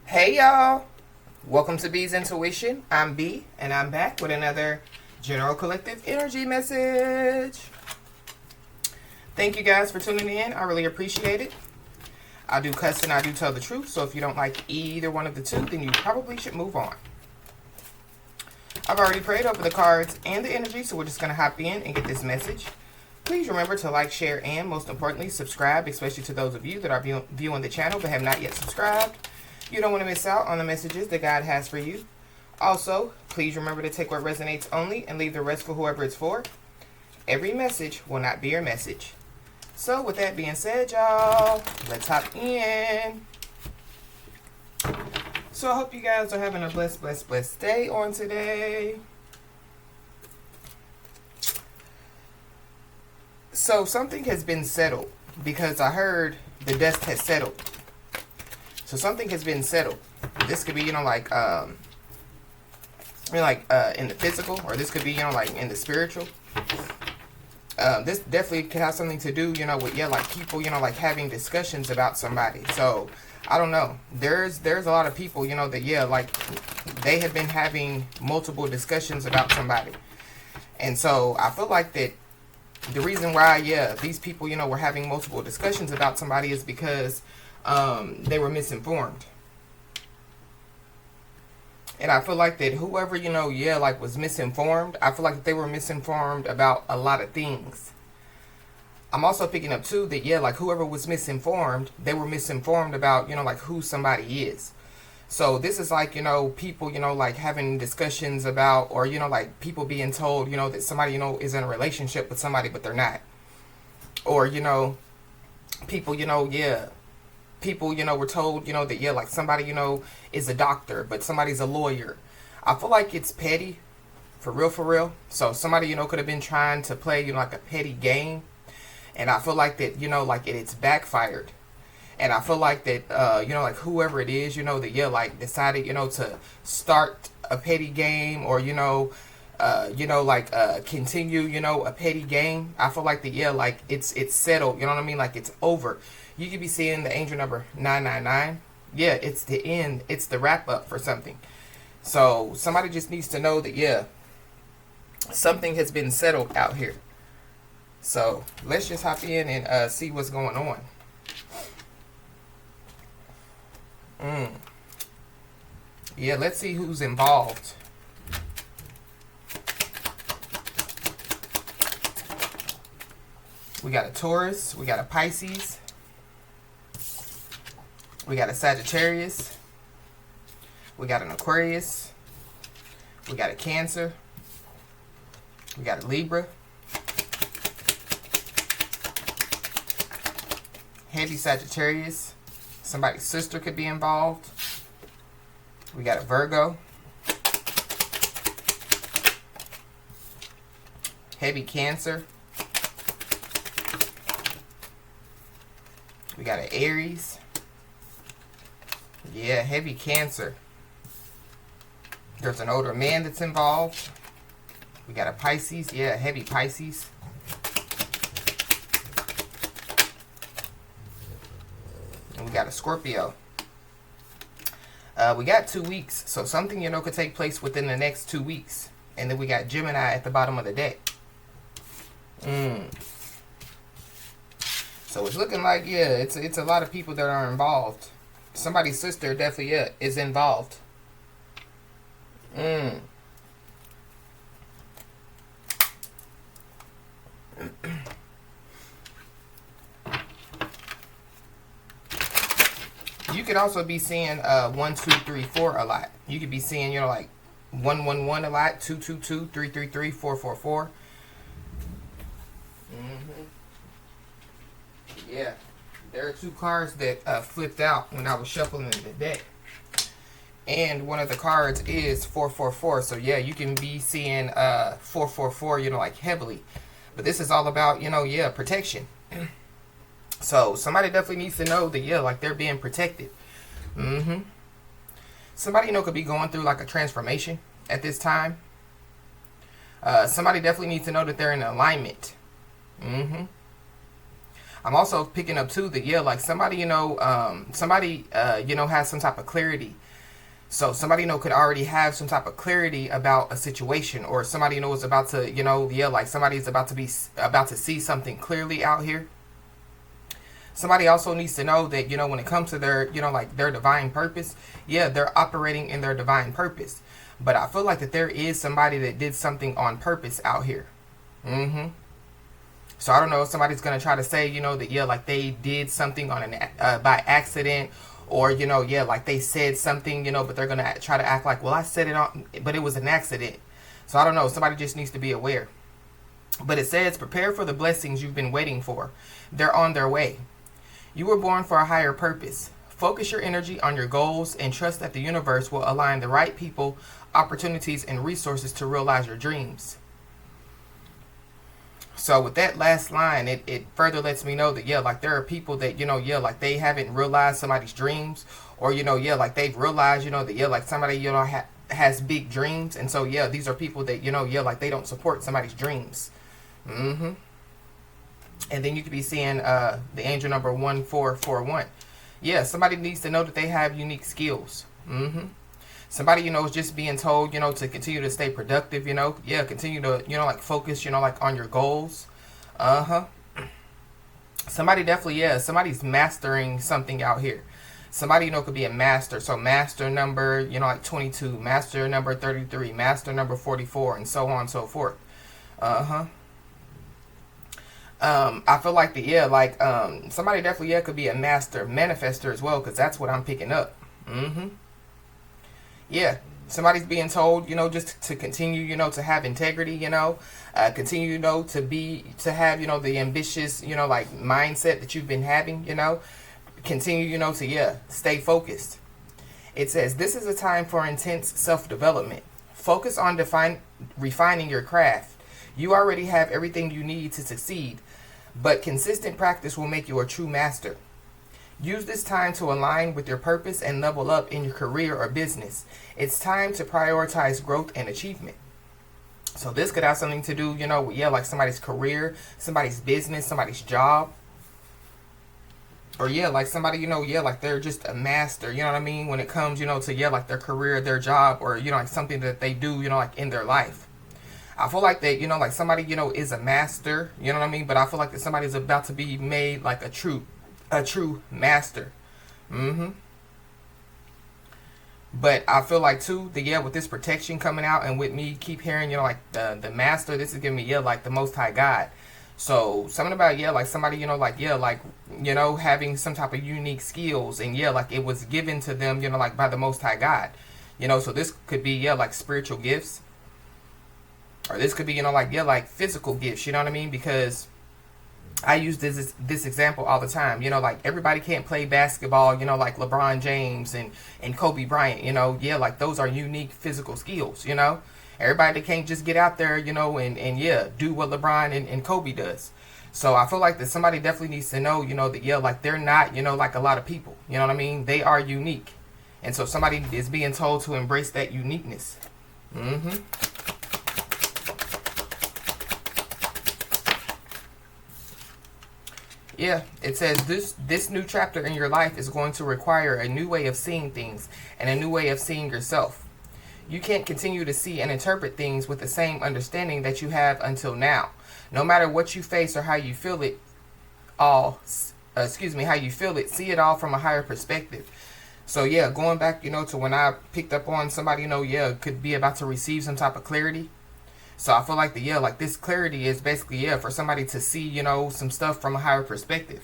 Hey y'all, welcome to B's Intuition. I'm B and I'm back with another general collective energy message. Thank you guys for tuning in. I really appreciate it. I do cuss and I do tell the truth, so if you don't like either one of the two, then you probably should move on. I've already prayed over the cards and the energy, so we're just going to hop in and get this message. Please remember to like, share, and most importantly, subscribe, especially to those of you that are viewing the channel but have not yet subscribed. You don't want to miss out on the messages that God has for you. Also, please remember to take what resonates only and leave the rest for whoever it's for. Every message will not be your message. So with that being said, y'all, let's hop in. So I hope you guys are having a blessed day on today. So something has been settled because I heard the dust has settled. So something has been settled. This could be, in the physical, or this could be, in the spiritual. This definitely could have something to do, with, people, having discussions about somebody. So, I don't know. There's a lot of people, that, they have been having multiple discussions about somebody. And so, I feel like that the reason why, these people, were having multiple discussions about somebody is because they were misinformed. And I feel like that whoever, was misinformed, I feel like they were misinformed about a lot of things. I'm also picking up, too, that, whoever was misinformed, they were misinformed about, who somebody is. So this is people, having discussions about, or, people being told, that somebody, is in a relationship with somebody, but they're not. Or, people, people, were told, that, somebody, is a doctor, but somebody's a lawyer. I feel like it's petty, for real. So somebody, could have been trying to play, a petty game. And I feel like that, it's backfired. And I feel like that, whoever it is, that, decided, to start a petty game or, continue, a petty game. I feel like that, it's settled, you know what I mean? Like, it's over. You could be seeing the angel number 999. Yeah, it's the end. It's the wrap up for something. So somebody just needs to know that, something has been settled out here. So let's just hop in and see what's going on. Yeah, let's see who's involved. We got a Taurus. We got a Pisces. We got a Sagittarius. We got an Aquarius. We got a Cancer. We got a Libra. Heavy Sagittarius. Somebody's sister could be involved. We got a Virgo. Heavy Cancer. We got an Aries. Yeah, heavy Cancer. There's an older man that's involved. We got a Pisces. Yeah, heavy Pisces. And we got a Scorpio. We got 2 weeks. So something, could take place within the next 2 weeks. And then we got Gemini at the bottom of the deck. So it's looking like, it's a lot of people that are involved. Somebody's sister definitely, is involved. You could also be seeing 1, 2, 3, 4 a lot. You could be seeing, 111 a lot, 222, 333, 444. Yeah. There are 2 cards that flipped out when I was shuffling the deck. And one of the cards is 444. So, yeah, you can be seeing 444, heavily. But this is all about, protection. So, somebody definitely needs to know that, they're being protected. Somebody, could be going through, a transformation at this time. Somebody definitely needs to know that they're in alignment. I'm also picking up too that yeah, like somebody, has some type of clarity. So somebody, could already have some type of clarity about a situation, or somebody, is about to, like somebody's about to see something clearly out here. Somebody also needs to know that, when it comes to their, like their divine purpose, yeah, they're operating in their divine purpose. But I feel like that there is somebody that did something on purpose out here. So I don't know if somebody's going to try to say, that, yeah, like they did something on by accident, or, yeah, like they said something, but they're going to try to act like, well, I said it on, but it was an accident. So I don't know. Somebody just needs to be aware. But it says, prepare for the blessings you've been waiting for. They're on their way. You were born for a higher purpose. Focus your energy on your goals and trust that the universe will align the right people, opportunities, and resources to realize your dreams. So with that last line, it further lets me know that, yeah, like there are people that, yeah, like they haven't realized somebody's dreams, or, yeah, like they've realized, that, yeah, like somebody, has big dreams. And so, yeah, these are people that, yeah, like they don't support somebody's dreams. And then you could be seeing the angel number 1441. Yeah, somebody needs to know that they have unique skills. Somebody, is just being told, to continue to stay productive, yeah, continue to, like focus, like on your goals. Somebody definitely, yeah, somebody's mastering something out here. Somebody, could be a master. So master number, like 22, master number 33, master number 44, and so on and so forth. I feel like somebody definitely, yeah, could be a master manifester as well, because that's what I'm picking up. Yeah, somebody's being told, just to continue, to have integrity, continue, to have, the ambitious, like mindset that you've been having, continue, to, yeah, stay focused. It says, this is a time for intense self-development. Focus on refining your craft. You already have everything you need to succeed, but consistent practice will make you a true master. Use this time to align with your purpose and level up in your career or business. It's time to prioritize growth and achievement. So this could have something to do, with, yeah, like somebody's career, somebody's business, somebody's job. Or, yeah, like somebody, yeah, like they're just a master, you know what I mean? When it comes, to, yeah, like their career, their job, or, like something that they do, like in their life. I feel like that, like somebody, is a master, you know what I mean? But I feel like that somebody's about to be made like a true master. But I feel like too that, yeah, with this protection coming out, and with me keep hearing, like the master, this is giving me, yeah, like the Most High God. So something about, yeah, like somebody, like, yeah, like, having some type of unique skills, and yeah, like it was given to them, like by the Most High God. So this could be, yeah, like spiritual gifts, or this could be, like, yeah, like physical gifts, you know what I mean? Because I use this example all the time. Like everybody can't play basketball, like LeBron James and Kobe Bryant, yeah, like those are unique physical skills, Everybody can't just get out there, and yeah, do what LeBron and Kobe does. So I feel like that somebody definitely needs to know, that, yeah, like they're not, like a lot of people, you know what I mean? They are unique. And so somebody is being told to embrace that uniqueness. Yeah, it says this new chapter in your life is going to require a new way of seeing things and a new way of seeing yourself. You can't continue to see and interpret things with the same understanding that you have until now. No matter what you face or how you feel it, see it all from a higher perspective. So yeah, going back, to when I picked up on somebody, yeah, could be about to receive some type of clarity. So I feel like like this clarity is basically, yeah, for somebody to see, some stuff from a higher perspective.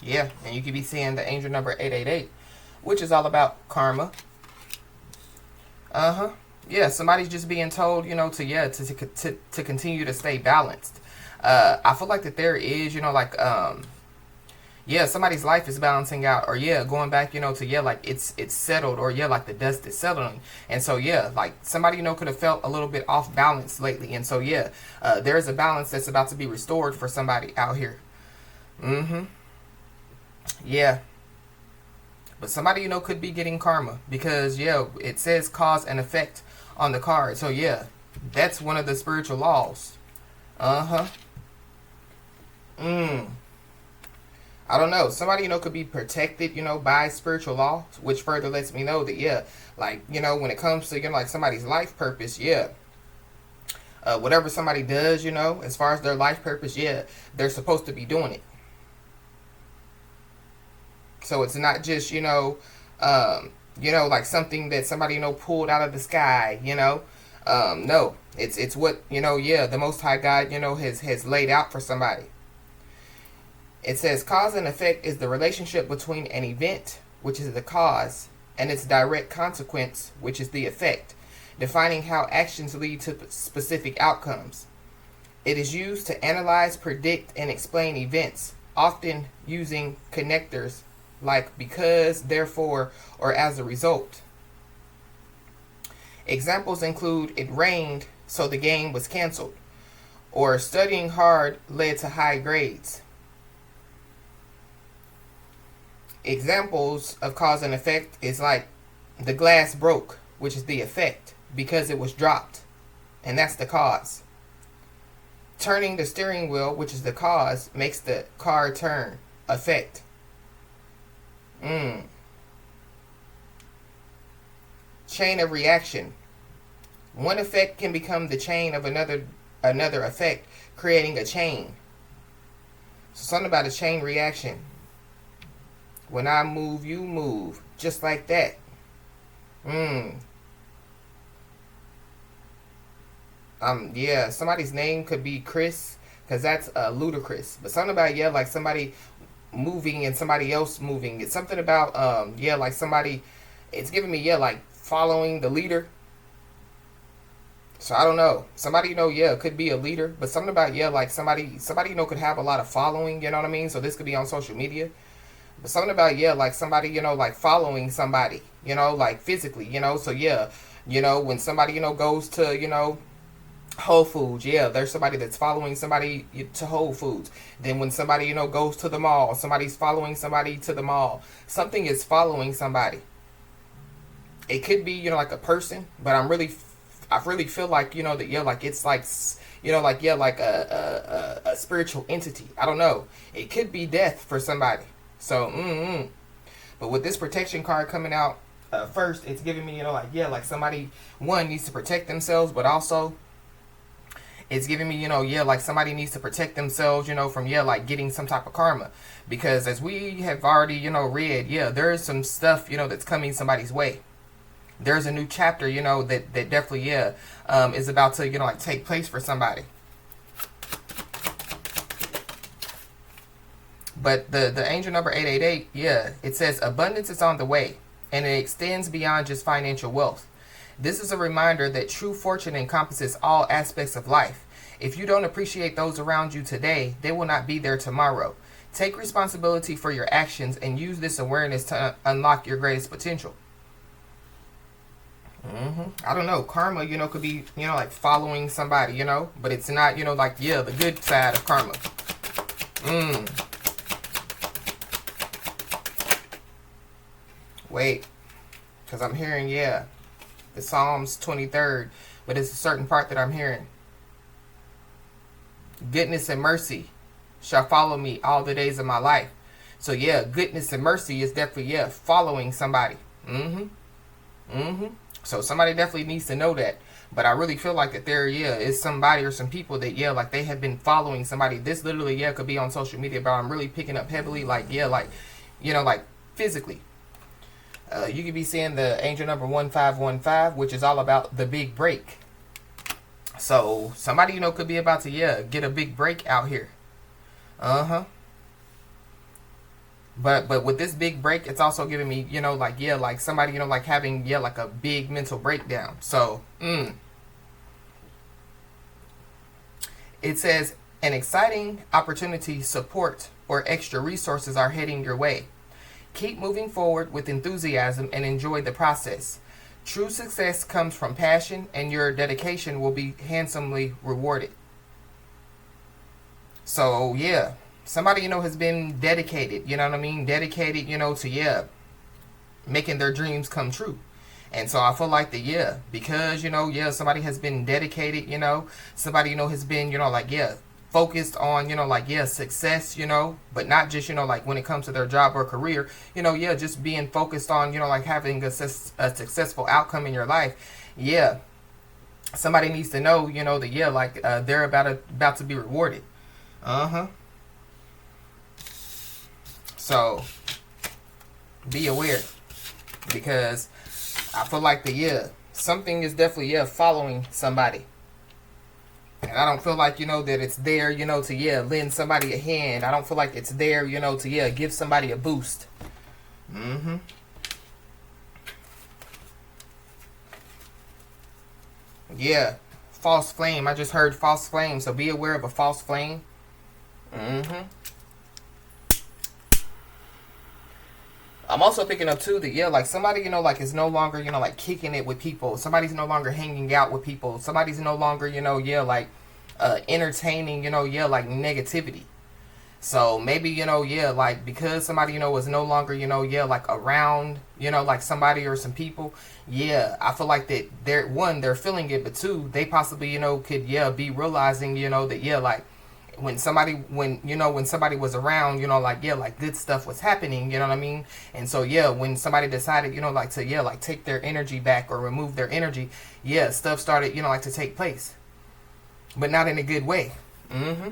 Yeah, and you could be seeing the angel number 888, which is all about karma. Yeah, somebody's just being told, to continue to stay balanced. I feel like that there is, yeah, somebody's life is balancing out, or yeah, going back, to, yeah, like it's settled, or yeah, like the dust is settling. And so yeah, like somebody, could have felt a little bit off balance lately. And so yeah, there's a balance that's about to be restored for somebody out here. Yeah. But somebody, could be getting karma because, yeah, it says cause and effect on the card. So, yeah, that's one of the spiritual laws. Uh-huh. I don't know. Somebody, could be protected, by spiritual law, which further lets me know that, yeah, like, when it comes to, like somebody's life purpose, yeah, whatever somebody does, as far as their life purpose, yeah, they're supposed to be doing it. So it's not just, like something that somebody, pulled out of the sky, no, it's what, yeah, the Most High God, has laid out for somebody. It says cause and effect is the relationship between an event, which is the cause, and its direct consequence, which is the effect, defining how actions lead to specific outcomes. It is used to analyze, predict, and explain events, often using connectors like because, therefore, or as a result. Examples include it rained, so the game was canceled, or studying hard led to high grades. Examples of cause and effect is like the glass broke, which is the effect, because it was dropped, and that's the cause. Turning the steering wheel, which is the cause, makes the car turn, effect. Chain of reaction. One effect can become the chain of another effect, creating a chain. So something about a chain reaction. When I move, you move. Just like that. Yeah, somebody's name could be Chris, because that's ludicrous. But something about, yeah, like somebody moving and somebody else moving. It's something about, yeah, like somebody, it's giving me, yeah, like following the leader. So I don't know. Somebody, yeah, could be a leader. But something about, yeah, like somebody, could have a lot of following, you know what I mean? So this could be on social media. But something about, yeah, like somebody, like following somebody, like physically, so yeah, when somebody, goes to, Whole Foods, yeah, there's somebody that's following somebody to Whole Foods. Then when somebody, goes to the mall, somebody's following somebody to the mall. Something is following somebody. It could be, like a person, but I really feel like, that, yeah, like it's like, like, yeah, like a spiritual entity. I don't know. It could be death for somebody. So, but with this protection card coming out, first, it's giving me, like, yeah, like somebody, one, needs to protect themselves, but also, it's giving me, yeah, like somebody needs to protect themselves, from, yeah, like getting some type of karma. Because as we have already, read, yeah, there is some stuff, that's coming somebody's way. There's a new chapter, that definitely, yeah, is about to, like take place for somebody. But the angel number 888, yeah, it says abundance is on the way, and it extends beyond just financial wealth. This is a reminder that true fortune encompasses all aspects of life. If you don't appreciate those around you today, they will not be there tomorrow. Take responsibility for your actions and use this awareness to unlock your greatest potential. I don't know. Karma, could be, like following somebody, but it's not, like, yeah, the good side of karma. Wait, because I'm hearing, yeah, the Psalms 23rd, but it's a certain part that I'm hearing. Goodness and mercy shall follow me all the days of my life. So yeah, goodness and mercy is definitely, yeah, following somebody. So somebody definitely needs to know that. But I really feel like that there, yeah, is somebody or some people that, yeah, like they have been following somebody. This literally, yeah, could be on social media, but I'm really picking up heavily, like, yeah, like, like physically. You could be seeing the angel number 1515, which is all about the big break. So somebody, could be about to, yeah, get a big break out here. But with this big break, it's also giving me, like, yeah, like somebody, like having, yeah, like a big mental breakdown. So, it says an exciting opportunity, support, or extra resources are heading your way. Keep moving forward with enthusiasm and enjoy the process. True success comes from passion, and your dedication will be handsomely rewarded. So, yeah, somebody, has been dedicated, you know what I mean? Dedicated, to, yeah, making their dreams come true. And so I feel like that, yeah, because, yeah, somebody has been dedicated, somebody, has been, like, yeah, focused on, like, yeah, success, but not just, like when it comes to their job or career, yeah, just being focused on, like having a successful outcome in your life. Yeah, somebody needs to know, that, yeah, like, they're about to be rewarded. Uh-huh. So be aware, because I feel like something is definitely, following somebody. And I don't feel like, that it's there, to, lend somebody a hand. I don't feel like it's there, to, give somebody a boost. Mm-hmm. Yeah. False flame. I just heard false flame. So be aware of a false flame. Mm-hmm. I'm also picking up too that, yeah, like somebody, like is no longer, like kicking it with people. Somebody's no longer hanging out with people. Somebody's no longer, yeah, like entertaining, yeah, like negativity. So maybe, yeah, like because somebody, is no longer, yeah, like around, like somebody or some people. Yeah, I feel like that they're feeling it, but two, they possibly, could, yeah, be realizing, that, yeah, like when somebody was around, like, yeah, like good stuff was happening, you know what I mean? And so, yeah, when somebody decided, like to, yeah, like take their energy back or remove their energy, yeah, stuff started, like to take place, but not in a good way. Mm-hmm.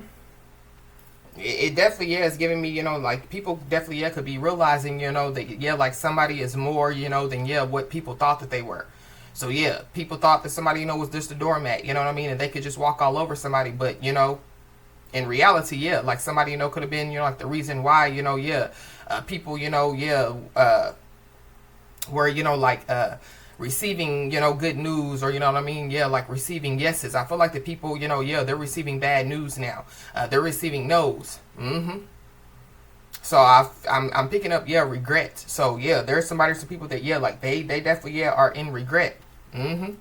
It definitely, yeah, is giving me, like people definitely, yeah, could be realizing, that, yeah, like somebody is more, than, yeah, what people thought that they were. So, yeah, people thought that somebody, was just a doormat, you know what I mean? And they could just walk all over somebody, but, in reality, yeah, like somebody, could have been, like the reason why, yeah, people, yeah, were, like, receiving, good news, or, you know what I mean? Yeah, like receiving yeses. I feel like the people, yeah, they're receiving bad news now. They're receiving no's. Mm-hmm. So I'm picking up, yeah, regret. So, yeah, there's some people that, yeah, like they definitely, yeah, are in regret. Mm-hmm.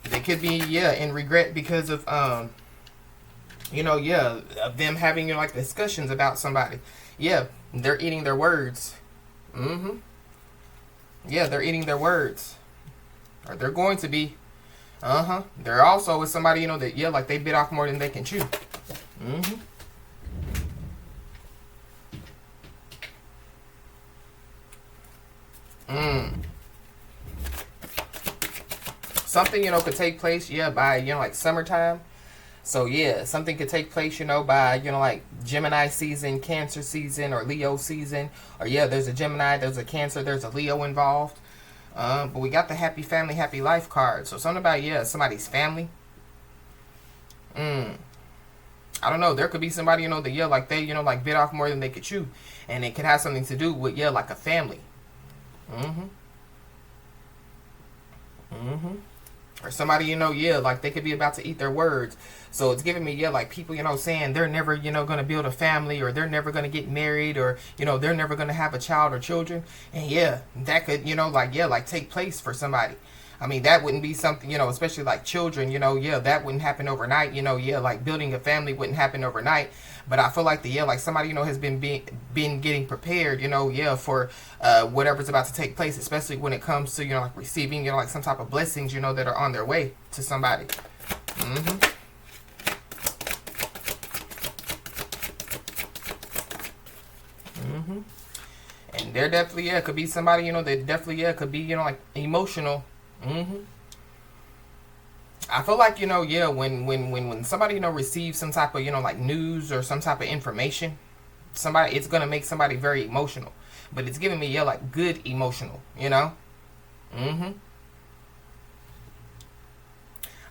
They could be, yeah, in regret because of, yeah, of them having, like discussions about somebody. Yeah, they're eating their words. Mm-hmm. Yeah, they're eating their words. Or they're going to be. Uh-huh. They're also with somebody, that, yeah, like they bit off more than they can chew. Mm-hmm. Something, could take place, yeah, by, like summertime. So, yeah, something could take place, by, like Gemini season, Cancer season, or Leo season. Or, yeah, there's a Gemini, there's a Cancer, there's a Leo involved. But we got the happy family, happy life card. So, something about, yeah, somebody's family. I don't know. There could be somebody, that, yeah, like they, like bit off more than they could chew. And it could have something to do with, yeah, like a family. Mm-hmm. Mm-hmm. Or somebody, yeah, like they could be about to eat their words. So it's giving me, yeah, like people, saying they're never, going to build a family, or they're never going to get married, or, they're never going to have a child or children. And yeah, that could, like, yeah, like take place for somebody. I mean, that wouldn't be something, especially like children, yeah, that wouldn't happen overnight, yeah, like building a family wouldn't happen overnight. But I feel like yeah, like somebody, has been getting prepared, yeah, for whatever's about to take place, especially when it comes to, like receiving, like some type of blessings, that are on their way to somebody. Mm-hmm. Mm-hmm. And there definitely, yeah, could be somebody, that definitely, yeah, could be, like emotional. Mm-hmm. I feel like, yeah, when somebody, receives some type of, like news or some type of information, it's going to make somebody very emotional. But it's giving me, yeah, like good emotional, Mm-hmm.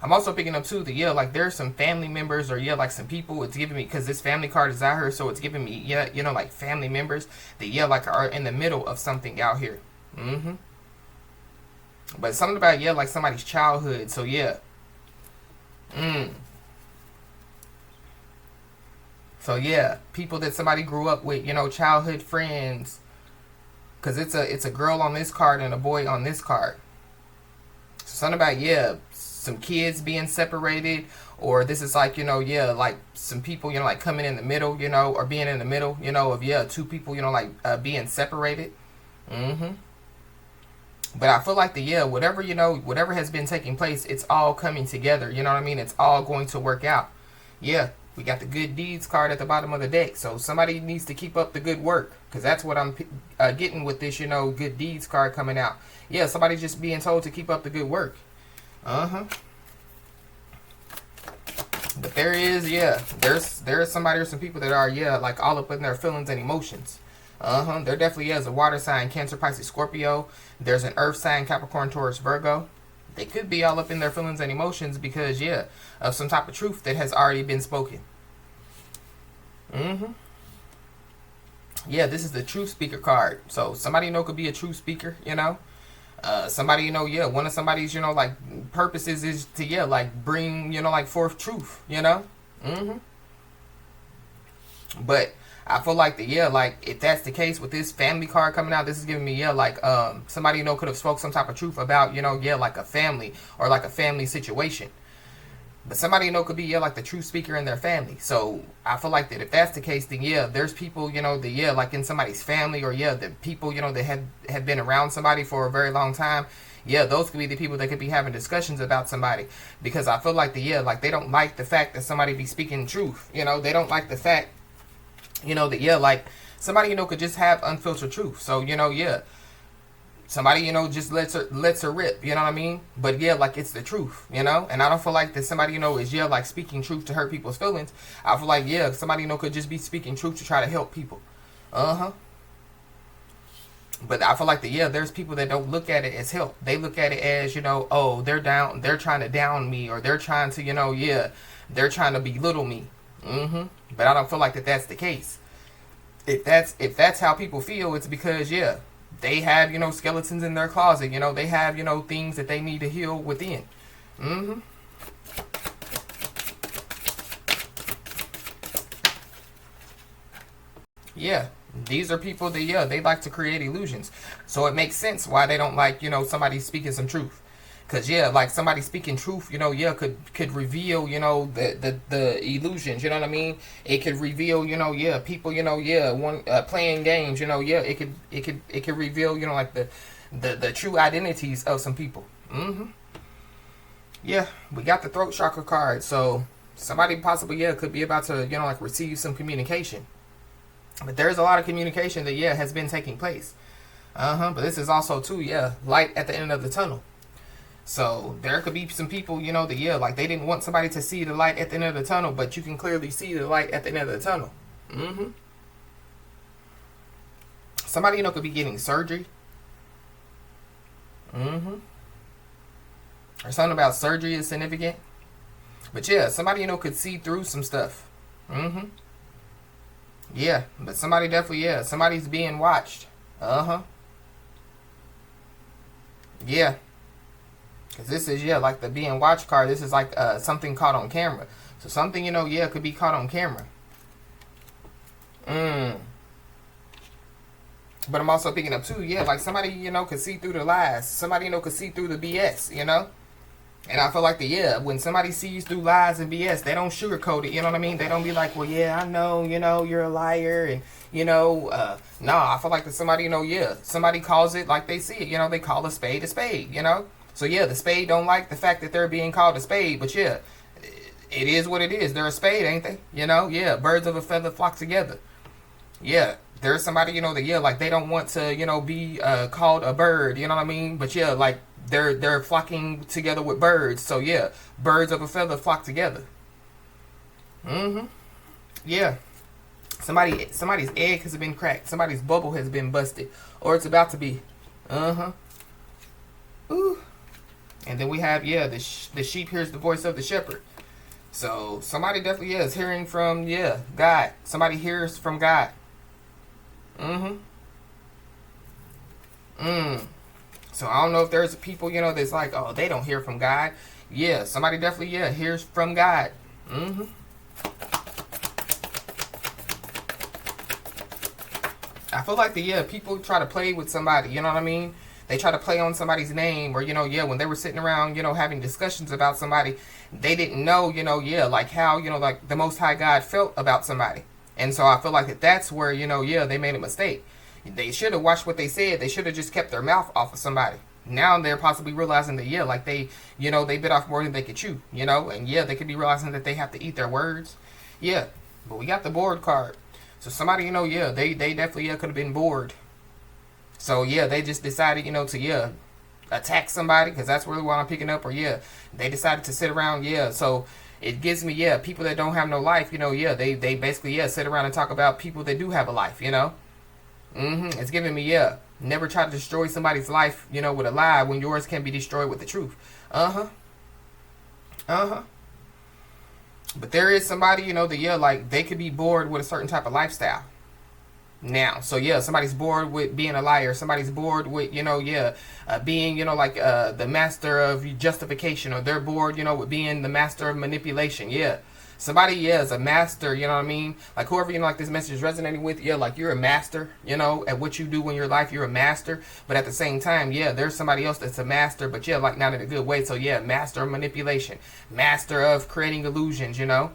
I'm also picking up, too, that, yeah, like there's some family members, or, yeah, like some people, it's giving me, because this family card is out here, so it's giving me, yeah, like family members that, yeah, like are in the middle of something out here. Mm-hmm. But something about, yeah, like somebody's childhood, so, yeah. So, yeah, people that somebody grew up with, childhood friends. Because it's a girl on this card and a boy on this card. So something about, yeah, some kids being separated, or this is like, yeah, like some people, like coming in the middle, or being in the middle, of, yeah, two people, like being separated. Mm-hmm. But I feel like whatever, whatever has been taking place, it's all coming together. You know what I mean? It's all going to work out. Yeah, we got the good deeds card at the bottom of the deck. So somebody needs to keep up the good work. Because that's what I'm getting with this, good deeds card coming out. Yeah, somebody's just being told to keep up the good work. Uh-huh. But there is, there's somebody or some people that are, like all up in their feelings and emotions. There definitely is a water sign, Cancer, Pisces, Scorpio. There's an earth sign, Capricorn, Taurus, Virgo. They could be all up in their feelings and emotions because, of some type of truth that has already been spoken. Yeah, this is the truth speaker card. So somebody could be a truth speaker, somebody, one of somebody's, like purposes is to, like bring, like forth truth, But I feel like like if that's the case with this family card coming out, this is giving me, like somebody, could have spoke some type of truth about, like a family or like a family situation. But somebody, could be, like the truth speaker in their family. So I feel like that if that's the case, then there's people, that, like in somebody's family or, the people, that have been around somebody for a very long time. Those could be the people that could be having discussions about somebody. Because I feel like like they don't like the fact that somebody be speaking truth. They don't like the fact, that, like somebody, could just have unfiltered truth. So, somebody, just lets her rip, you know what I mean? But like it's the truth, and I don't feel like that somebody, is like speaking truth to hurt people's feelings. I feel like somebody, could just be speaking truth to try to help people. But I feel like there's people that don't look at it as help. They look at it as, oh, they're trying to down me, or they're trying to, they're trying to belittle me. But I don't feel like that's the case. If that's how people feel, it's because they have, skeletons in their closet. They have, things that they need to heal within. Yeah, these are people that, they like to create illusions. So it makes sense why they don't like, somebody speaking some truth. Because, like somebody speaking truth, could reveal, the illusions, you know what I mean? It could reveal, people, playing games, it could reveal, like the true identities of some people. Yeah, we got the throat chakra card. So somebody possibly, could be about to, like receive some communication. But there's a lot of communication that, has been taking place. But this is also, too, light at the end of the tunnel. So there could be some people, that, like they didn't want somebody to see the light at the end of the tunnel, but you can clearly see the light at the end of the tunnel. Somebody, could be getting surgery. Or something about surgery is significant. But somebody, could see through some stuff. Yeah, but somebody definitely, somebody's being watched. Yeah. Because this is, like the being watched card. This is like something caught on camera. So something, could be caught on camera. But I'm also picking up, too, like somebody, could see through the lies. Somebody, could see through the BS, And I feel like when somebody sees through lies and BS, they don't sugarcoat it, you know what I mean? They don't be like, well, I know, you're a liar, and, nah, I feel like that somebody, somebody calls it like they see it, they call a spade, So, the spade don't like the fact that they're being called a spade, but it is what it is. They're a spade, ain't they? Birds of a feather flock together. There's somebody, that, like they don't want to, be called a bird, you know what I mean? But, like they're flocking together with birds. So, birds of a feather flock together. Somebody's egg has been cracked. Somebody's bubble has been busted. Or it's about to be. Ooh. And then we have, the sheep hears the voice of the shepherd. So, somebody definitely is hearing from, God. Somebody hears from God. So, I don't know if there's people, that's like, oh, they don't hear from God. Somebody definitely, hears from God. I feel like people try to play with somebody, you know what I mean? They try to play on somebody's name, or, when they were sitting around, having discussions about somebody, they didn't know, like how, like the Most High God felt about somebody. And so I feel like that's where, they made a mistake. They should have watched what they said. They should have just kept their mouth off of somebody. now they're possibly realizing that, yeah, like they, they bit off more than they could chew, and yeah, they could be realizing that they have to eat their words. Yeah, but we got the bored card. So somebody, yeah, they definitely, yeah, could have been bored. So yeah, they just decided, to, yeah, attack somebody, because that's really what I'm picking up. Or yeah, they decided to sit around. Yeah, so it gives me, yeah, people that don't have no life, yeah, they basically, yeah, sit around and talk about people that do have a life. It's giving me, yeah, never try to destroy somebody's life, with a lie when yours can be destroyed with the truth. But there is somebody, that, yeah, like they could be bored with a certain type of lifestyle now. So yeah, somebody's bored with being a liar. Somebody's bored with, being, like the master of justification, or they're bored, with being the master of manipulation. Yeah. Somebody, yeah, is a master, you know what I mean? Like whoever, like this message is resonating with, yeah, like you're a master, at what you do in your life, you're a master. But at the same time, yeah, there's somebody else that's a master, but yeah, like not in a good way. So yeah, master of manipulation, master of creating illusions, Yeah,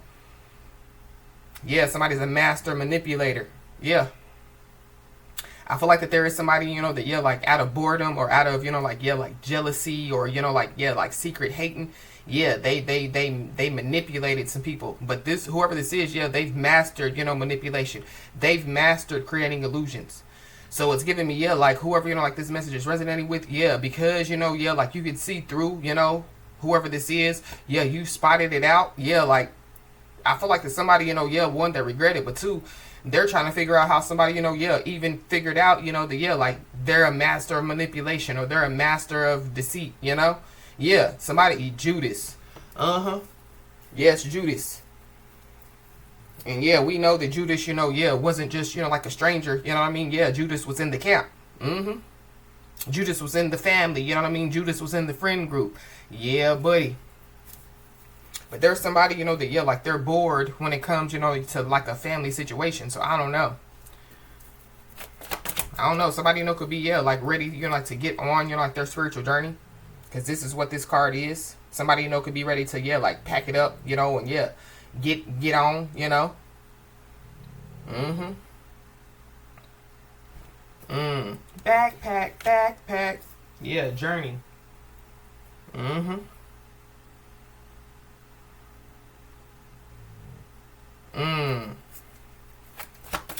somebody's a master manipulator. Yeah. I feel like that there is somebody, that, yeah, like out of boredom or out of, like, yeah, like jealousy or, like, yeah, like secret hating. Yeah, they manipulated some people. But this, whoever this is, yeah, they've mastered, manipulation. They've mastered creating illusions. So it's giving me, yeah, like whoever, like this message is resonating with, yeah, because, yeah, like you can see through, whoever this is, yeah, you spotted it out. Yeah, like I feel like there's somebody, yeah, one, that regret it, but two, they're trying to figure out how somebody, yeah, even figured out, that, yeah, like they're a master of manipulation, or they're a master of deceit, Yeah, somebody, Judas. Yes, Judas. And yeah, we know that Judas, yeah, wasn't just, like a stranger, you know what I mean? Yeah, Judas was in the camp. Judas was in the family, you know what I mean? Judas was in the friend group. Yeah, buddy. But there's somebody, that, yeah, like they're bored when it comes, to like a family situation. So I don't know. Somebody, could be, yeah, like ready, like to get on, like their spiritual journey. Because this is what this card is. Somebody, could be ready to, yeah, like pack it up, and yeah, get on, Backpack. Yeah, journey.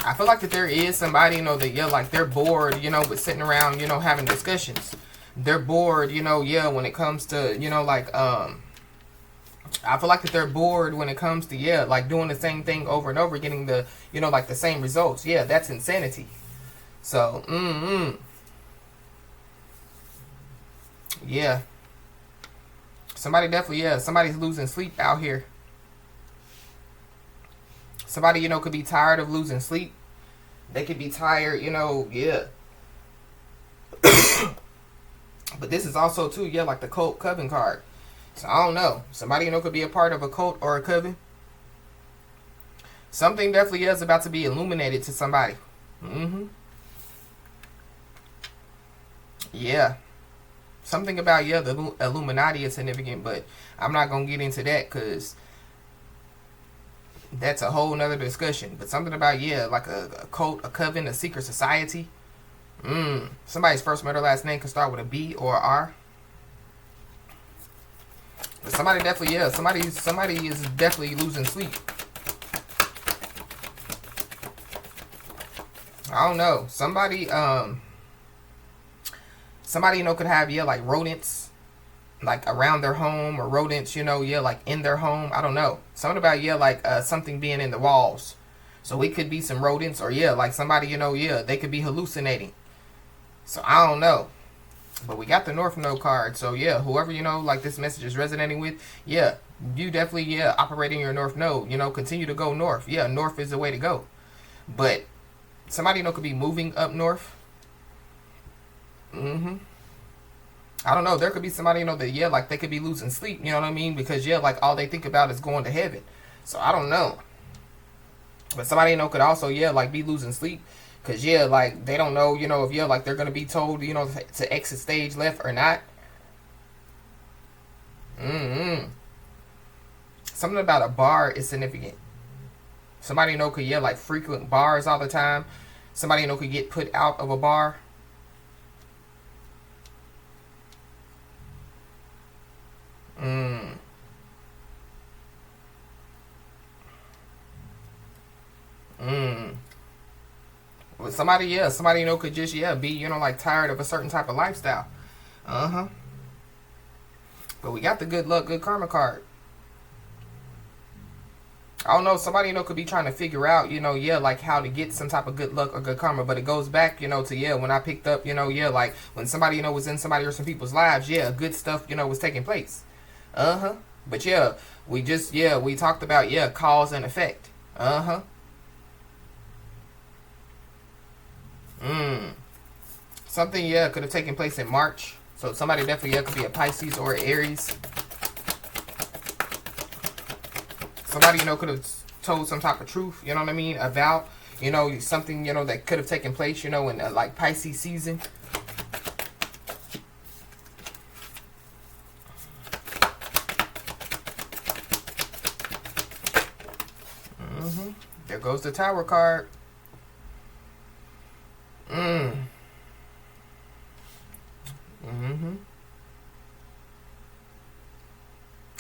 I feel like that there is somebody, that, yeah, like they're bored, with sitting around, having discussions. They're bored, yeah, when it comes to, like, I feel like that they're bored when it comes to, yeah, like doing the same thing over and over, getting the, like the same results. Yeah, that's insanity. So, yeah. Somebody definitely, yeah, somebody's losing sleep out here. Somebody, could be tired of losing sleep. They could be tired, yeah. But this is also, too, yeah, like the cult coven card. So, I don't know. Somebody, could be a part of a cult or a coven. Something definitely is about to be illuminated to somebody. Yeah. Something about, yeah, the Illuminati is significant, but I'm not going to get into that because that's a whole nother discussion. But something about, yeah, like a cult, a coven, a secret society. Somebody's first, middle, last name can start with a B or R. But somebody definitely, yeah, somebody is definitely losing sleep. I don't know. Somebody, could have, yeah, like rodents, like around their home, or rodents, yeah, like in their home. I don't know. Something about, yeah, like something being in the walls. So it could be some rodents, or yeah, like somebody, yeah, they could be hallucinating. So I don't know. But we got the North Node card. So yeah, whoever, like this message is resonating with, yeah, you definitely, yeah, operating your North Node, continue to go north. Yeah, north is the way to go. But somebody, could be moving up north. I don't know. There could be somebody, that, yeah, like they could be losing sleep, you know what I mean? Because, yeah, like all they think about is going to heaven. So I don't know. But somebody, could also, yeah, like be losing sleep. Because, yeah, like they don't know, if, yeah, like they're going to be told, to exit stage left or not. Something about a bar is significant. Somebody, could, yeah, like frequent bars all the time. Somebody, could get put out of a bar. Somebody, yeah, somebody, could just, yeah, be, like tired of a certain type of lifestyle. Uh-huh. But we got the good luck, good karma card. I don't know, somebody, could be trying to figure out, yeah, like how to get some type of good luck or good karma. But it goes back, to, yeah, when I picked up, yeah, like when somebody, was in somebody or some people's lives, yeah, good stuff, was taking place. Uh-huh. But yeah, we talked about, yeah, cause and effect. Uh-huh. Something, yeah, could have taken place in March. So somebody definitely, yeah, could be a Pisces or an Aries. Somebody, could have told some type of truth, you know what I mean, about, something, that could have taken place, in like Pisces season. There goes the Tower card.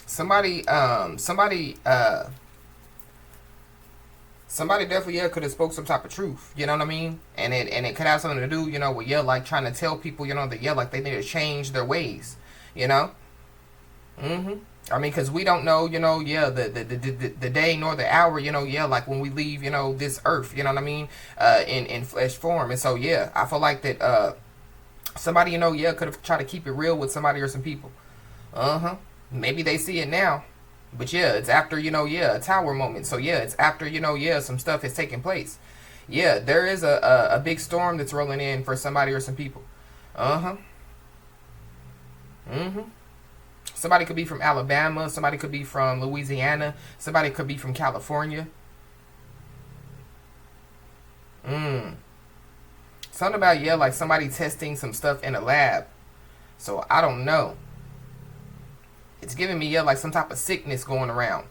Somebody definitely, yeah, could have spoke some type of truth, you know what I mean? And it could have something to do, with, yeah, like trying to tell people, that, yeah, like they need to change their ways, you know? I mean, because we don't know, yeah, the day nor the hour, yeah, like when we leave, this earth, you know what I mean? In flesh form. And so, yeah, I feel like that somebody, yeah, could have tried to keep it real with somebody or some people. Maybe they see it now. But yeah, it's after, yeah, a tower moment. So yeah, it's after, yeah, some stuff has taken place. Yeah, there is a big storm that's rolling in for somebody or some people. Somebody could be from Alabama. Somebody could be from Louisiana. Somebody could be from California. Something about, yeah, like somebody testing some stuff in a lab. So I don't know. It's giving me, yeah, like some type of sickness going around.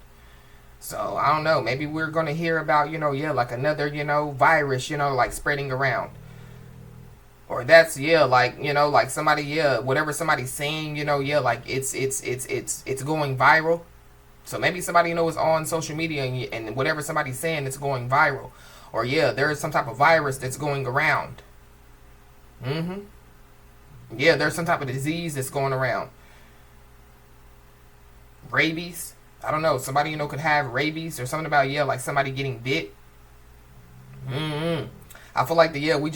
So I don't know. Maybe we're going to hear about, yeah, like another, virus, like spreading around. Or that's, yeah, like, like somebody, yeah, whatever somebody's saying, yeah, like it's going viral. So maybe somebody, is on social media and whatever somebody's saying, it's going viral. Or yeah, there is some type of virus that's going around. Yeah, there's some type of disease that's going around. Rabies. I don't know. Somebody, could have rabies or something about, yeah, like somebody getting bit. I feel like yeah, we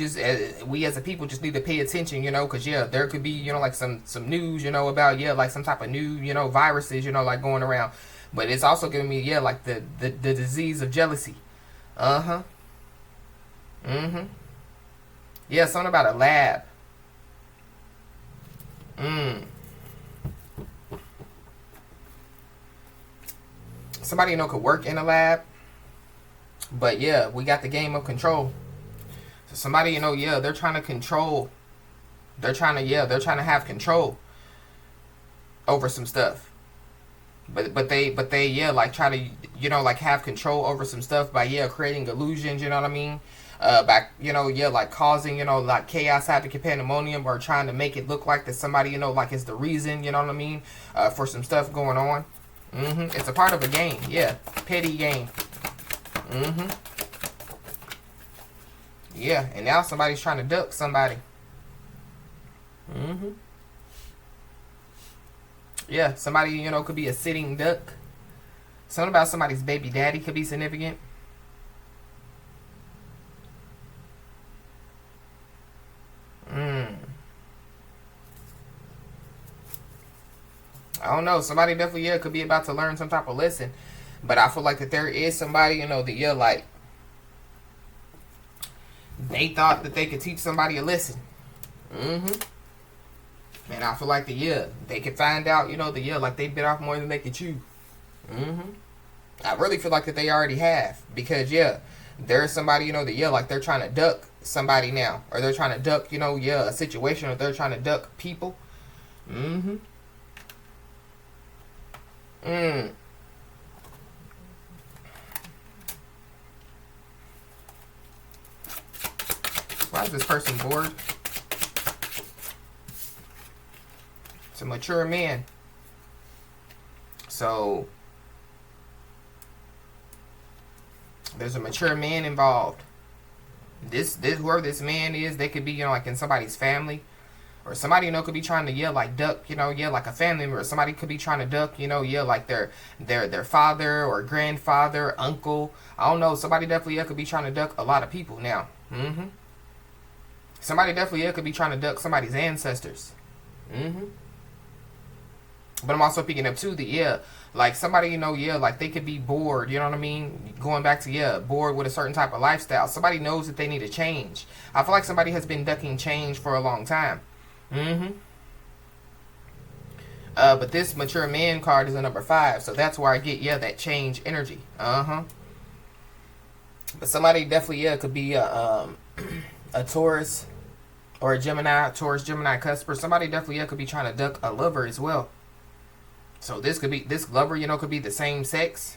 as a people just need to pay attention, because yeah, there could be, like some news, about, yeah, like some type of new, viruses, like going around. But it's also giving me, yeah, like the disease of jealousy. Yeah, something about a lab. Somebody, could work in a lab. But yeah, we got the game of control. So somebody, yeah, they're trying to control. They're trying to have control over some stuff. But they yeah, like try to, like have control over some stuff by, yeah, creating illusions, you know what I mean? By, yeah, like causing, like chaos, havoc, pandemonium, or trying to make it look like that somebody, like is the reason, you know what I mean? For some stuff going on. It's a part of a game, yeah. Petty game. Yeah, and now somebody's trying to duck somebody. Yeah, somebody, could be a sitting duck. Something about somebody's baby daddy could be significant. I don't know. Somebody definitely, yeah, could be about to learn some type of lesson. But I feel like that there is somebody, that, yeah, like they thought that they could teach somebody a lesson. And I feel like yeah, they could find out, that, yeah, like they bit off more than they could chew. I really feel like that they already have. Because, yeah, there's somebody, that, yeah, like they're trying to duck somebody now. Or they're trying to duck, yeah, a situation. Or they're trying to duck people. Why is this person bored? It's a mature man. So there's a mature man involved. This whoever this man is, they could be, like in somebody's family. Or somebody, could be trying to, like duck, like a family member. Somebody could be trying to duck, like their father or grandfather, uncle. I don't know. Somebody definitely, could be trying to duck a lot of people now. Somebody definitely, could be trying to duck somebody's ancestors. But I'm also picking up too that, like somebody, like they could be bored, you know what I mean? Going back to, bored with a certain type of lifestyle. Somebody knows that they need a change. I feel like somebody has been ducking change for a long time. But this mature man card is a number 5, so that's where I get, that change energy. But somebody definitely, could be a Taurus or a Gemini, Taurus, Gemini, Cusper. Somebody definitely, could be trying to duck a lover as well. So this lover, could be the same sex.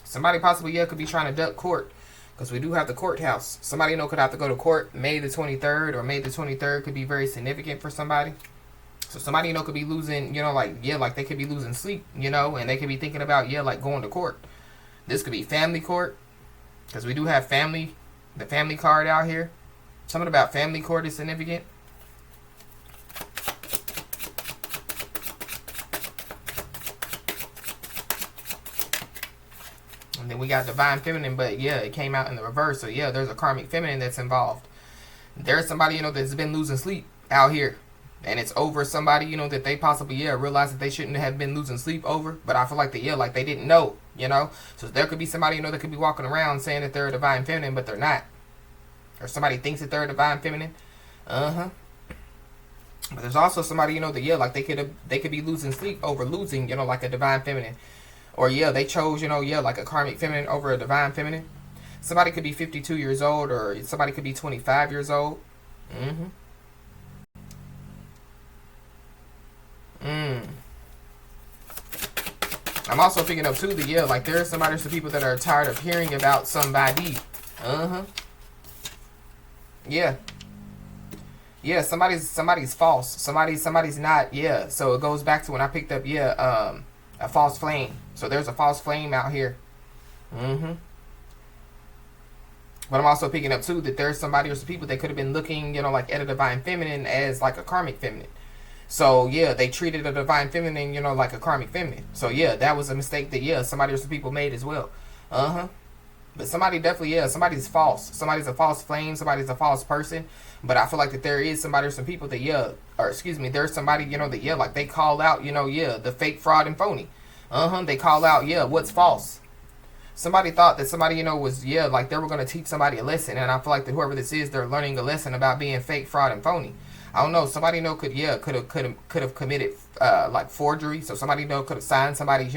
Somebody possibly, could be trying to duck court. Because we do have the courthouse. Somebody, could have to go to court May the 23rd, or May the 23rd could be very significant for somebody. So somebody, could be losing, like they could be losing sleep, and they could be thinking about, like going to court. This could be family court. Because we do have the family card out here. Something about family court is significant. And then we got divine feminine, but it came out in the reverse. So there's a karmic feminine that's involved. There's somebody, that's been losing sleep out here. And it's over somebody, that they possibly, realize that they shouldn't have been losing sleep over. But I feel like like they didn't know, So there could be somebody, that could be walking around saying that they're a divine feminine, but they're not. Or somebody thinks that they're a divine feminine. But there's also somebody, that, like they could be losing sleep over losing, like a divine feminine. Or they chose, like a karmic feminine over a divine feminine. Somebody could be 52 years old, or somebody could be 25 years old. I'm also picking up too that like there are some people that are tired of hearing about somebody. Yeah. Yeah, somebody's false. Somebody's not. Yeah. So it goes back to when I picked up a false flame. So there's a false flame out here. But I'm also picking up too that there's somebody or some people that could have been looking, like at a divine feminine as like a karmic feminine. So yeah, they treated a divine feminine, like a karmic feminine. So yeah, that was a mistake that somebody or some people made as well. But somebody definitely, somebody's false. Somebody's a false flame. Somebody's a false person. But I feel like that there is somebody or some people that there's somebody, that like they call out, the fake, fraud, and phony. They call out, what's false. Somebody thought that somebody, was, like they were going to teach somebody a lesson. And I feel like that whoever this is, they're learning a lesson about being fake, fraud, and phony. I don't know. Somebody could have committed like forgery. So somebody could have signed somebody's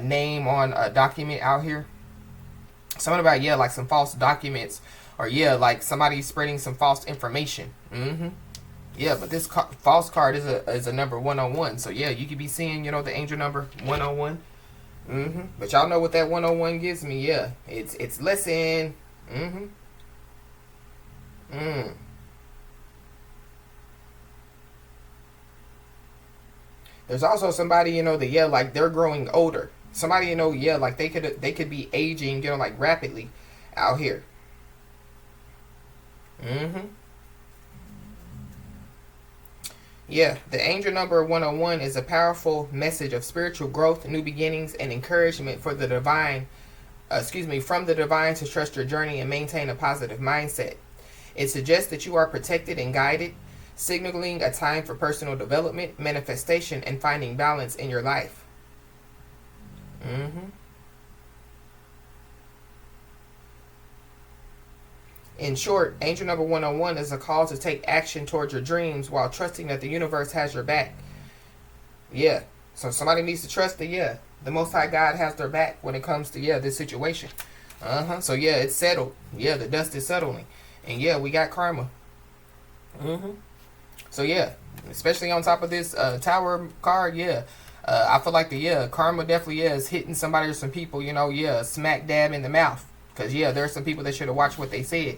name on a document out here. Something about like some false documents, or like somebody spreading some false information. Yeah, but this false card is a number 101. So yeah, you could be seeing the angel number 101. But y'all know what that 101 gives me. Yeah, it's lesson. There's also somebody, that, like, they're growing older. Somebody, like, they could be aging, like, rapidly out here. Yeah, the angel number 101 is a powerful message of spiritual growth, new beginnings, and encouragement for the divine, from the divine to trust your journey and maintain a positive mindset. It suggests that you are protected and guided, signaling a time for personal development, manifestation, and finding balance in your life. In short, angel number 101 is a call to take action towards your dreams while trusting that the universe has your back. Yeah. So somebody needs to trust that, the Most High God has their back when it comes to, this situation. So, it's settled. Yeah, the dust is settling. And, we got karma. So, especially on top of this Tower card, I feel like karma definitely is hitting somebody or some people, smack dab in the mouth. Because, there's some people that should have watched what they said.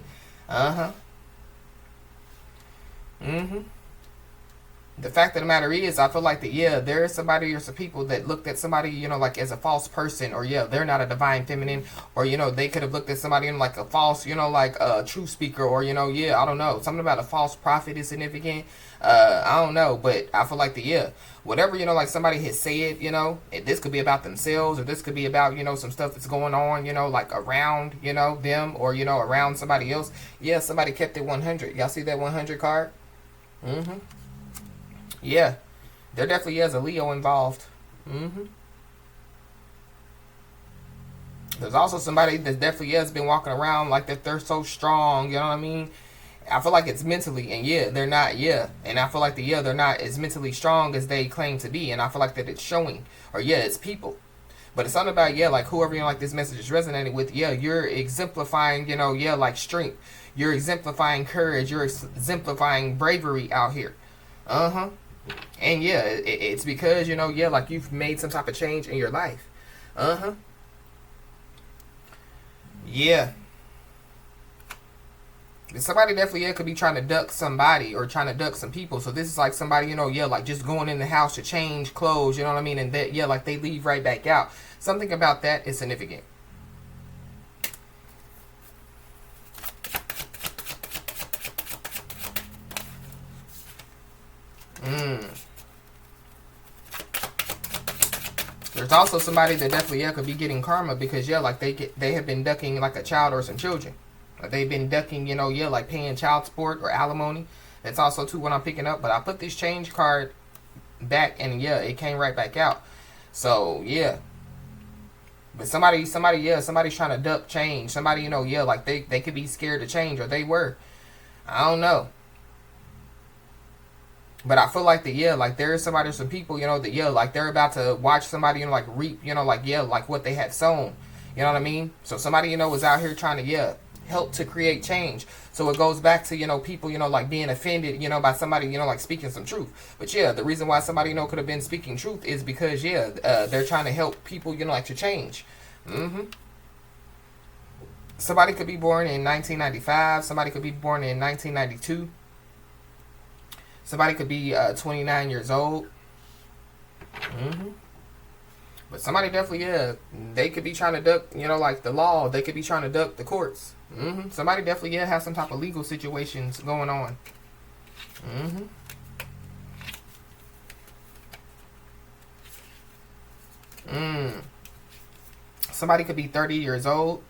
The fact of the matter is, I feel like that, yeah, there is somebody or some people that looked at somebody, like as a false person, or yeah, they're not a divine feminine, or they could have looked at somebody in like a false, like a true speaker, or yeah, I don't know, something about a false prophet is significant. I don't know, but I feel like the yeah, whatever like somebody has said, this could be about themselves, or this could be about some stuff that's going on, like around them, or around somebody else. Yeah, somebody kept it 100. Y'all see that 100 card? Mm-hmm. Yeah, there definitely is a Leo involved. Mm-hmm. There's also somebody that definitely has been walking around like that they're so strong, you know what I mean? I feel like it's mentally, and yeah, they're not, yeah. And I feel like they're not as mentally strong as they claim to be, and I feel like that it's showing. Or yeah, it's people. But it's something about, yeah, like whoever, like this message is resonating with, yeah, you're exemplifying, yeah, like strength. You're exemplifying courage. You're exemplifying bravery out here. Uh-huh. And yeah, it's because, yeah, like you've made some type of change in your life. Uh-huh. Yeah. Somebody definitely, yeah, could be trying to duck somebody or trying to duck some people. So this is like somebody, yeah, like just going in the house to change clothes, you know what I mean? And that, yeah, like they leave right back out. Something about that is significant. There's also somebody that definitely, yeah, could be getting karma because, yeah, like they have been ducking like a child or some children. Like they've been ducking, yeah, like paying child support or alimony. That's also too what I'm picking up. But I put this change card back and yeah, it came right back out. So yeah. But somebody, yeah, somebody's trying to duck change. Somebody, yeah, like they could be scared to change, or they were. I don't know. But I feel like yeah, like there is somebody or some people, that yeah, like they're about to watch somebody, like reap, like yeah, like what they have sown. You know what I mean? So somebody, is out here trying to, yeah, help to create change. So it goes back to, people, like being offended, by somebody, like speaking some truth. But yeah, the reason why somebody, could have been speaking truth is because, yeah, they're trying to help people, like to change. Mm-hmm. Somebody could be born in 1995. Somebody could be born in 1992. Somebody could be 29 years old. Mm-hmm. But somebody definitely, yeah, they could be trying to duck, like the law. They could be trying to duck the courts. Mm-hmm. Somebody definitely, yeah, has some type of legal situations going on. Mm-hmm. Somebody could be 30 years old.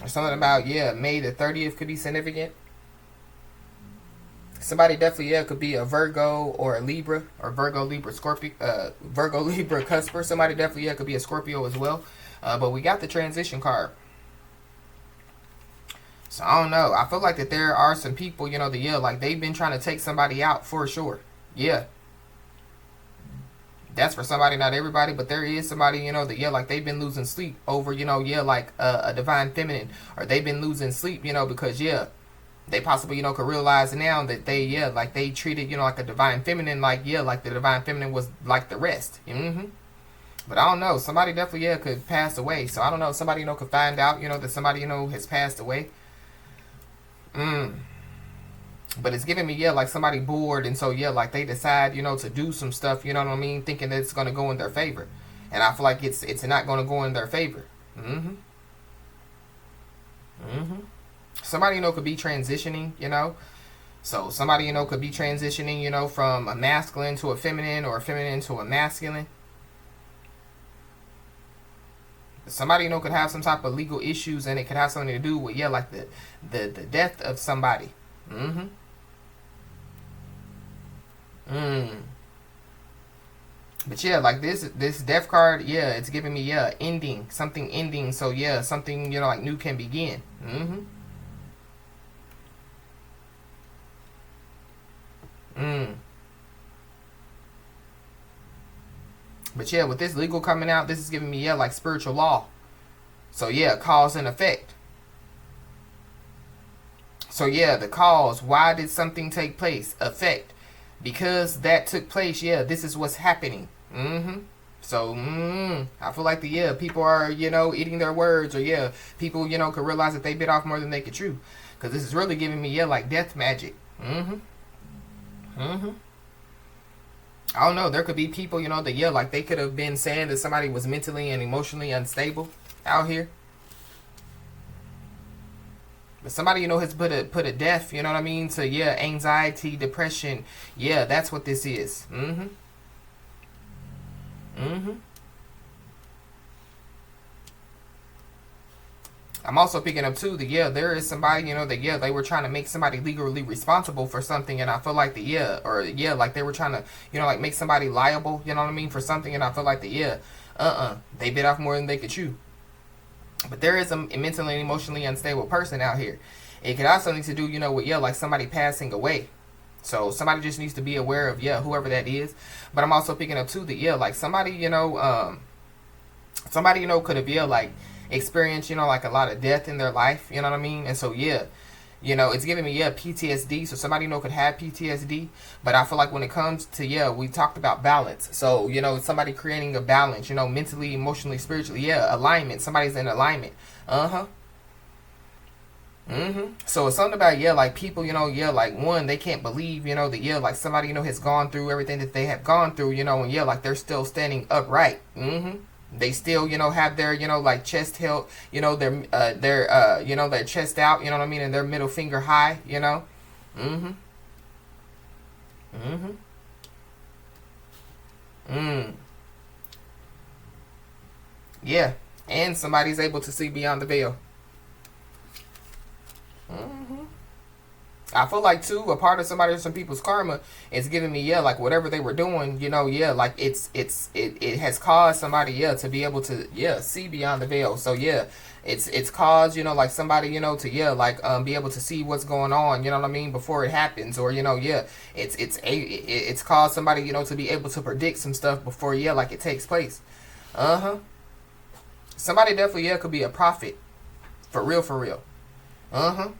Or something about, yeah, May the 30th could be significant. Somebody definitely, yeah, could be a Virgo or a Libra, or Virgo, Libra, Scorpio, Virgo, Libra, Cusper. Somebody definitely, yeah, could be a Scorpio as well. But we got the transition card. So I don't know. I feel like that there are some people, that, yeah, like they've been trying to take somebody out for sure. Yeah. That's for somebody, not everybody, but there is somebody, that, yeah, like they've been losing sleep over, yeah, like a divine feminine, or they've been losing sleep, because, yeah, they possibly, could realize now that they, yeah, like they treated, like a divine feminine, like, yeah, like the divine feminine was like the rest. Mm-hmm. But I don't know. Somebody definitely, yeah, could pass away. So I don't know. Somebody, could find out, that somebody, has passed away. But it's giving me, yeah, like somebody bored. And so, yeah, like they decide, to do some stuff, you know what I mean? Thinking that it's going to go in their favor. And I feel like it's not going to go in their favor. Mm-hmm. Mm-hmm. Somebody, could be transitioning, So somebody, could be transitioning, from a masculine to a feminine, or a feminine to a masculine. Somebody, could have some type of legal issues, and it could have something to do with, yeah, like the death of somebody. Mm-hmm. But yeah, like this death card, yeah, it's giving me, yeah, ending. Something ending. So yeah, something, like new can begin. Mm-hmm. But yeah, with this legal coming out, this is giving me, yeah, like spiritual law. So yeah, cause and effect. So yeah, the cause. Why did something take place? Effect. Because that took place, yeah, this is what's happening. Mm-hmm. So, I feel like yeah, people are, eating their words, or yeah, people, could realize that they bit off more than they could chew. Because this is really giving me, yeah, like death magic. Mm-hmm. Mm-hmm. I don't know. There could be people, that, yeah, like they could have been saying that somebody was mentally and emotionally unstable out here. But somebody, has put a death, you know what I mean, to, yeah, anxiety, depression. Yeah, that's what this is. Mm-hmm. Mm-hmm. I'm also picking up too that, yeah, there is somebody, that, yeah, they were trying to make somebody legally responsible for something, and I feel like the, yeah, or yeah, like they were trying to, like make somebody liable, you know what I mean, for something, and I feel like the, yeah, they bit off more than they could chew. But there is a mentally and emotionally unstable person out here. It could also need to do, with, yeah, like somebody passing away. So somebody just needs to be aware of, yeah, whoever that is. But I'm also picking up too that, yeah, like somebody, could have, yeah, like experienced, like a lot of death in their life, you know what I mean? And so, yeah, it's giving me, yeah, PTSD. So somebody, could have PTSD. But I feel like when it comes to, yeah, we talked about balance. So, somebody creating a balance, mentally, emotionally, spiritually. Yeah, alignment. Somebody's in alignment. Uh-huh. Mm-hmm. So it's something about, yeah, like people, yeah, like one, they can't believe, that, yeah, like somebody, has gone through everything that they have gone through, and yeah, like they're still standing upright. Mm-hmm. They still, have their, like chest held, their chest out, you know what I mean, and their middle finger high, Mm-hmm. Mm-hmm. Mm. Yeah. And somebody's able to see beyond the veil. Mm-hmm. I feel like too, a part of somebody or some people's karma is giving me, yeah, like whatever they were doing, yeah, like it has caused somebody, yeah, to be able to, yeah, see beyond the veil. So yeah, it's caused, like somebody, to, yeah, like be able to see what's going on, you know what I mean, before it happens, or yeah, it's caused somebody, to be able to predict some stuff before, yeah, like it takes place. Uh-huh. Somebody definitely, yeah, could be a prophet, for real, for real. Uh-huh.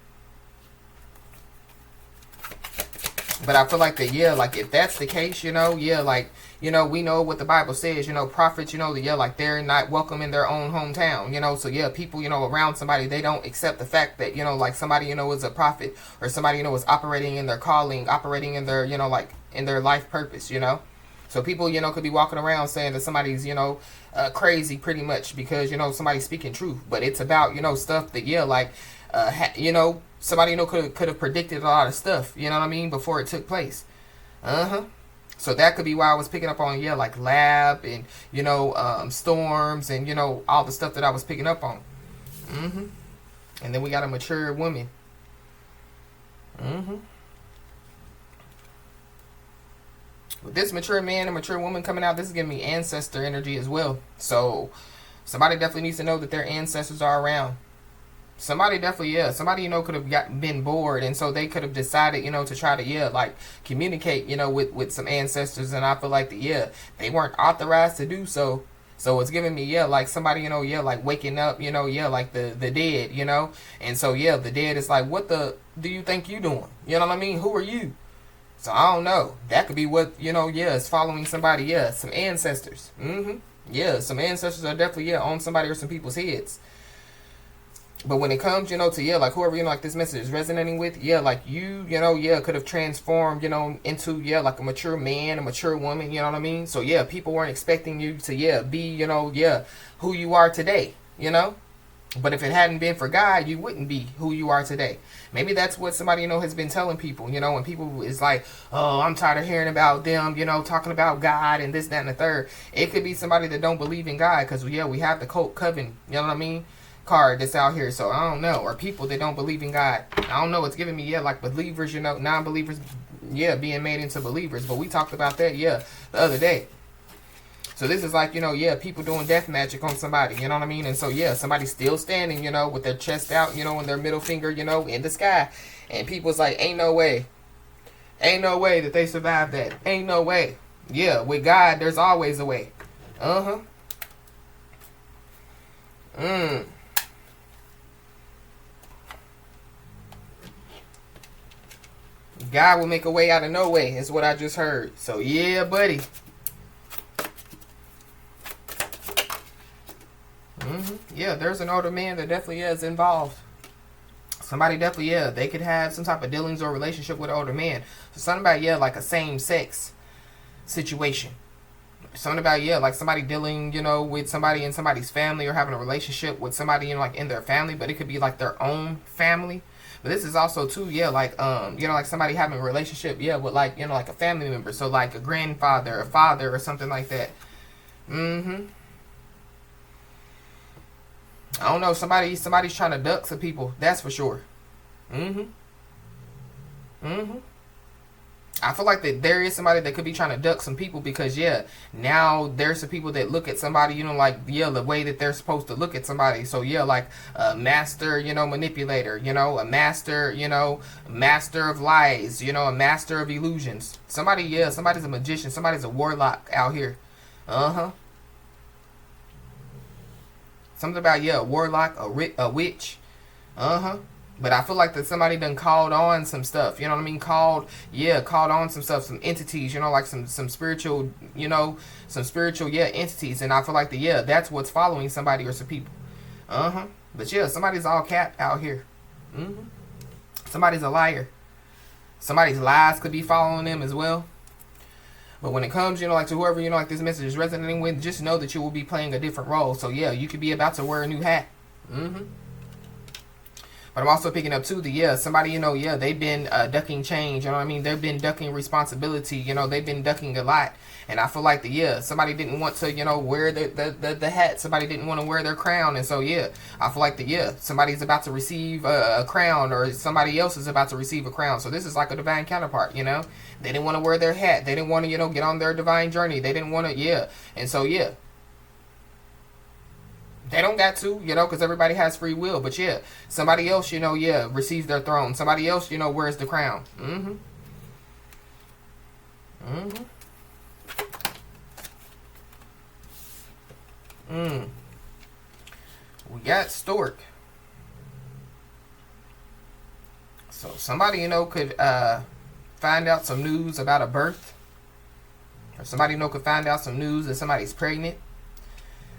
But I feel like that, yeah, like if that's the case, yeah, like, we know what the Bible says, prophets, yeah, like they're not welcome in their own hometown, so yeah, people, around somebody, they don't accept the fact that, like somebody, is a prophet, or somebody, is operating in their calling, operating in their, like in their life purpose, So people, could be walking around saying that somebody's, crazy pretty much because, somebody's speaking truth, but it's about, stuff that, yeah, like, somebody, could have predicted a lot of stuff, you know what I mean, before it took place. Uh-huh. So that could be why I was picking up on, yeah, like lab and, storms and, all the stuff that I was picking up on. Mm-hmm. And then we got a mature woman. Mm-hmm. With this mature man and mature woman coming out, this is giving me ancestor energy as well. So somebody definitely needs to know that their ancestors are around. Somebody definitely, yeah. Somebody, could have been bored, and so they could have decided, to try to, yeah, like communicate, with some ancestors, and I feel like yeah, they weren't authorized to do so. So it's giving me, yeah, like somebody, yeah, like waking up, yeah, like the dead, and so yeah, the dead is like, what the do you think you doing? You know what I mean? Who are you? So I don't know. That could be what, yeah, is following somebody, yeah, some ancestors. Mm-hmm. Yeah, some ancestors are definitely, yeah, on somebody or some people's heads. But when it comes, to, yeah, like whoever, like this message is resonating with, yeah, like you, yeah, could have transformed, into, yeah, like a mature man, a mature woman, you know what I mean? So, yeah, people weren't expecting you to, yeah, be, yeah, who you are today, But if it hadn't been for God, you wouldn't be who you are today. Maybe that's what somebody, has been telling people, when people is like, oh, I'm tired of hearing about them, talking about God and this, that, and the third. It could be somebody that don't believe in God because, yeah, we have the cult coven, you know what I mean? Card that's out here, so I don't know, or people that don't believe in God. I don't know. It's giving me, yeah, like believers, non-believers, yeah, being made into believers. But we talked about that, yeah, the other day. So this is like, yeah, people doing death magic on somebody, you know what I mean? And so yeah, somebody's still standing, with their chest out, and their middle finger, in the sky, and people's like, ain't no way that they survived that. Ain't no way. Yeah, with God, there's always a way. Uh huh. God will make a way out of no way, is what I just heard. So, yeah, buddy. Yeah, there's an older man that definitely is involved. Somebody definitely, yeah, they could have some type of dealings or relationship with an older man. So something about, yeah, like a same sex situation. Something about, yeah, like somebody dealing, with somebody in somebody's family, or having a relationship with somebody like in their family, but it could be like their own family. But this is also too, yeah, like like somebody having a relationship, yeah, with like, like a family member. So like a grandfather, a father, or something like that. I don't know, somebody's trying to duck some people, that's for sure. I feel like that there is somebody that could be trying to duck some people, because yeah, now there's some people that look at somebody, like, yeah, the way that they're supposed to look at somebody. So yeah, like a master, manipulator, a master, master of lies, a master of illusions. Somebody, yeah, somebody's a magician, somebody's a warlock out here. Something about, yeah, a warlock, a witch. But I feel like that somebody done called on some stuff, you know what I mean? Called on some stuff, some entities, like some spiritual, yeah, entities. And I feel like that's what's following somebody or some people. But yeah, somebody's all capped out here. Somebody's a liar. Somebody's lies could be following them as well. But when it comes, like to whoever, like this message is resonating with, just know that you will be playing a different role. So yeah, you could be about to wear a new hat. But I'm also picking up too somebody, yeah, they've been ducking change, you know what I mean? They've been ducking responsibility, they've been ducking a lot. And I feel like somebody didn't want to, wear the hat. Somebody didn't want to wear their crown. And so, yeah, I feel like somebody's about to receive a crown, or somebody else is about to receive a crown. So this is like a divine counterpart, They didn't want to wear their hat. They didn't want to, get on their divine journey. They didn't want to, yeah. And so, yeah. They don't got to, because everybody has free will. But yeah, somebody else, yeah, receives their throne. Somebody else, wears the crown. We got Stork. So somebody, could find out some news about a birth. Or somebody, could find out some news that somebody's pregnant.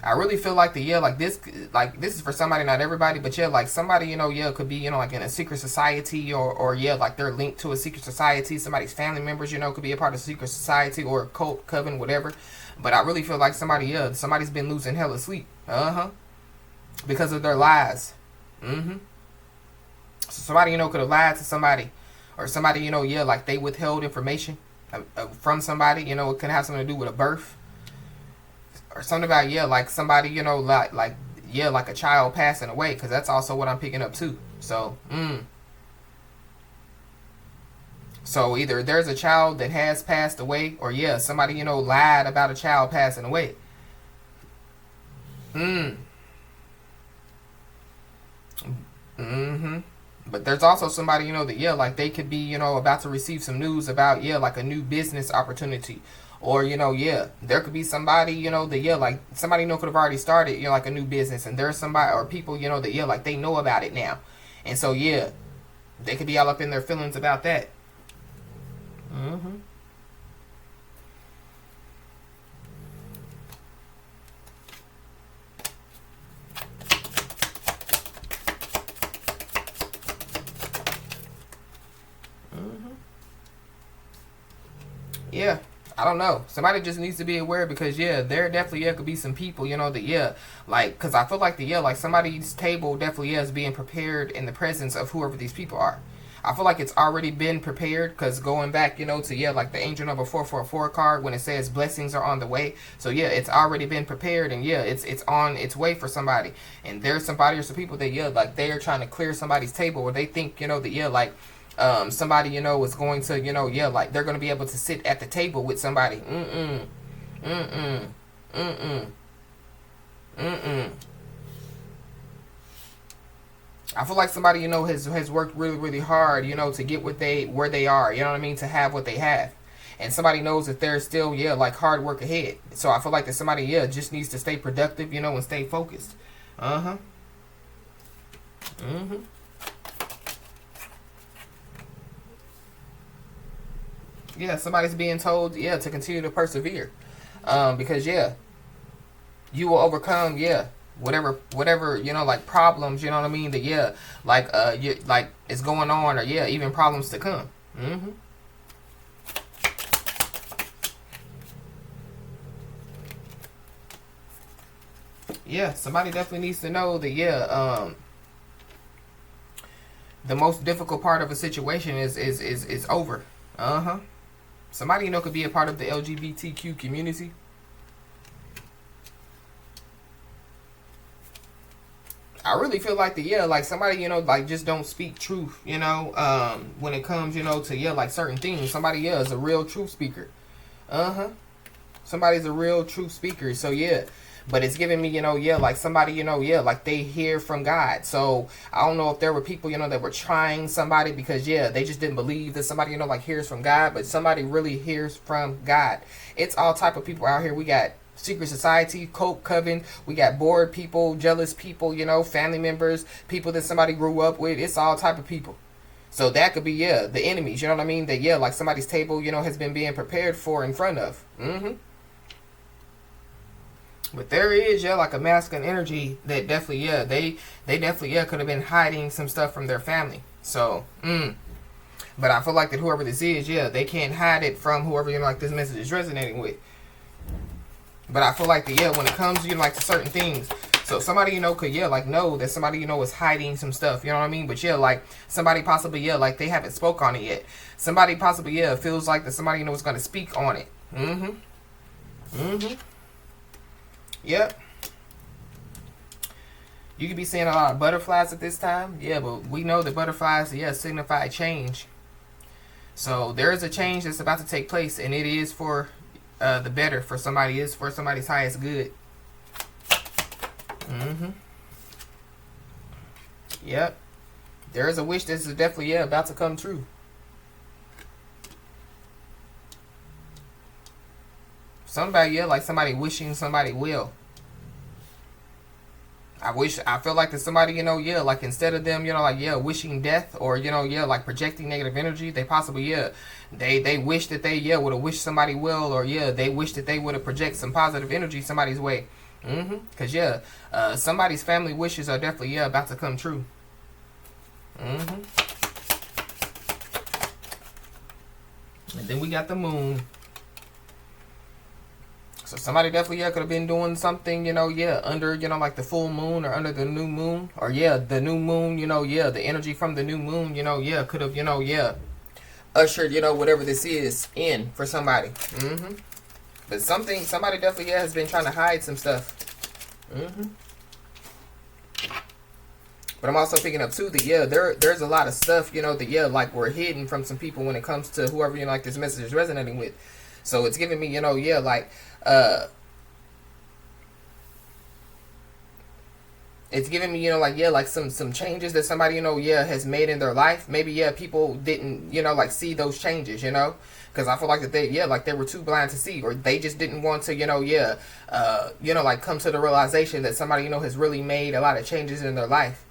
I really feel like this is for somebody, not everybody, but yeah, like somebody, yeah, could be, like in a secret society, or yeah, like they're linked to a secret society. Somebody's family members, could be a part of a secret society or a cult, coven, whatever. But I really feel like somebody's been losing hella sleep. Because of their lies. So somebody, could have lied to somebody, or somebody, yeah, like they withheld information from somebody, it could have something to do with a birth. Or something about, yeah, like somebody, like yeah, like a child passing away, because that's also what I'm picking up too. So, So either there's a child that has passed away, or yeah, somebody, lied about a child passing away. But there's also somebody, that, yeah, like they could be, about to receive some news about, yeah, like a new business opportunity. Or, yeah, there could be somebody, that, yeah, like somebody, could have already started, like a new business. And there's somebody or people, that, yeah, like they know about it now. And so, yeah, they could be all up in their feelings about that. Yeah, I don't know. Somebody just needs to be aware, because yeah, there definitely, yeah, could be some people, that, yeah, like, because I feel like like somebody's table definitely, yeah, is being prepared in the presence of whoever these people are. I feel like it's already been prepared, because going back, to, yeah, like the angel number 444 card, when it says blessings are on the way. So yeah, it's already been prepared, and yeah, it's on its way for somebody. And there's somebody or some people that, yeah, like they are trying to clear somebody's table, or they think, that, yeah, like somebody, is going to, yeah, like they're going to be able to sit at the table with somebody. I feel like somebody, has worked really, really hard, to get where they are, you know what I mean, to have what they have. And somebody knows that there's still, yeah, like hard work ahead. So I feel like that somebody, yeah, just needs to stay productive, and stay focused. Yeah, somebody's being told, yeah, to continue to persevere. Because, yeah, you will overcome, yeah, whatever, you know, like problems, you know what I mean, that yeah, like like is going on, or yeah, even problems to come. Yeah, somebody definitely needs to know that yeah, the most difficult part of a situation is over. Somebody, you know, could be a part of the LGBTQ community. I really feel like the yeah, like somebody, you know, like just don't speak truth, you know, when it comes, you know, to yeah, like certain things. Somebody yeah is a real truth speaker. Somebody's a real truth speaker. So yeah. But it's giving me, you know, yeah, like somebody, you know, yeah, like they hear from God. So I don't know if there were people, you know, that were trying somebody because, yeah, they just didn't believe that somebody, you know, like hears from God. But somebody really hears from God. It's all type of people out here. We got secret society, cult coven. We got bored people, jealous people, you know, family members, people that somebody grew up with. It's all type of people. So that could be, yeah, the enemies, you know what I mean? That, yeah, like somebody's table, you know, has been being prepared for in front of. But there is, yeah, like a masculine energy that definitely, yeah, they definitely, yeah, could have been hiding some stuff from their family. So, but I feel like that whoever this is, yeah, they can't hide it from whoever, you know, like this message is resonating with. But I feel like that, yeah, when it comes, you know, like to certain things, so somebody, you know, could, yeah, like know that somebody, you know, is hiding some stuff, you know what I mean? But yeah, like somebody possibly, yeah, like they haven't spoke on it yet. Somebody possibly, yeah, feels like that somebody, you know, is going to speak on it. Yep. You could be seeing a lot of butterflies at this time. Yeah, but we know that butterflies, yeah, signify change. So there is a change that's about to take place, and it is for the better for somebody. Is for somebody's highest good. Yep. There is a wish that's definitely, yeah, about to come true. Somebody, yeah, like somebody wishing somebody well. I feel like that somebody, you know, yeah, like instead of them, you know, like, yeah, wishing death or, you know, yeah, like projecting negative energy, they possibly, yeah, they wish that they, yeah, would have wished somebody well, or, yeah, they wish that they would have project some positive energy somebody's way. Because, yeah, somebody's family wishes are definitely, yeah, about to come true. And then we got the moon. So somebody definitely, yeah, could have been doing something, you know, yeah, under, you know, like the full moon or under the new moon. Or, yeah, the new moon, you know, yeah, the energy from the new moon, you know, yeah, could have, you know, yeah, ushered, you know, whatever this is in for somebody. But somebody definitely, yeah, has been trying to hide some stuff. But I'm also picking up, too, that, yeah, there's a lot of stuff, you know, that, yeah, like we're hidden from some people when it comes to whoever, you know, like this message is resonating with. So it's giving me, you know, yeah, like, it's giving me, you know, like, yeah, like some changes that somebody, you know, yeah, has made in their life. Maybe, yeah, people didn't, you know, like see those changes, you know, because I feel like that they, yeah, like they were too blind to see, or they just didn't want to, you know, yeah, you know, like come to the realization that somebody, you know, has really made a lot of changes in their life.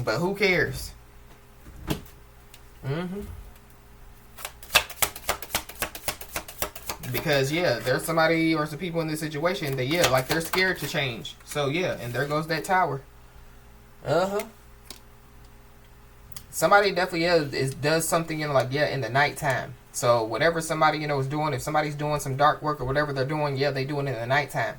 But who cares? Because, yeah, there's somebody or some people in this situation that, yeah, like they're scared to change. So, yeah, and there goes that tower. Somebody definitely, yeah, does something, you know, like, yeah, in the nighttime. So, whatever somebody, you know, is doing, if somebody's doing some dark work or whatever they're doing, yeah, they doing it in the nighttime.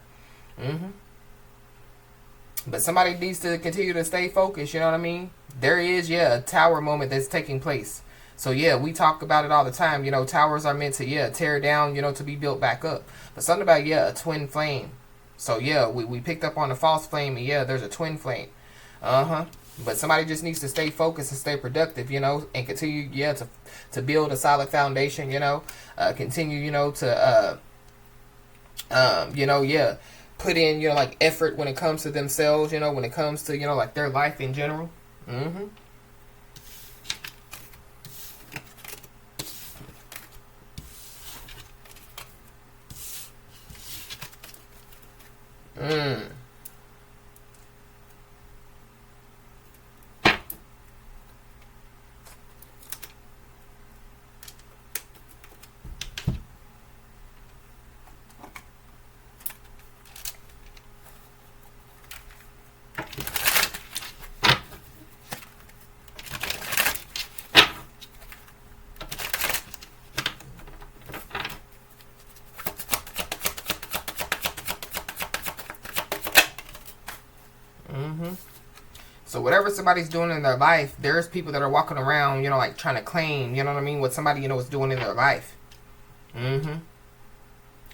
But somebody needs to continue to stay focused, you know what I mean? There is, yeah, a tower moment that's taking place. So, yeah, we talk about it all the time. You know, towers are meant to, yeah, tear down, you know, to be built back up. But something about, yeah, a twin flame. So, yeah, we picked up on the false flame, and, yeah, there's a twin flame. But somebody just needs to stay focused and stay productive, you know, and continue, yeah, to build a solid foundation, you know. Continue, you know, to, you know, yeah, put in, you know, like effort when it comes to themselves, you know, when it comes to, you know, like their life in general. whatever somebody's doing in their life, there's people that are walking around, you know, like trying to claim, you know what I mean, what somebody, you know, is doing in their life.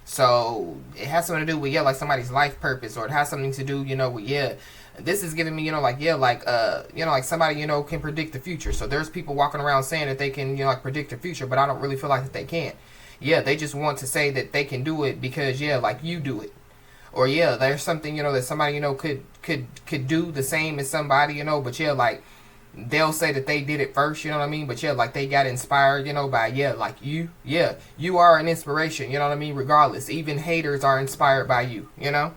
So it has something to do with, yeah, like somebody's life purpose, or it has something to do, you know, with, yeah, this is giving me, you know, like, yeah, like, you know, like somebody, you know, can predict the future. So there's people walking around saying that they can, you know, like predict the future, but I don't really feel like that they can't. Yeah, they just want to say that they can do it because, yeah, like you do it. Or, yeah, there's something, you know, that somebody, you know, could do the same as somebody, you know, but, yeah, like, they'll say that they did it first, you know what I mean? But, yeah, like, they got inspired, you know, by, yeah, like, you. Yeah, you are an inspiration, you know what I mean? Regardless. Even haters are inspired by you, you know?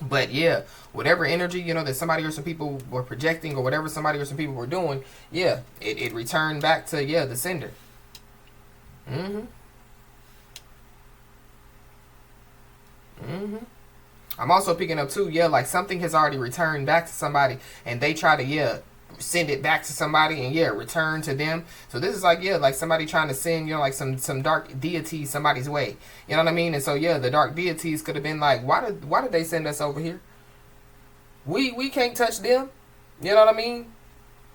But, yeah, whatever energy, you know, that somebody or some people were projecting, or whatever somebody or some people were doing, yeah, it returned back to, yeah, the sender. I'm also picking up too, yeah, like something has already returned back to somebody, and they try to, yeah, send it back to somebody, and yeah, return to them. So this is like, yeah, like somebody trying to send, you know, like some dark deities somebody's way. You know what I mean? And so, yeah, the dark deities could have been like, why did they send us over here? We can't touch them. You know what I mean?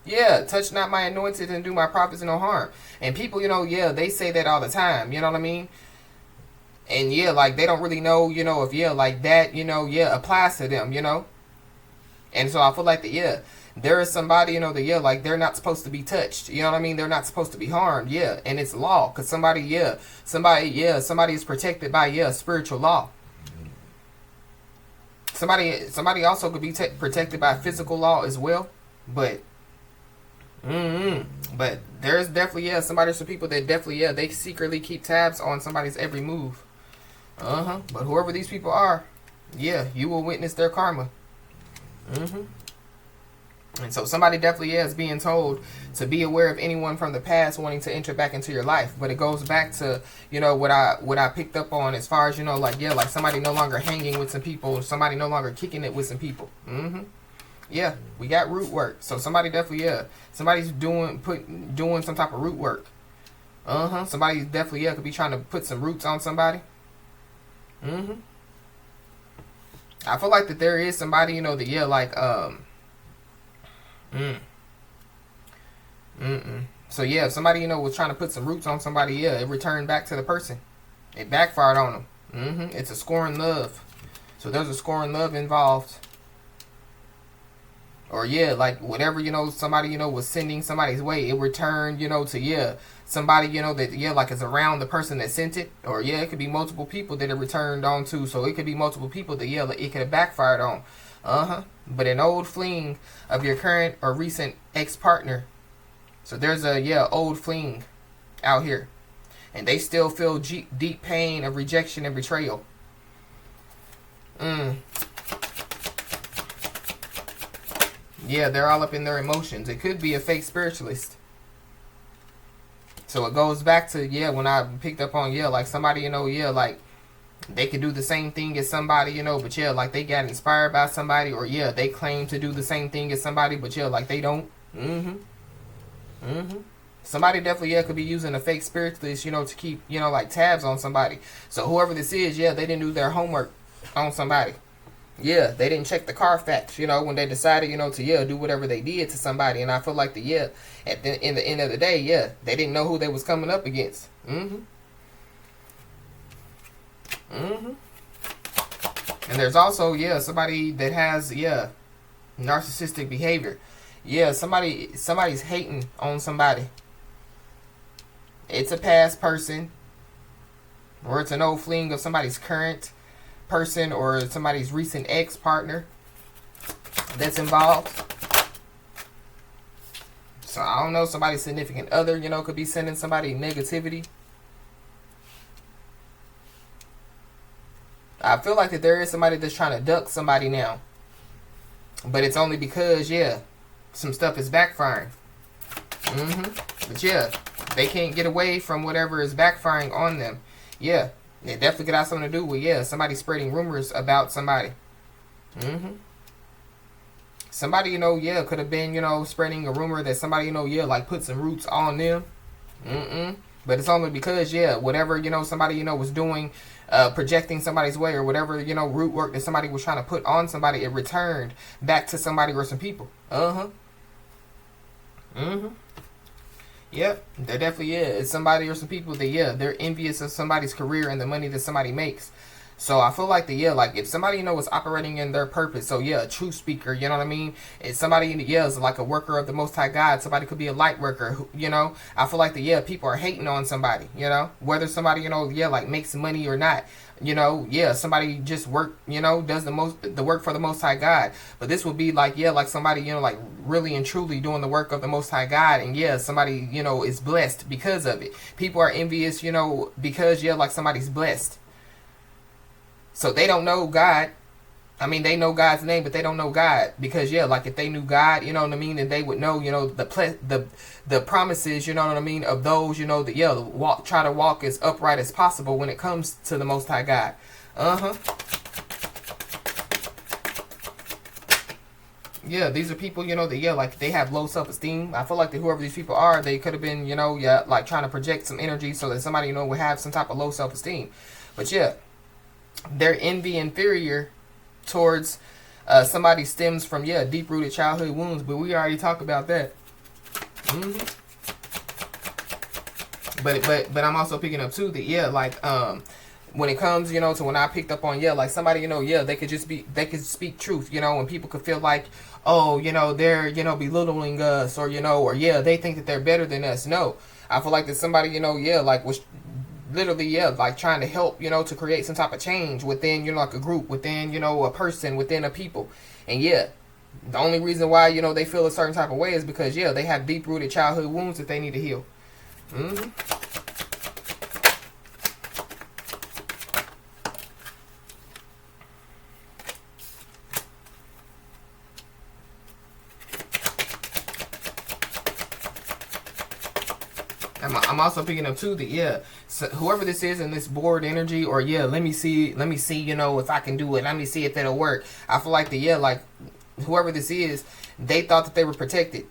Yeah, touch not my anointed and do my prophets no harm. And people, you know, yeah, they say that all the time. You know what I mean? And yeah, like they don't really know, you know, if yeah, like that, you know, yeah, applies to them, you know. And so I feel like that, yeah, there is somebody, you know, that yeah, like they're not supposed to be touched. You know what I mean? They're not supposed to be harmed. Yeah, and it's law, because somebody is protected by, yeah, spiritual law. Somebody also could be protected by physical law as well, but. But there's definitely, yeah, somebody, some people that definitely, yeah, they secretly keep tabs on somebody's every move. But whoever these people are, yeah, you will witness their karma. And so somebody definitely, yeah, is being told to be aware of anyone from the past wanting to enter back into your life. But it goes back to, you know, what I picked up on as far as, you know, like, yeah, like somebody no longer hanging with some people, somebody no longer kicking it with some people. Yeah, we got root work. So somebody definitely, yeah, somebody's doing some type of root work. Somebody definitely, yeah, could be trying to put some roots on somebody. I feel like that there is somebody, you know, that, yeah, like, So yeah, if somebody, you know, was trying to put some roots on somebody, yeah, it returned back to the person. It backfired on them. It's a scoring love. So there's a scoring love involved. Or yeah, like whatever, you know, somebody, you know, was sending somebody's way, it returned, you know, to, yeah, somebody, you know, that, yeah, like is around the person that sent it. Or yeah, it could be multiple people that it returned on to. So it could be multiple people that, yeah, like, it could have backfired on. But an old fling of your current or recent ex-partner. So there's a, yeah, old fling out here. And they still feel deep pain of rejection and betrayal. Yeah, they're all up in their emotions. It could be a fake spiritualist. So it goes back to, yeah, when I picked up on, yeah, like somebody, you know, yeah, like they could do the same thing as somebody, you know, but yeah, like they got inspired by somebody, or yeah, they claim to do the same thing as somebody, but yeah, like they don't. Somebody definitely, yeah, could be using a fake spiritualist, you know, to keep, you know, like tabs on somebody. So whoever this is, yeah, they didn't do their homework on somebody. Yeah, they didn't check the Carfax, you know, when they decided, you know, to, yeah, do whatever they did to somebody. And I feel like in the end of the day, yeah, they didn't know who they was coming up against. And there's also, yeah, somebody that has, yeah, narcissistic behavior. Yeah, somebody's hating on somebody. It's a past person, or it's an old fling of somebody's current person, or somebody's recent ex-partner that's involved. So I don't know, somebody's significant other, you know, could be sending somebody negativity. I feel like that there is somebody that's trying to duck somebody now. But it's only because, yeah, some stuff is backfiring. But yeah, they can't get away from whatever is backfiring on them. Yeah. It definitely could have something to do with, yeah, somebody spreading rumors about somebody. Somebody, you know, yeah, could have been, you know, spreading a rumor that somebody, you know, yeah, like put some roots on them. But it's only because, yeah, whatever, you know, somebody, you know, was doing projecting somebody's way, or whatever, you know, root work that somebody was trying to put on somebody, it returned back to somebody or some people. Yep, there definitely is. It's somebody or some people that, yeah, they're envious of somebody's career and the money that somebody makes. So I feel like that, yeah, like if somebody, you know, is operating in their purpose, so yeah, a true speaker, you know what I mean? If somebody, yeah, is like a worker of the Most High God, somebody could be a light worker, you know? I feel like that, yeah, people are hating on somebody, you know? Whether somebody, you know, yeah, like makes money or not, you know, yeah, somebody just work, you know, does the work for the Most High God. But this would be like, yeah, like somebody, you know, like really and truly doing the work of the Most High God, and yeah, somebody, you know, is blessed because of it. People are envious, you know, because, yeah, like somebody's blessed. So they don't know God. I mean, they know God's name, but they don't know God, because yeah, like if they knew God, you know what I mean, then they would know, you know, the promises, you know what I mean, of those, you know, that yeah, try to walk as upright as possible when it comes to the Most High God. Yeah, these are people, you know, that yeah, like they have low self-esteem. I feel like that whoever these people are, they could have been, you know, yeah, like trying to project some energy so that somebody, you know, would have some type of low self-esteem. But yeah, their envy inferior towards somebody stems from, yeah, deep-rooted childhood wounds, but we already talked about that. But I'm also picking up too that yeah, like when it comes, you know, to when I picked up on, yeah, like somebody, you know, yeah, they could speak truth, you know, and people could feel like, oh, you know, they're, you know, belittling us, or, you know, or yeah, they think that they're better than us. No, I feel like that somebody, you know, yeah, like was literally, yeah, like trying to help, you know, to create some type of change within, you know, like a group, within, you know, a person, within a people. And yeah, the only reason why, you know, they feel a certain type of way is because, yeah, they have deep-rooted childhood wounds that they need to heal. I'm also picking up too that yeah, so whoever this is in this board energy, or yeah, let me see, you know, if I can do it. Let me see if it'll work. I feel like the yeah, like whoever this is, they thought that they were protected.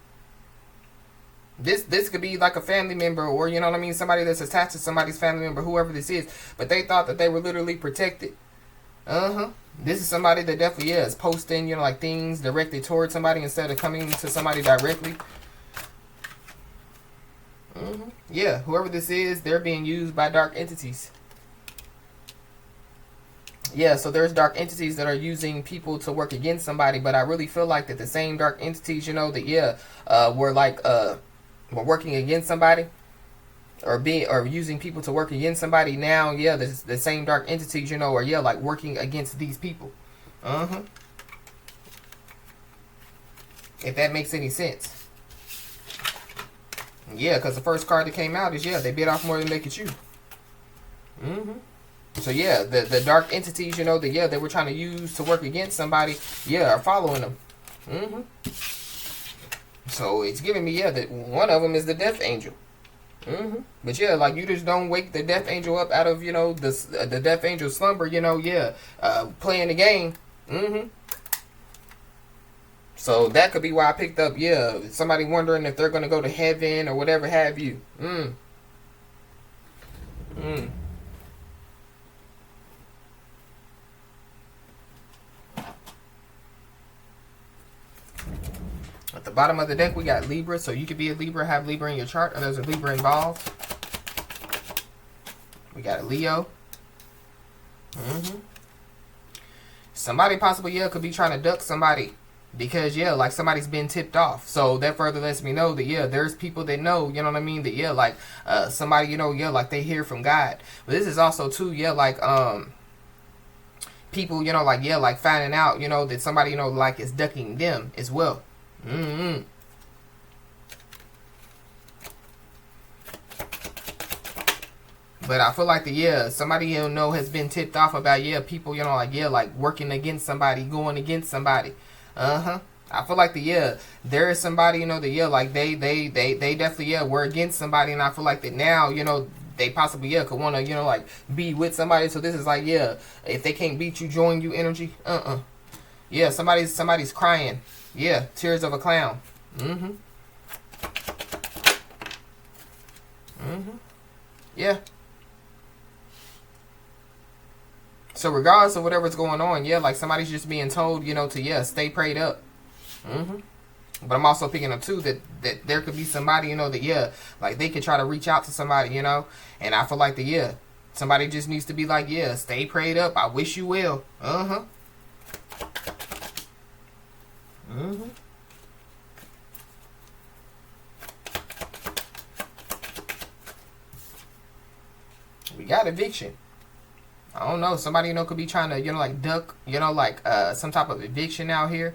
This could be like a family member, or you know what I mean, somebody that's attached to somebody's family member, whoever this is, but they thought that they were literally protected. This is somebody that definitely is posting, you know, like things directed towards somebody instead of coming to somebody directly. Yeah, whoever this is, they're being used by dark entities. Yeah, so there's dark entities that are using people to work against somebody, but I really feel like that the same dark entities, you know, that yeah, were like were working against somebody, or using people to work against somebody. Now, yeah, the same dark entities, you know, are yeah, like working against these people. If that makes any sense. Yeah, because the first card that came out is, yeah, they bit off more than they could chew. So, yeah, the dark entities, you know, that, yeah, they were trying to use to work against somebody, yeah, are following them. So, it's giving me, yeah, that one of them is the death angel. But, yeah, like, you just don't wake the death angel up out of, you know, the death angel slumber, you know, yeah, playing the game. So that could be why I picked up, yeah, somebody wondering if they're going to go to heaven or whatever have you. At the bottom of the deck, we got Libra. So you could be a Libra, have Libra in your chart, or there's a Libra involved. We got a Leo. Somebody possibly, yeah, could be trying to duck somebody. Because, yeah, like somebody's been tipped off. So that further lets me know that, yeah, there's people that know, you know what I mean? That, yeah, like somebody, you know, yeah, like they hear from God. But this is also, too, yeah, like people, you know, like, yeah, like finding out, you know, that somebody, you know, like is ducking them as well. But I feel like the yeah, somebody you know has been tipped off about yeah, people, you know, like yeah, like working against somebody, going against somebody. I feel like the yeah, there is somebody, you know, the yeah, like they definitely yeah, were against somebody, and I feel like that now, you know, they possibly yeah could want to, you know, like be with somebody. So this is like yeah, if they can't beat you, join you energy. Yeah, somebody's crying. Yeah, tears of a clown. Yeah. So regardless of whatever's going on, yeah, like somebody's just being told, to stay prayed up. But I'm also picking up too that there could be somebody, that like they could try to reach out to somebody, and I feel like somebody just needs to be like, stay prayed up. I wish you well. We got eviction. I don't know. Somebody, could be trying to, like duck, like some type of eviction out here.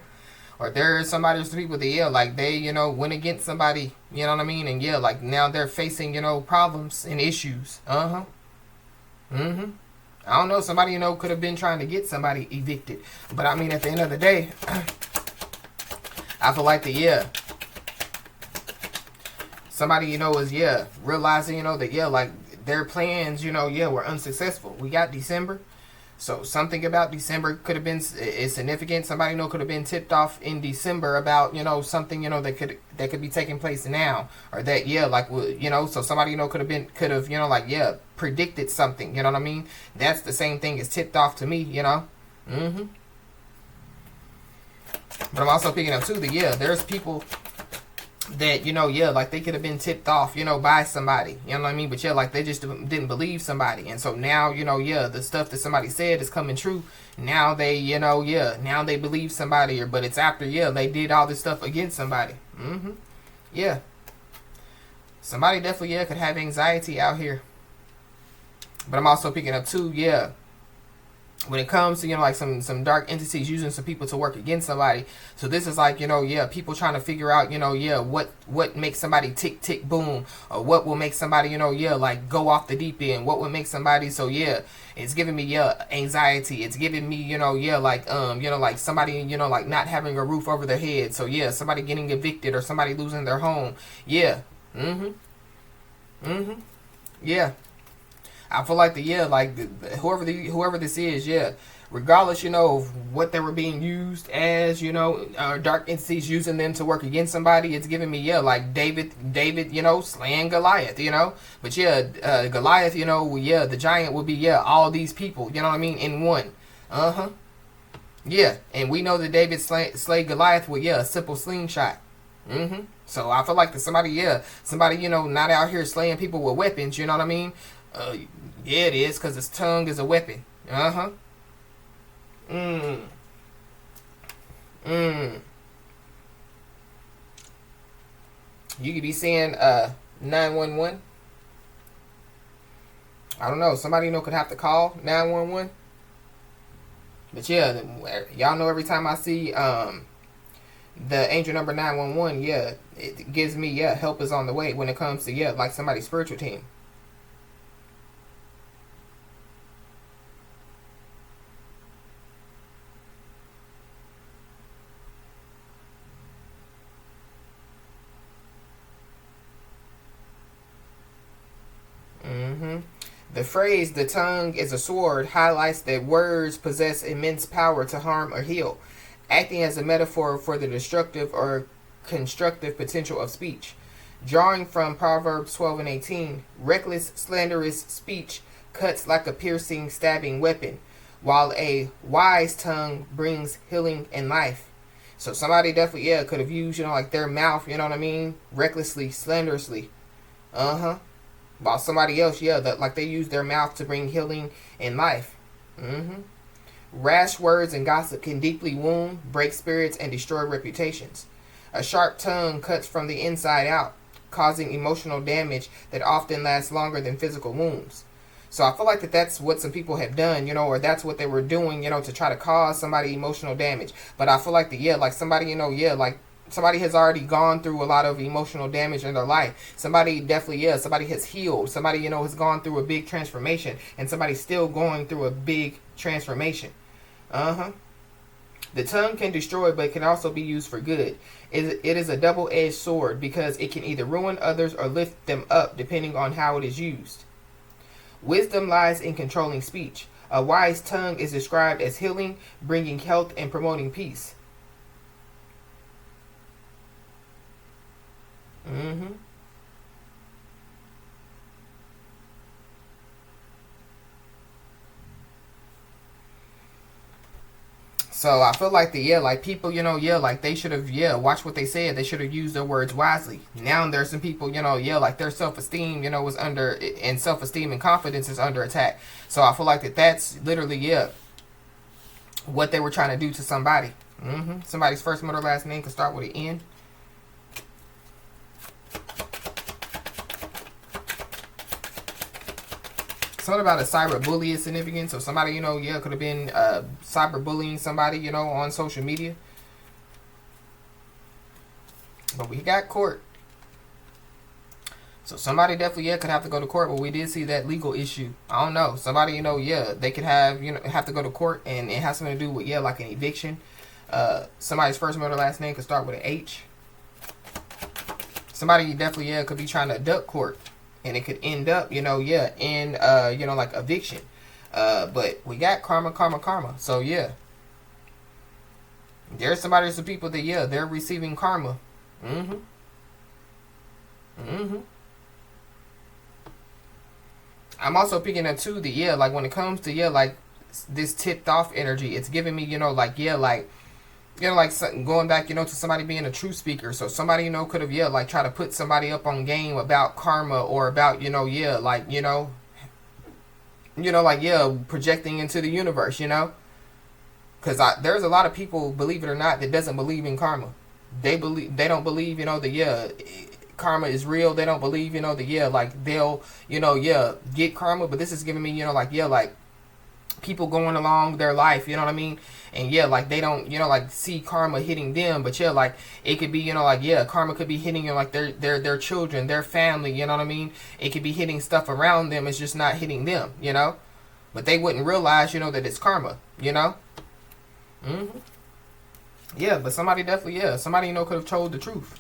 Or there's somebody, there's people that, like they, went against somebody, you know what I mean? And like now they're facing, problems and issues. I don't know. Somebody, could have been trying to get somebody evicted. But I mean, at the end of the day, I feel like somebody, is, realizing, that, like their plans, were unsuccessful. We got December. So something about December could have been is significant. Somebody could have been tipped off in December about something that could be taking place now, or that like so somebody could have like predicted something. You know what I mean? That's the same thing as tipped off to me. But I'm also picking up too that there's people that like they could have been tipped off by somebody, you know what I mean, but like they just didn't believe somebody, and so now the stuff that somebody said is coming true. Now they now they believe somebody, but it's after they did all this stuff against somebody. Somebody definitely could have anxiety out here. But I'm also picking up too when it comes to like some dark entities using some people to work against somebody. So this is like people trying to figure out what makes somebody tick boom, or what will make somebody like go off the deep end, what will make somebody. So it's giving me anxiety. It's giving me like like somebody like not having a roof over their head. So somebody getting evicted or somebody losing their home. I feel like whoever this is, regardless, of what they were being used as, dark entities using them to work against somebody, it's giving me, like David, slaying Goliath, but Goliath, the giant will be, all these people, you know what I mean, in one. And we know that David slayed Goliath with, a simple slingshot. So I feel like somebody, not out here slaying people with weapons, you know what I mean? It is, because his tongue is a weapon. You could be saying 911. I don't know. Somebody could have to call 911. But y'all know every time I see the angel number 911, it gives me help is on the way when it comes to like somebody's spiritual team. The phrase, the tongue is a sword, highlights that words possess immense power to harm or heal, acting as a metaphor for the destructive or constructive potential of speech. Drawing from Proverbs 12:18, reckless, slanderous speech cuts like a piercing, stabbing weapon, while a wise tongue brings healing and life. So somebody definitely, could have used, like their mouth, you know what I mean, recklessly, slanderously. While somebody else, that like they use their mouth to bring healing and life. Rash words and gossip can deeply wound, break spirits, and destroy reputations. A sharp tongue cuts from the inside out, causing emotional damage that often lasts longer than physical wounds. So I feel like that's what some people have done, or that's what they were doing, to try to cause somebody emotional damage. But I feel like like somebody, like somebody has already gone through a lot of emotional damage in their life. Somebody definitely, somebody has healed. Somebody, has gone through a big transformation, and somebody's still going through a big transformation. The tongue can destroy, but it can also be used for good. It is a double-edged sword because it can either ruin others or lift them up depending on how it is used. Wisdom lies in controlling speech. A wise tongue is described as healing, bringing health, and promoting peace. So I feel like yeah, like people, yeah, like they should have, yeah, watch what they said. They should have used their words wisely. Now there's some people, yeah, like their self-esteem, was under, and self-esteem and confidence is under attack. So I feel like that's literally, yeah, what they were trying to do to somebody. Somebody's first, middle, last name can start with an N. Something about a cyberbully is significant. So somebody, yeah, could have been cyberbullying somebody, on social media. But we got court. So somebody definitely, yeah, could have to go to court. But we did see that legal issue. I don't know. Somebody, yeah, they could have, have to go to court. And it has something to do with, yeah, like an eviction. Somebody's first, middle, last name could start with an H. Somebody definitely, yeah, could be trying to duck court. And it could end up, yeah, in, like eviction. But we got karma, karma, karma. So, yeah. There's some people that, yeah, they're receiving karma. I'm also picking up, too, that, yeah, like, when it comes to, yeah, like, this tipped off energy, it's giving me, like, yeah, like, like going back, to somebody being a true speaker. So somebody, could have, yeah, like try to put somebody up on game about karma or about, yeah, like, like, yeah, projecting into the universe, because there's a lot of people, believe it or not, that doesn't believe in karma. They don't believe, that, yeah, karma is real. They don't believe, that, yeah, like they'll, yeah, get karma. But this is giving me, like, yeah, like people going along their life, you know what I mean? And yeah, like they don't, like see karma hitting them, but yeah, like it could be, like, yeah, karma could be hitting, like their children, their family, you know what I mean? It could be hitting stuff around them. It's just not hitting them, but they wouldn't realize, that it's karma, Yeah, but somebody definitely, yeah, somebody, could have told the truth.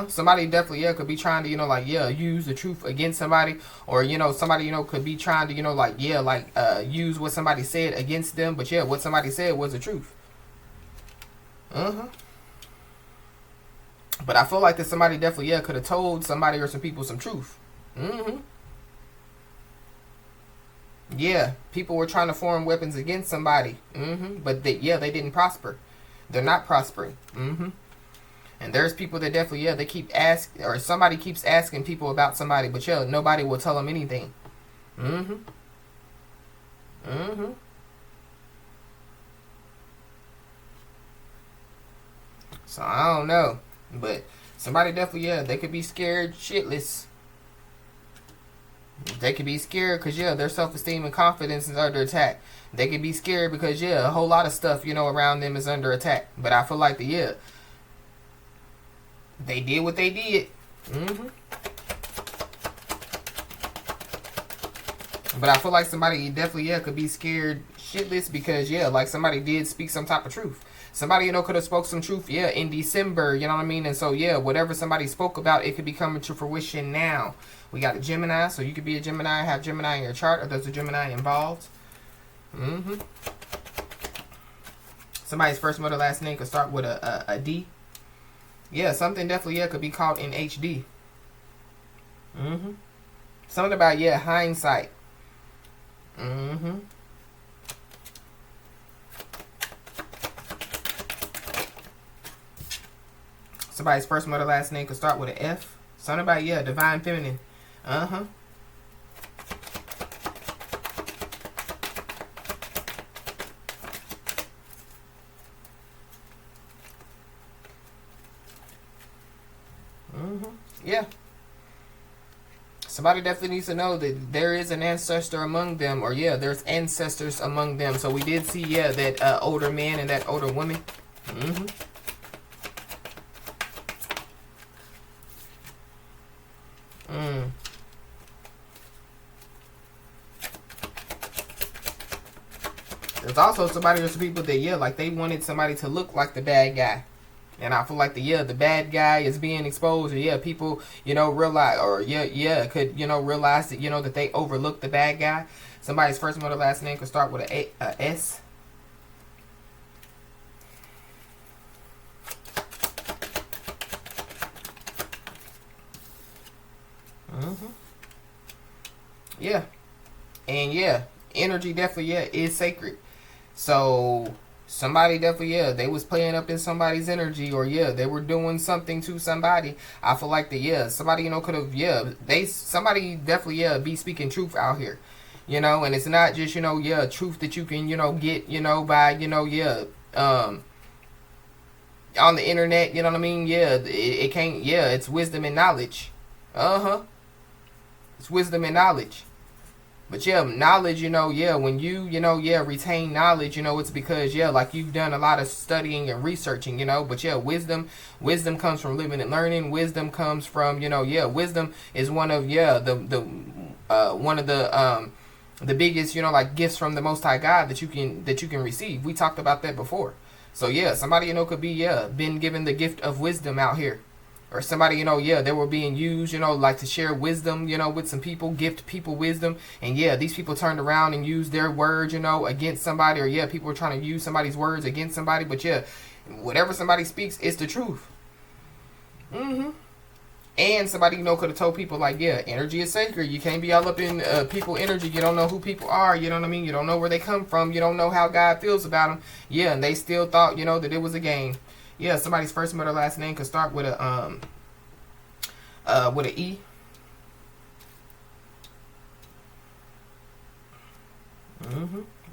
Somebody definitely, yeah, could be trying to, like, yeah, use the truth against somebody. Or, somebody, could be trying to, like, yeah, like, use what somebody said against them. But, yeah, what somebody said was the truth. But I feel like that somebody definitely, yeah, could have told somebody or some people some truth. Yeah, people were trying to form weapons against somebody. But, they didn't prosper. They're not prospering. And there's people that definitely, yeah, they keep asking, or somebody keeps asking people about somebody, but yeah, nobody will tell them anything. So I don't know, but somebody definitely, yeah, they could be scared shitless. They could be scared because, yeah, their self-esteem and confidence is under attack. They could be scared because, yeah, a whole lot of stuff, around them is under attack. But I feel like yeah, they did what they did. But I feel like somebody definitely, yeah, could be scared shitless because, yeah, like somebody did speak some type of truth. Somebody, could have spoke some truth, yeah, in December, you know what I mean? And so, yeah, whatever somebody spoke about, it could be coming to fruition now. We got a Gemini, so you could be a Gemini, have Gemini in your chart, or there's a Gemini involved. Somebody's first, middle, last name could start with a D. Yeah, something definitely, yeah, could be called in HD. Something about, yeah, hindsight. Somebody's first, middle, last name could start with an F. Something about, yeah, divine feminine. Yeah. Somebody definitely needs to know that there is an ancestor among them, or yeah, there's ancestors among them. So we did see, yeah, that older man and that older woman. There's also somebody or some people that, yeah, like they wanted somebody to look like the bad guy. And I feel like the bad guy is being exposed, or yeah, people, realize, or could, realize that, that they overlooked the bad guy. Somebody's first, middle, last name could start with a S. Yeah. And yeah, energy definitely, yeah, is sacred. So Somebody definitely, yeah, they was playing up in somebody's energy, or yeah, they were doing something to somebody. I feel like that, yeah, somebody, could have, yeah, somebody definitely, yeah, be speaking truth out here, and it's not just, yeah, truth that you can, get, by, yeah, on the internet, you know what I mean? Yeah, it can't, yeah, it's wisdom and knowledge. Uh-huh. It's wisdom and knowledge. But yeah, knowledge, yeah, when you, yeah, retain knowledge, it's because, yeah, like you've done a lot of studying and researching, but yeah, wisdom comes from living and learning. Wisdom comes from, yeah, wisdom is one of, yeah, one of the biggest, like gifts from the Most High God that you can receive. We talked about that before. So yeah, somebody, could be, yeah, been given the gift of wisdom out here. Or somebody, yeah, they were being used, like to share wisdom, with some people, gift people wisdom. And yeah, these people turned around and used their words, against somebody. Or yeah, people were trying to use somebody's words against somebody. But yeah, whatever somebody speaks, it's the truth. And somebody, could have told people like, yeah, energy is sacred. You can't be all up in people energy. You don't know who people are. You know what I mean? You don't know where they come from. You don't know how God feels about them. Yeah, and they still thought, that it was a game. Yeah, somebody's first, middle, last name could start with a E.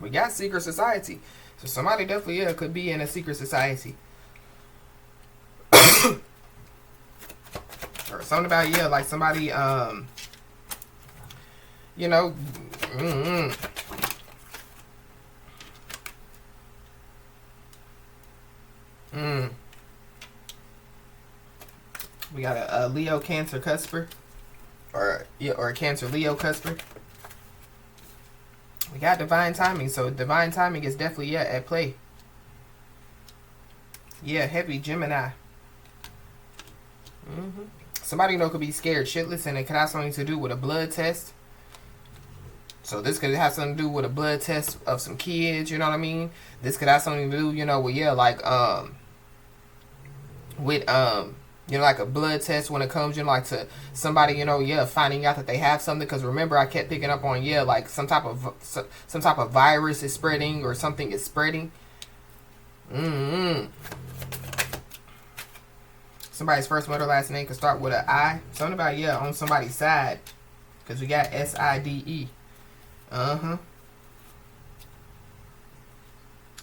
We got secret society, so somebody definitely, yeah, could be in a secret society. Or something about, yeah, like somebody you know we got a Leo Cancer cusper, or a Cancer Leo cusper. We got divine timing, so divine timing is definitely, yeah, at play. Yeah, heavy Gemini. Somebody, could be scared shitless, and it could have something to do with a blood test. So this could have something to do with a blood test of some kids, you know what I mean? This could have something to do, with, yeah, like with like a blood test when it comes, like to somebody, yeah, finding out that they have something. Because remember, I kept picking up on, yeah, like some type of virus is spreading, or something is spreading. Somebody's first, middle, last name could start with an I. Something about, yeah, on somebody's side, because we got SIDE.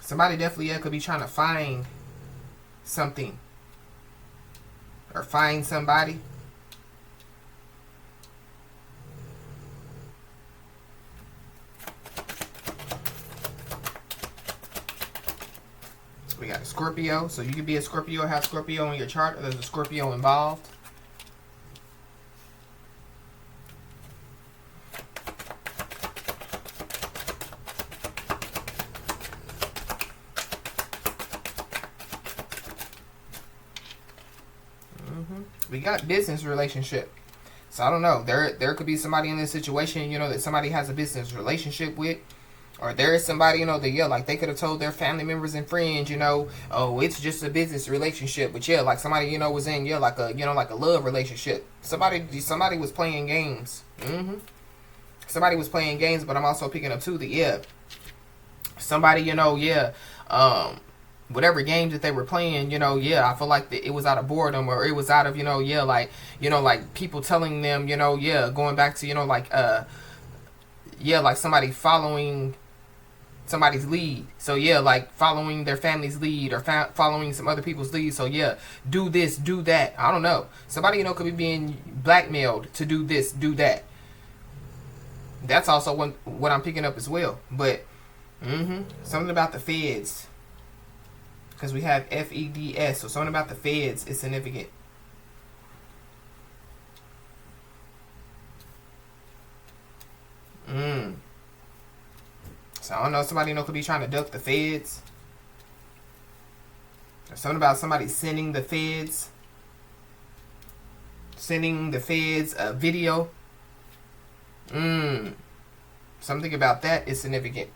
Somebody definitely, yeah, could be trying to find something, or find somebody. We got a Scorpio, so you could be a Scorpio, have Scorpio on your chart, or there's a Scorpio involved. We got business relationship. So I don't know. There could be somebody in this situation, that somebody has a business relationship with. Or there is somebody, that, yeah, like they could have told their family members and friends, oh, it's just a business relationship. But yeah, like somebody, was in, yeah, like a, like a love relationship. Somebody was playing games. Somebody was playing games, but I'm also picking up too that, yeah, somebody, yeah, whatever games that they were playing, yeah, I feel like it was out of boredom, or it was out of, yeah, like, like people telling them, yeah, going back to, like, yeah, like somebody following somebody's lead. So yeah, like following their family's lead, or following some other people's lead. So yeah, do this, do that. I don't know. Somebody, could be being blackmailed to do this, do that. That's also what I'm picking up as well. But something about the feds, because we have FEDS. So something about the feds is significant. So I don't know, somebody, could be trying to duck the feds. Or something about somebody sending the feds a video. Something about that is significant.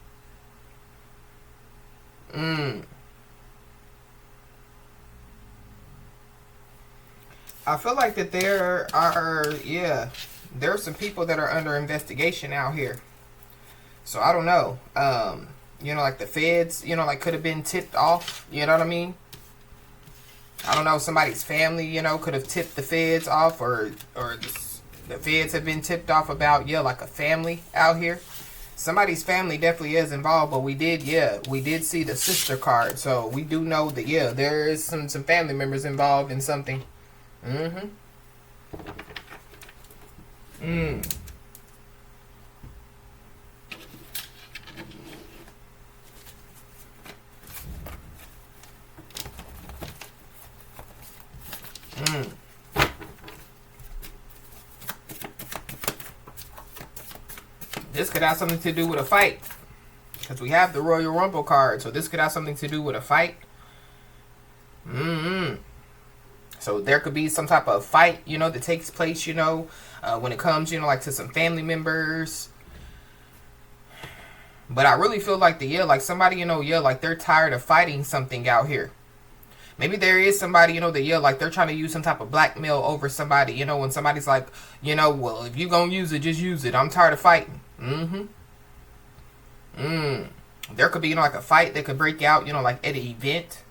I feel like that there are some people that are under investigation out here. So I don't know. you know, like the feds, you know, like could have been tipped off, you know what I mean? I don't know, somebody's family, you know, could have tipped the feds off, or the feds have been tipped off about, yeah, like a family out here. Somebody's family definitely is involved, but we did see the sister card. So we do know that, yeah, there is some family members involved in something. Mm-hmm. This could have something to do with a fight, because we have the Royal Rumble card. So this could have something to do with a fight. So there could be some type of fight, you know, that takes place, you know, when it comes, you know, like to some family members. But I really feel like like somebody, you know, like they're tired of fighting something out here. Maybe there is somebody, you know, that, like they're trying to use some type of blackmail over somebody, you know, when somebody's like, you know, well, if you gonna use it, just use it. I'm tired of fighting. There could be, you know, like a fight that could break out, you know, like at an event.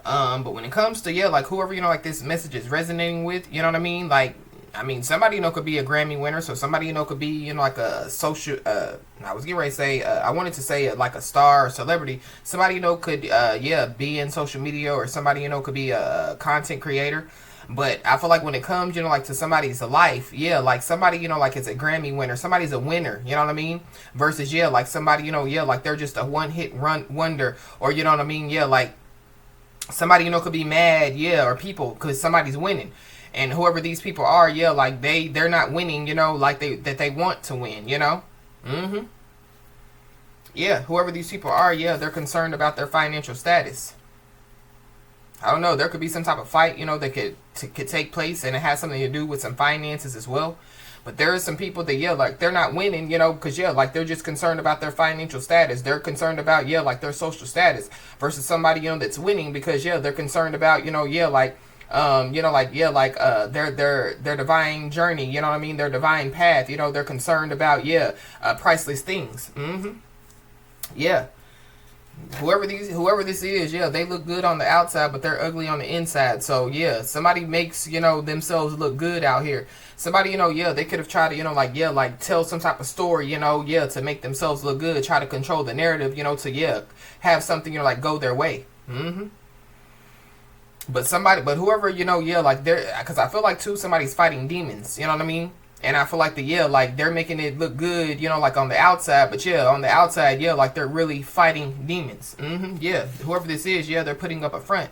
But when it comes to, like whoever, you know, like this message is resonating with, you know what I mean? Like, I mean, somebody, you know, could be a Grammy winner. So somebody, you know, could be, you know, like a social, I was getting ready to say, I wanted to say like a star or celebrity. Somebody, you know, could, be in social media, or somebody, you know, could be a content creator. But I feel like when it comes, you know, like to somebody's life, like somebody, you know, like it's a Grammy winner, somebody's a winner, you know what I mean? Versus, like somebody, you know, like they're just a one-hit wonder, or, you know what I mean? Like somebody, you know, could be mad, or people, because somebody's winning. And whoever these people are, like they're not winning, you know, like they want to win, you know? Whoever these people are, they're concerned about their financial status. I don't know, there could be some type of fight, you know, that could take place, and it has something to do with some finances as well. But there are some people that, like they're not winning, you know, because, like they're just concerned about their financial status. They're concerned about, like their social status, versus somebody, you know, that's winning because, they're concerned about, you know, like, their divine journey, you know what I mean? Their divine path, you know, they're concerned about, priceless things. Whoever this is, they look good on the outside, but they're ugly on the inside. So somebody makes, you know, themselves look good out here. Somebody, you know, they could have tried to, you know, like tell some type of story, you know, to make themselves look good, try to control the narrative, you know, to have something, you know, like go their way. But whoever, you know, like because I feel like too, somebody's fighting demons, you know what I mean? And I feel like like they're making it look good, you know, like on the outside, but on the outside, like they're really fighting demons. Whoever this is, they're putting up a front.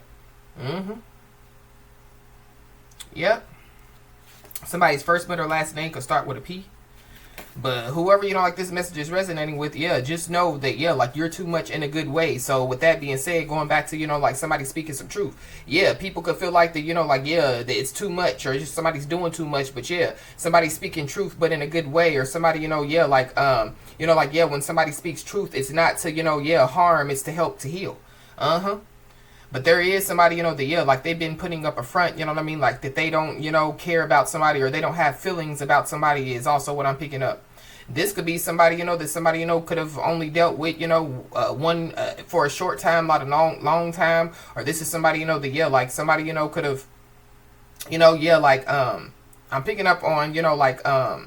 Yep. Somebody's first, middle, last name could start with a P. But whoever, you know, like this message is resonating with, just know that, like you're too much in a good way. So with that being said, going back to, you know, like somebody speaking some truth. People could feel like that, you know, like, that it's too much, or just somebody's doing too much. But somebody's speaking truth, but in a good way. Or somebody, you know, like, you know, like, when somebody speaks truth, it's not to, you know, harm, it's to help to heal. But there is somebody, you know, that, like they've been putting up a front, you know what I mean? Like that they don't, you know, care about somebody, or they don't have feelings about somebody, is also what I'm picking up. This could be somebody, you know, that somebody, you know, could have only dealt with, you know, one for a short time, not a long time. Or this is somebody, you know, that, like somebody, you know, could have, you know, like, I'm picking up on, you know, like, a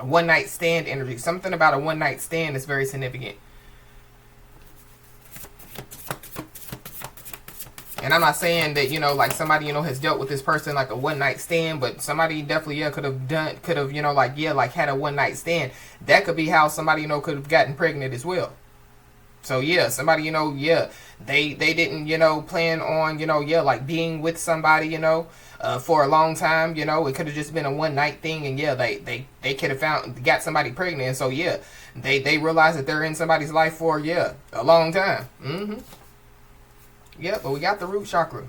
one night stand energy. Something about a one night stand is very significant. And I'm not saying that, you know, like somebody, you know, has dealt with this person like a one night stand, but somebody definitely, could have, you know, like, like had a one night stand. That could be how somebody, you know, could have gotten pregnant as well. So somebody, you know, they didn't, you know, plan on, you know, like being with somebody, you know, for a long time, you know. It could have just been a one night thing, and they could have got somebody pregnant. And so they realize that they're in somebody's life for a long time. But we got the root chakra.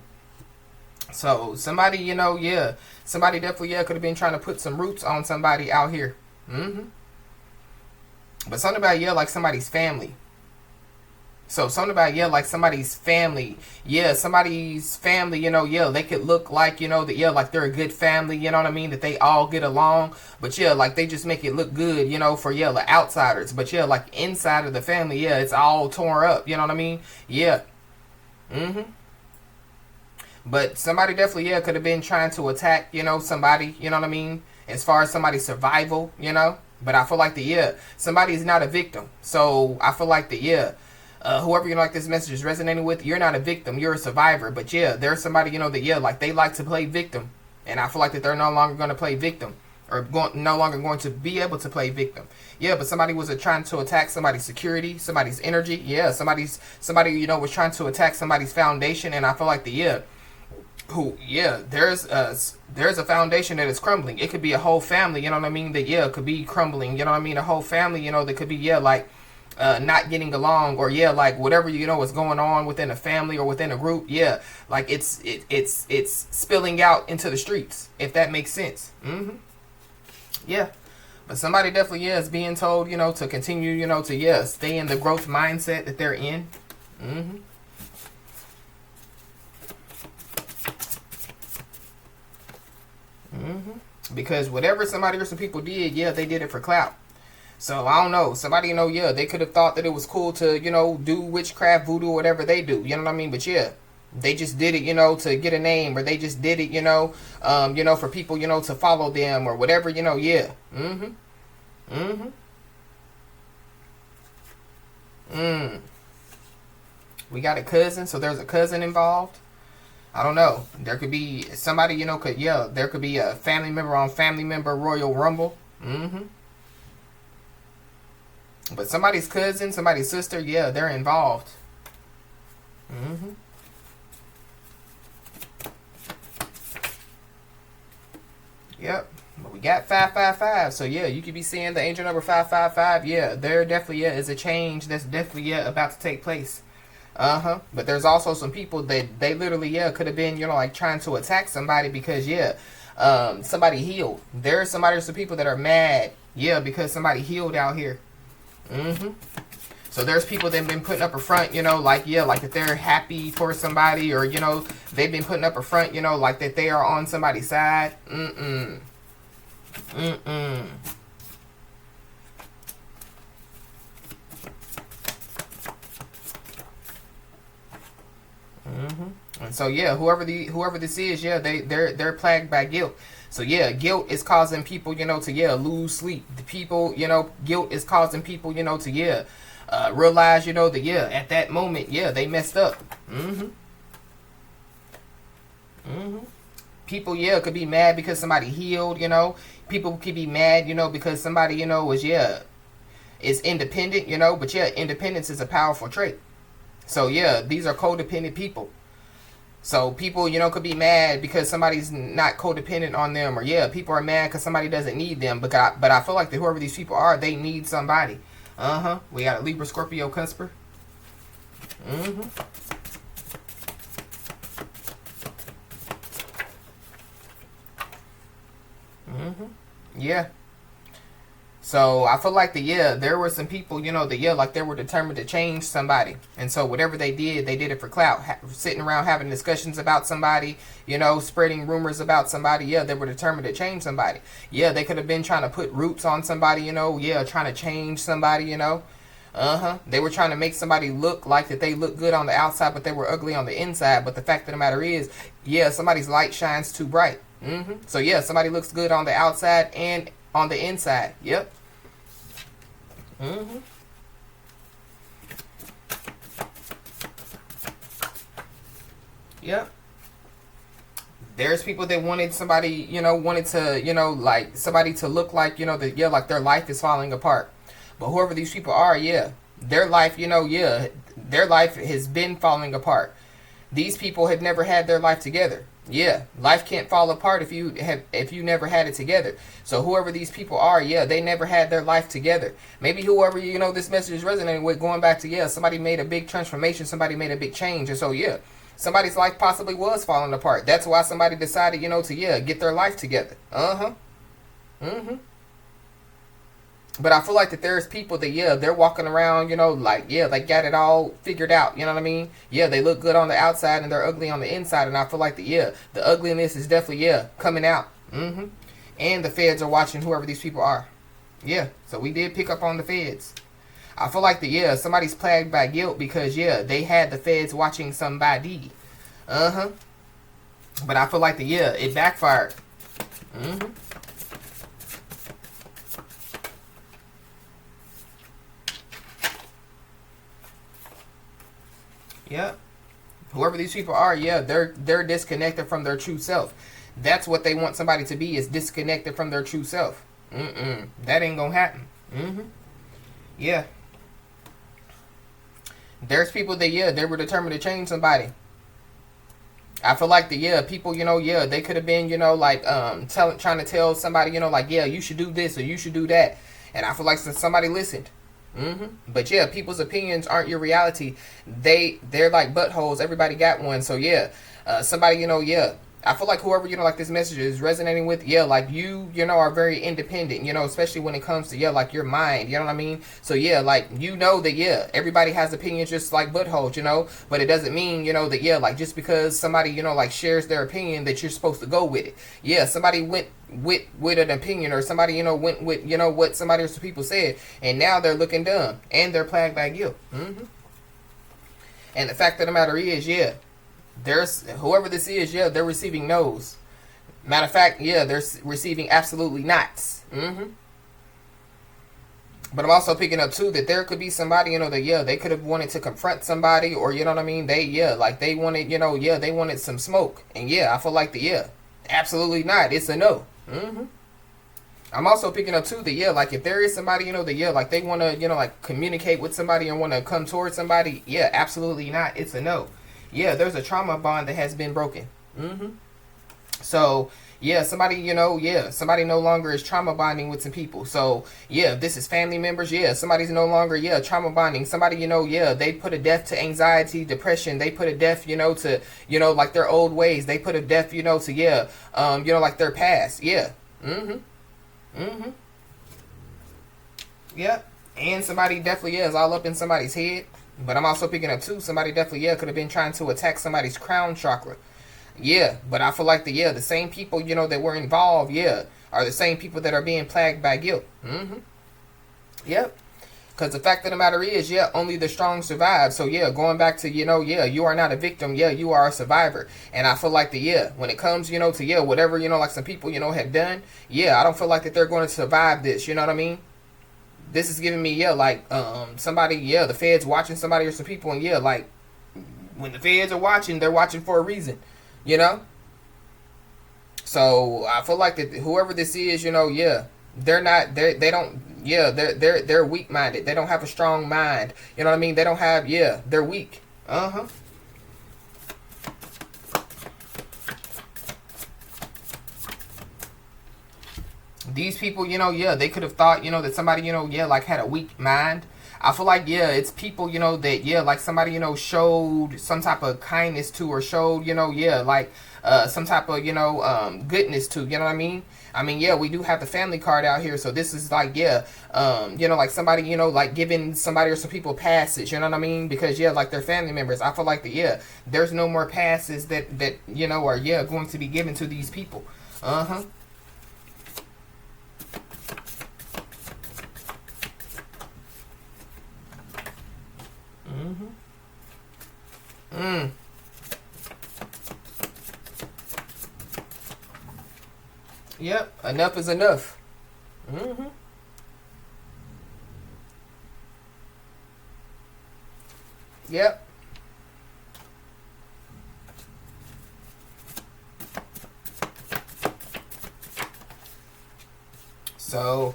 So somebody, you know, somebody definitely, could have been trying to put some roots on somebody out here. But something about, like somebody's family. So something about, yeah, like somebody's family. Yeah, somebody's family, yeah, they could look like, that, yeah, like they're a good family, you know what I mean? That they all get along. But yeah, like they just make it look good, for, yeah, the outsiders. But yeah, like inside of the family, yeah, it's all torn up, you know what I mean? Yeah. Mm-hmm. But somebody definitely, yeah, could have been trying to attack, somebody, you know what I mean? As far as somebody's survival, But I feel like somebody is not a victim. So I feel like whoever, like this message is resonating with, you're not a victim, you're a survivor. But yeah, there's somebody, that, yeah, like they like to play victim. And I feel like that they're no longer going to play victim. Or no longer going to be able to play victim. Yeah, but somebody was trying to attack somebody's security, somebody's energy. Yeah, somebody, was trying to attack somebody's foundation. And I feel like there's a foundation that is crumbling. It could be a whole family, you know what I mean, that, yeah, could be crumbling, you know what I mean, a whole family, that could be, yeah, like, not getting along, or, yeah, like, whatever, is going on within a family or within a group, yeah, like, it's spilling out into the streets, if that makes sense. Yeah. But somebody definitely, yeah, is being told, to continue, to, yeah, stay in the growth mindset that they're in. Because whatever somebody or some people did, yeah, they did it for clout. So I don't know. Somebody, yeah, they could have thought that it was cool to, do witchcraft, voodoo, whatever they do. You know what I mean? But yeah, they just did it, to get a name, or they just did it, for people, to follow them or whatever, yeah. We got a cousin, so there's a cousin involved. I don't know. There could be somebody, there could be a family member on family member Royal Rumble. But somebody's cousin, somebody's sister, yeah, they're involved. Yep. But we got 555. So yeah, you could be seeing the angel number 555. Yeah, there definitely, yeah, is a change that's definitely, yeah, about to take place. But there's also some people that they literally, yeah, could have been, like trying to attack somebody because, yeah, somebody healed. There's some people that are mad, yeah, because somebody healed out here. So there's people that have been putting up a front, like, yeah, like that they're happy for somebody, or, they've been putting up a front, like that they are on somebody's side. And so yeah, whoever this is, yeah, they're plagued by guilt. So yeah, guilt is causing people, to, yeah, lose sleep. The people, guilt is causing people, to, yeah, realize, that, yeah, at that moment, yeah, they messed up. People, yeah, could be mad because somebody healed, People could be mad, because somebody, was, yeah, is independent, But yeah, independence is a powerful trait. So yeah, these are codependent people. So people, could be mad because somebody's not codependent on them, or yeah, people are mad because somebody doesn't need them. But I feel like that whoever these people are, they need somebody. We got a Libra, Scorpio, Cusper. Yeah. So I feel like there were some people, like they were determined to change somebody. And so whatever they did it for clout. Sitting around having discussions about somebody, spreading rumors about somebody. Yeah, they were determined to change somebody. Yeah, they could have been trying to put roots on somebody, yeah, trying to change somebody, They were trying to make somebody look like that they look good on the outside, but they were ugly on the inside. But the fact of the matter is, yeah, somebody's light shines too bright. So yeah, somebody looks good on the outside and on the inside. Yep. Yep. There's people that wanted somebody, wanted to, like somebody to look like, that, yeah, like their life is falling apart. But whoever these people are, yeah, their life, yeah, their life has been falling apart. These people have never had their life together. Yeah, life can't fall apart if you never had it together. So whoever these people are, yeah, they never had their life together. Maybe whoever, this message is resonating with, going back to, yeah, somebody made a big transformation, somebody made a big change. And so, yeah, somebody's life possibly was falling apart. That's why somebody decided, to, yeah, get their life together. But I feel like that there's people that, yeah, they're walking around, like, yeah, they got it all figured out. You know what I mean? Yeah, they look good on the outside and they're ugly on the inside. And I feel like that, yeah, the ugliness is definitely, yeah, coming out. And the feds are watching whoever these people are. Yeah, so we did pick up on the feds. I feel like that, yeah, somebody's plagued by guilt because, yeah, they had the feds watching somebody. But I feel like that, yeah, it backfired. Yep. Whoever these people are, yeah, they're disconnected from their true self. That's what they want somebody to be, is disconnected from their true self. That ain't gonna happen. Yeah. There's people that, yeah, they were determined to change somebody. I feel like the, yeah, people, yeah, they could have been, like, trying to tell somebody, like, yeah, you should do this or you should do that. And I feel like somebody listened. But yeah, people's opinions aren't your reality. They're like buttholes. Everybody got one. So yeah, somebody, yeah. I feel like whoever, like this message is resonating with, yeah, like you are very independent, especially when it comes to, yeah, like your mind, you know what I mean? So yeah, like, that, yeah, everybody has opinions just like buttholes, but it doesn't mean, that, yeah, like just because somebody, like shares their opinion that you're supposed to go with it. Yeah, somebody went with an opinion, or somebody, went with, what somebody or some people said, and now they're looking dumb and they're plagued by guilt. And the fact of the matter is, yeah, there's whoever this is, yeah, they're receiving no's. Matter of fact, yeah, they're receiving absolutely nots. But I'm also picking up too that there could be somebody, that, yeah, they could have wanted to confront somebody, or you know what I mean, they, yeah, like they wanted, yeah, they wanted some smoke, and yeah, I feel like the, yeah, absolutely not, it's a no. I'm also picking up too that, yeah, like if there is somebody, that, yeah, like they want to, like communicate with somebody and want to come towards somebody, yeah, absolutely not, it's a no. Yeah, there's a trauma bond that has been broken. So, yeah, somebody, yeah, somebody no longer is trauma bonding with some people. So, yeah, if this is family members, yeah, somebody's no longer, yeah, trauma bonding. Somebody, yeah, they put a death to anxiety, depression. They put a death, to, like their old ways. They put a death, to, yeah, like their past. Yeah. Yeah. And somebody definitely, yeah, is all up in somebody's head. But I'm also picking up too, somebody definitely, yeah, could have been trying to attack somebody's crown chakra. Yeah, but I feel like the same people, that were involved, yeah, are the same people that are being plagued by guilt. Yep. Because the fact of the matter is, yeah, only the strong survive. So yeah, going back to, yeah, you are not a victim, yeah, you are a survivor. And I feel like yeah, when it comes, to, yeah, whatever, like some people, have done, yeah, I don't feel like that they're going to survive this, you know what I mean? This is giving me, yeah, like, somebody, yeah, the feds watching somebody or some people, and yeah, like, when the feds are watching, they're watching for a reason, So, I feel like that whoever this is, yeah, they don't, yeah, they're weak-minded. They don't have a strong mind, you know what I mean? They don't have, yeah, they're weak. These people, yeah, they could have thought, that somebody, yeah, like had a weak mind. I feel like, yeah, it's people, that, yeah, like somebody, showed some type of kindness to, or showed, yeah, like some type of, goodness to, you know what I mean? I mean, yeah, we do have the family card out here, so this is like, yeah, like somebody, like giving somebody or some people passes, you know what I mean? Because, yeah, like they're family members. I feel like yeah, there's no more passes that, are, yeah, going to be given to these people. Yep, enough is enough. Yep. So,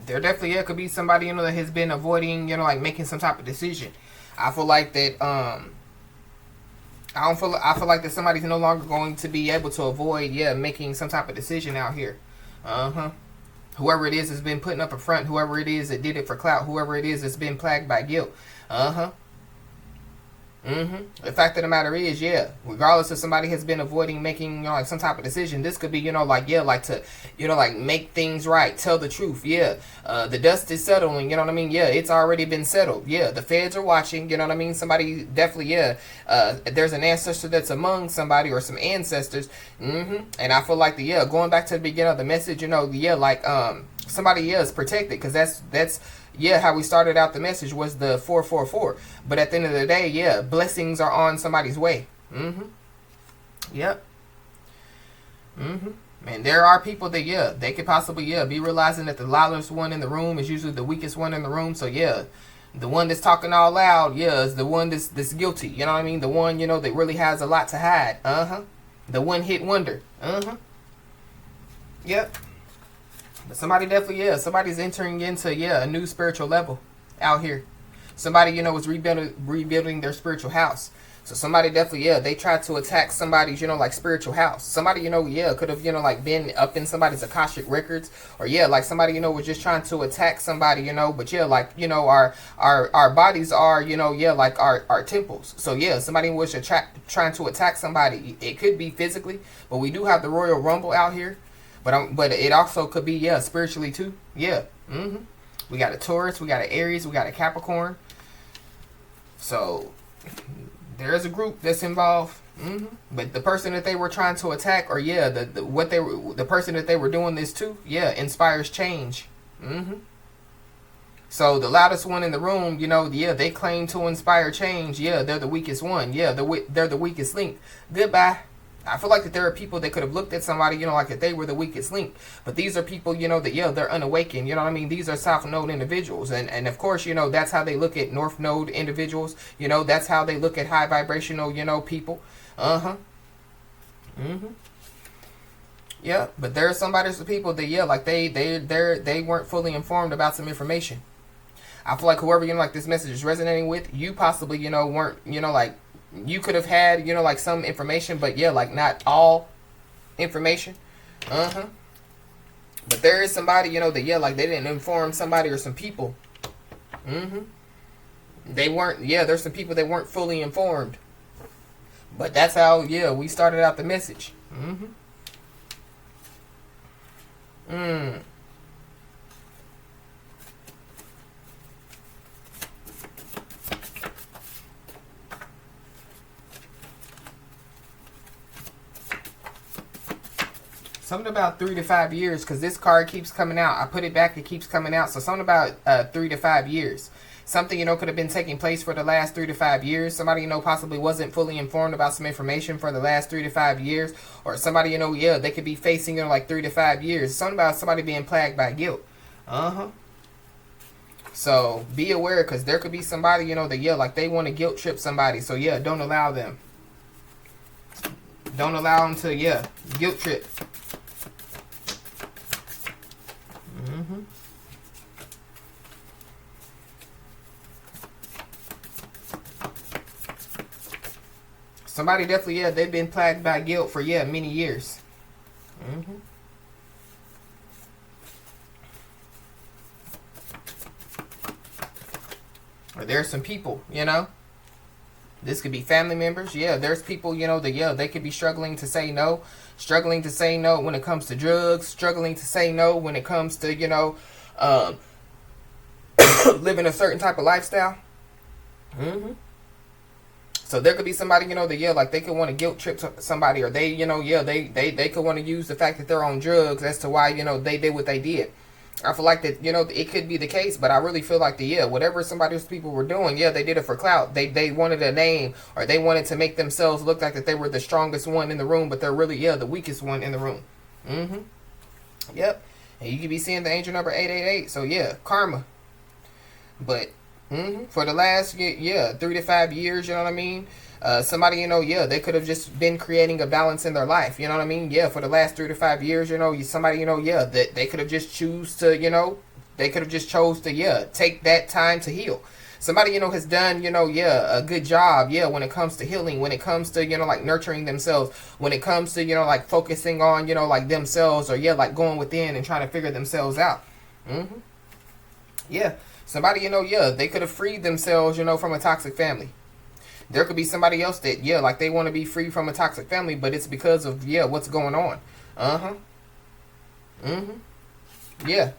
there definitely, yeah, could be somebody, that has been avoiding, like making some type of decision. I feel like that, I feel like that somebody's no longer going to be able to avoid, yeah, making some type of decision out here. Whoever it is has been putting up a front. Whoever it is that did it for clout. Whoever it is that's been plagued by guilt. The fact of the matter is, yeah, regardless if somebody has been avoiding making, like some type of decision, this could be, like, yeah, like to, like make things right, tell the truth. Yeah, the dust is settling. You know what I mean? Yeah, it's already been settled. Yeah, the feds are watching. You know what I mean? Somebody definitely, yeah. There's an ancestor that's among somebody or some ancestors. And I feel like going back to the beginning of the message. Like somebody, yeah, is protected, because that's yeah, how we started out the message was the 444. But at the end of the day, yeah, blessings are on somebody's way. Yep. And there are people that, yeah, they could possibly, yeah, be realizing that the loudest one in the room is usually the weakest one in the room. So, yeah, the one that's talking all loud, yeah, is the one that's guilty. You know what I mean? The one, that really has a lot to hide. The one hit wonder. Yep. But somebody definitely, yeah, somebody's entering into, yeah, a new spiritual level out here. Somebody, is rebuilding their spiritual house. So somebody definitely, yeah, they tried to attack somebody's, like spiritual house. Somebody, yeah, could have, like been up in somebody's Akashic records, or yeah, like somebody, was just trying to attack somebody, but yeah, like, our bodies are, yeah, like our temples. So yeah, somebody was trying to attack somebody. It could be physically, but we do have the Royal Rumble out here. But it also could be, yeah, spiritually too. Yeah. We got a Taurus, we got an Aries, we got a Capricorn. So there is a group that's involved. But the person that they were trying to attack, or yeah, the person that they were doing this to, yeah, inspires change. So the loudest one in the room, yeah, they claim to inspire change. Yeah, they're the weakest one. Yeah, they're the weakest link. Goodbye. I feel like that there are people that could have looked at somebody, like that they were the weakest link. But these are people, that, yeah, they're unawakened. You know what I mean? These are South Node individuals. And of course, that's how they look at North Node individuals. That's how they look at high vibrational, people. Yeah, but there are some people that, yeah, like they weren't fully informed about some information. I feel like whoever, like this message is resonating with, you possibly, weren't, like, you could have had, like some information, but yeah, like not all information. But there is somebody, that, yeah, like they didn't inform somebody or some people. They weren't, yeah, there's some people that weren't fully informed. But that's how, yeah, we started out the message. Something about 3 to 5 years, because this card keeps coming out. I put it back, it keeps coming out. So something about 3 to 5 years. Something, could have been taking place for the last 3 to 5 years. Somebody, possibly wasn't fully informed about some information for the last 3 to 5 years. Or somebody, yeah, they could be facing, like 3 to 5 years. Something about somebody being plagued by guilt. So be aware, because there could be somebody, that, yeah, like they want to guilt trip somebody. So yeah, don't allow them. Don't allow them to, yeah, guilt trip. Somebody definitely, yeah, they've been plagued by guilt for, yeah, many years. Or there's some people, this could be family members. Yeah, there's people, that, yeah, they could be struggling to say no. Struggling to say no when it comes to drugs. Struggling to say no when it comes to, living a certain type of lifestyle. So there could be somebody, that, yeah, like they could want to guilt trip somebody, or they, yeah, they could want to use the fact that they're on drugs as to why, they did what they did. I feel like that, it could be the case, but I really feel like yeah, whatever somebody's people were doing, yeah, they did it for clout. They wanted a name, or they wanted to make themselves look like that they were the strongest one in the room, but they're really, yeah, the weakest one in the room. Yep. And you could be seeing the angel number 888. So yeah, karma. But for the last, yeah, 3 to 5 years, you know what I mean? Somebody, yeah, they could have just been creating a balance in their life, you know what I mean? Yeah, for the last 3 to 5 years, somebody, yeah, that they could have just chose to, yeah, take that time to heal. Somebody, has done, yeah, a good job, yeah, when it comes to healing, when it comes to, like nurturing themselves, when it comes to, like focusing on, like themselves, or yeah, like going within and trying to figure themselves out. Yeah. Somebody, yeah, they could have freed themselves, from a toxic family. There could be somebody else that, yeah, like they want to be free from a toxic family, but it's because of, yeah, what's going on. Uh-huh. Yeah.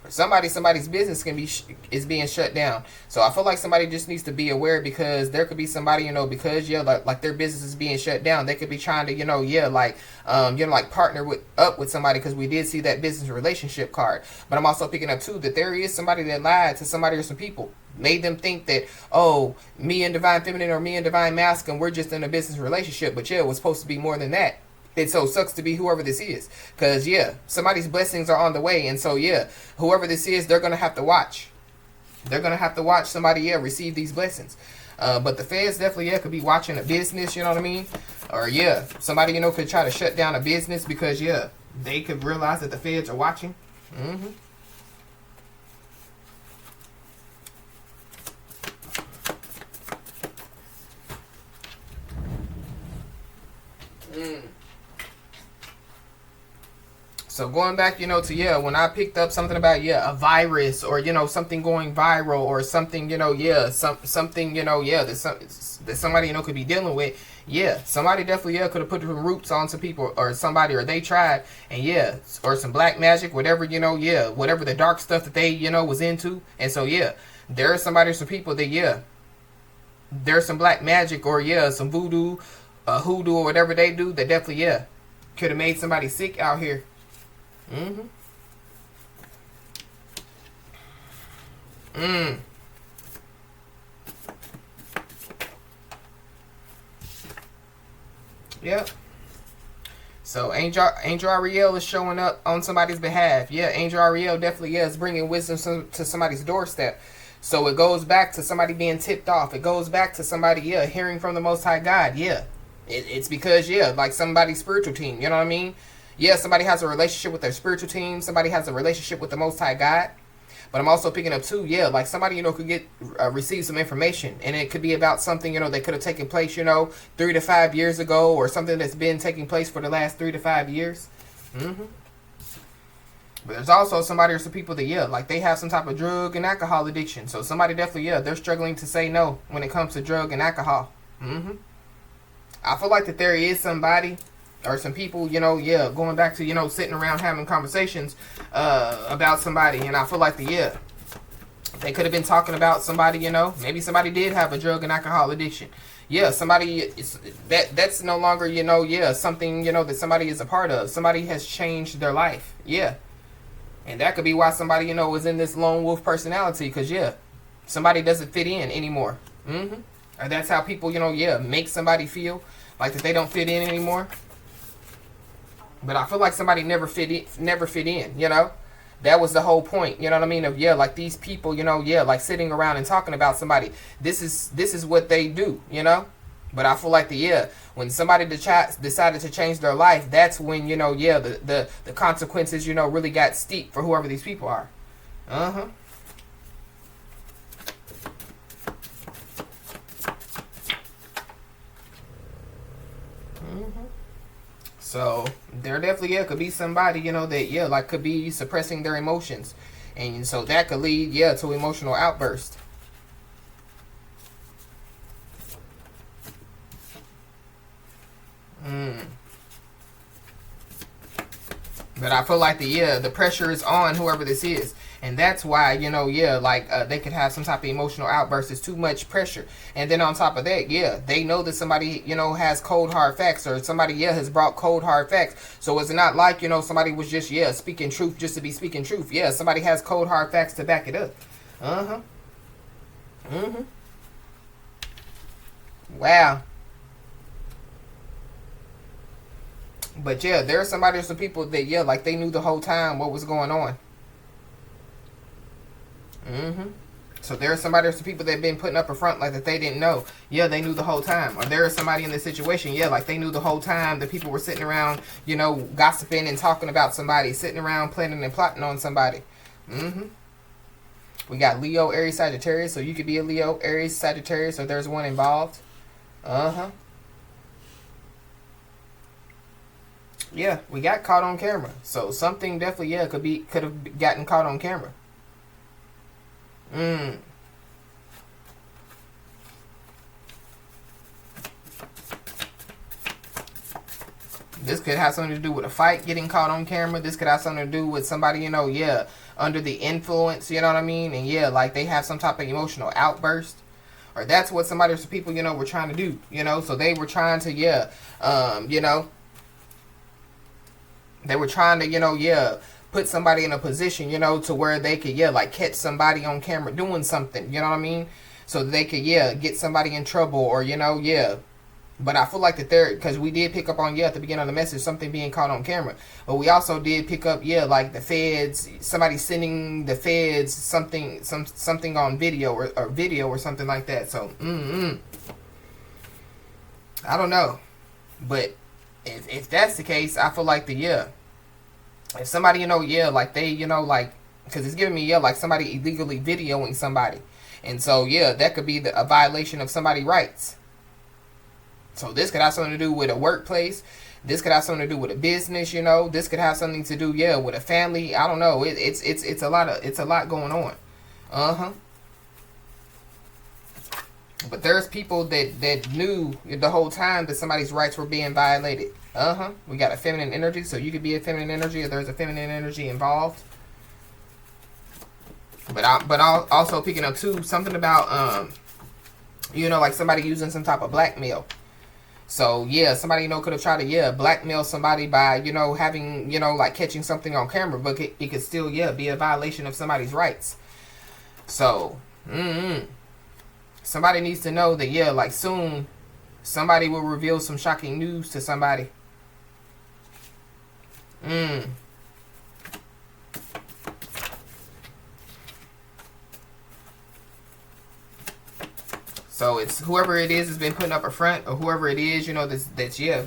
Somebody's business can be is being shut down. So I feel like somebody just needs to be aware, because there could be somebody, because yeah, like their business is being shut down. They could be trying to, yeah, like like partner with somebody, because we did see that business relationship card. But I'm also picking up too that there is somebody that lied to somebody or some people, made them think that, oh, me and Divine Feminine or me and Divine Masculine, we're just in a business relationship. But yeah, it was supposed to be more than that. It so sucks to be whoever this is, because yeah, somebody's blessings are on the way, and so yeah, whoever this is, they're gonna have to watch. They're gonna have to watch somebody, yeah, receive these blessings. But the feds definitely, yeah, could be watching a business, you know what I mean? Or yeah, somebody, could try to shut down a business because yeah, they could realize that the feds are watching. Mm-hmm. So going back, to, yeah, when I picked up something about, yeah, a virus, or, something going viral, or something, yeah, something, yeah, that somebody, could be dealing with, yeah, somebody definitely, yeah, could have put some roots on some people, or somebody, or they tried, and yeah, or some black magic, whatever, yeah, whatever the dark stuff that they, was into, and so, yeah, there are somebody, or some people that, yeah, there's some black magic, or, yeah, some voodoo, hoodoo, or whatever they do, that definitely, yeah, could have made somebody sick out here. Mm-hmm. Yep. So Angel Ariel is showing up on somebody's behalf. Yeah, Angel Ariel definitely, yeah, is bringing wisdom to somebody's doorstep. So it goes back to somebody being tipped off. It goes back to somebody, yeah, hearing from the Most High God. Yeah, it's because, yeah, like somebody's spiritual team. You know what I mean? Yeah, somebody has a relationship with their spiritual team. Somebody has a relationship with the Most High God. But I'm also picking up too, yeah, like somebody, could receive some information, and it could be about something, that could have taken place, 3 to 5 years ago, or something that's been taking place for the last 3 to 5 years. Mm-hmm. But there's also somebody or some people that, yeah, like they have some type of drug and alcohol addiction. So somebody definitely, yeah, they're struggling to say no when it comes to drug and alcohol. Mm-hmm. I feel like that there is somebody or some people, yeah, going back to, sitting around having conversations about somebody. And I feel like yeah, they could have been talking about somebody, maybe somebody did have a drug and alcohol addiction. Yeah, somebody, that's no longer, yeah, something, that somebody is a part of. Somebody has changed their life. Yeah. And that could be why somebody, is in this lone wolf personality. Because, yeah, somebody doesn't fit in anymore. Mm-hmm. Or that's how people, yeah, make somebody feel like that they don't fit in anymore. But I feel like somebody never fit in, That was the whole point, you know what I mean? Of, yeah, like these people, yeah, like sitting around and talking about somebody. This is what they do, But I feel like when somebody decided to change their life, that's when, yeah, the consequences, really got steep for whoever these people are. Uh-huh. So there definitely, yeah, could be somebody, that, yeah, like could be suppressing their emotions. And so that could lead, yeah, to emotional outburst. But I feel like the pressure is on whoever this is. And that's why, yeah, like they could have some type of emotional outburst. It's too much pressure. And then on top of that, yeah, they know that somebody, has cold hard facts, or somebody, yeah, has brought cold hard facts. So it's not like, somebody was just, yeah, speaking truth just to be speaking truth. Yeah, somebody has cold hard facts to back it up. Uh-huh. Mm-hmm. Wow. But yeah, there are somebody or some people that, yeah, like they knew the whole time what was going on. Mm-hmm. So there are somebody or some people that have been putting up a front like that they didn't know. Yeah, they knew the whole time. Or there is somebody in this situation, yeah, like they knew the whole time that people were sitting around, gossiping and talking about somebody, sitting around planning and plotting on somebody. Mm-hmm. We got Leo, Aries, Sagittarius, so you could be a Leo, Aries, Sagittarius, or there's one involved. Uh-huh. Yeah, we got caught on camera. So something definitely, yeah, could have gotten caught on camera. This could have something to do with a fight getting caught on camera. This could have something to do with somebody, you know, yeah, under the influence, you know what I mean? And yeah, like they have some type of emotional outburst. Or that's what somebody or some people, you know, were trying to do, you know? So they were trying to, yeah, you know, they were trying to, you know, yeah, put somebody in a position, you know, to where they could, yeah, like catch somebody on camera doing something, you know what I mean? So they could, yeah, get somebody in trouble or, you know, yeah. But I feel like that there, because we did pick up on, yeah, at the beginning of the message, something being caught on camera. But we also did pick up, yeah, like the feds, somebody sending the feds something on video or video or something like that. So, I don't know. But if that's the case, I feel like yeah, if somebody, you know, yeah, like they, you know, like, because it's giving me, yeah, like somebody illegally videoing somebody. And so, yeah, that could be a violation of somebody's rights. So this could have something to do with a workplace. This could have something to do with a business, you know. This could have something to do, yeah, with a family. I don't know. It's a lot going on. But there's people that knew the whole time that somebody's rights were being violated. We got a feminine energy, so you could be a feminine energy, or there's a feminine energy involved. But I'll also picking up too something about you know, like somebody using some type of blackmail. So, yeah, somebody, you know, could have tried to, yeah, blackmail somebody by, you know, having, you know, like catching something on camera. But it could still, yeah, be a violation of somebody's rights. So, somebody needs to know that, yeah, like soon, somebody will reveal some shocking news to somebody. So it's whoever it is has been putting up a front, or whoever it is, you know, that's yeah,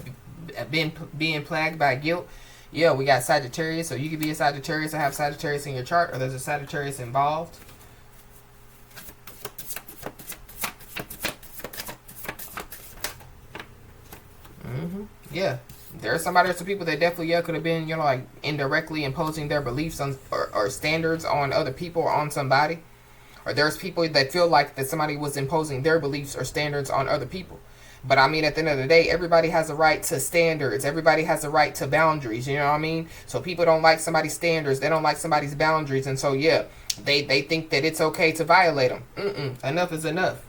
being plagued by guilt. Yeah, we got Sagittarius, so you could be a Sagittarius or have Sagittarius in your chart, or there's a Sagittarius involved. Yeah, there are somebody or some people that definitely, yeah, could have been, you know, like indirectly imposing their beliefs on or standards on other people or on somebody. Or there's people that feel like that somebody was imposing their beliefs or standards on other people. But I mean, at the end of the day, everybody has a right to standards. Everybody has a right to boundaries. You know what I mean? So people don't like somebody's standards. They don't like somebody's boundaries. And so, yeah, they think that it's okay to violate them. Enough is enough.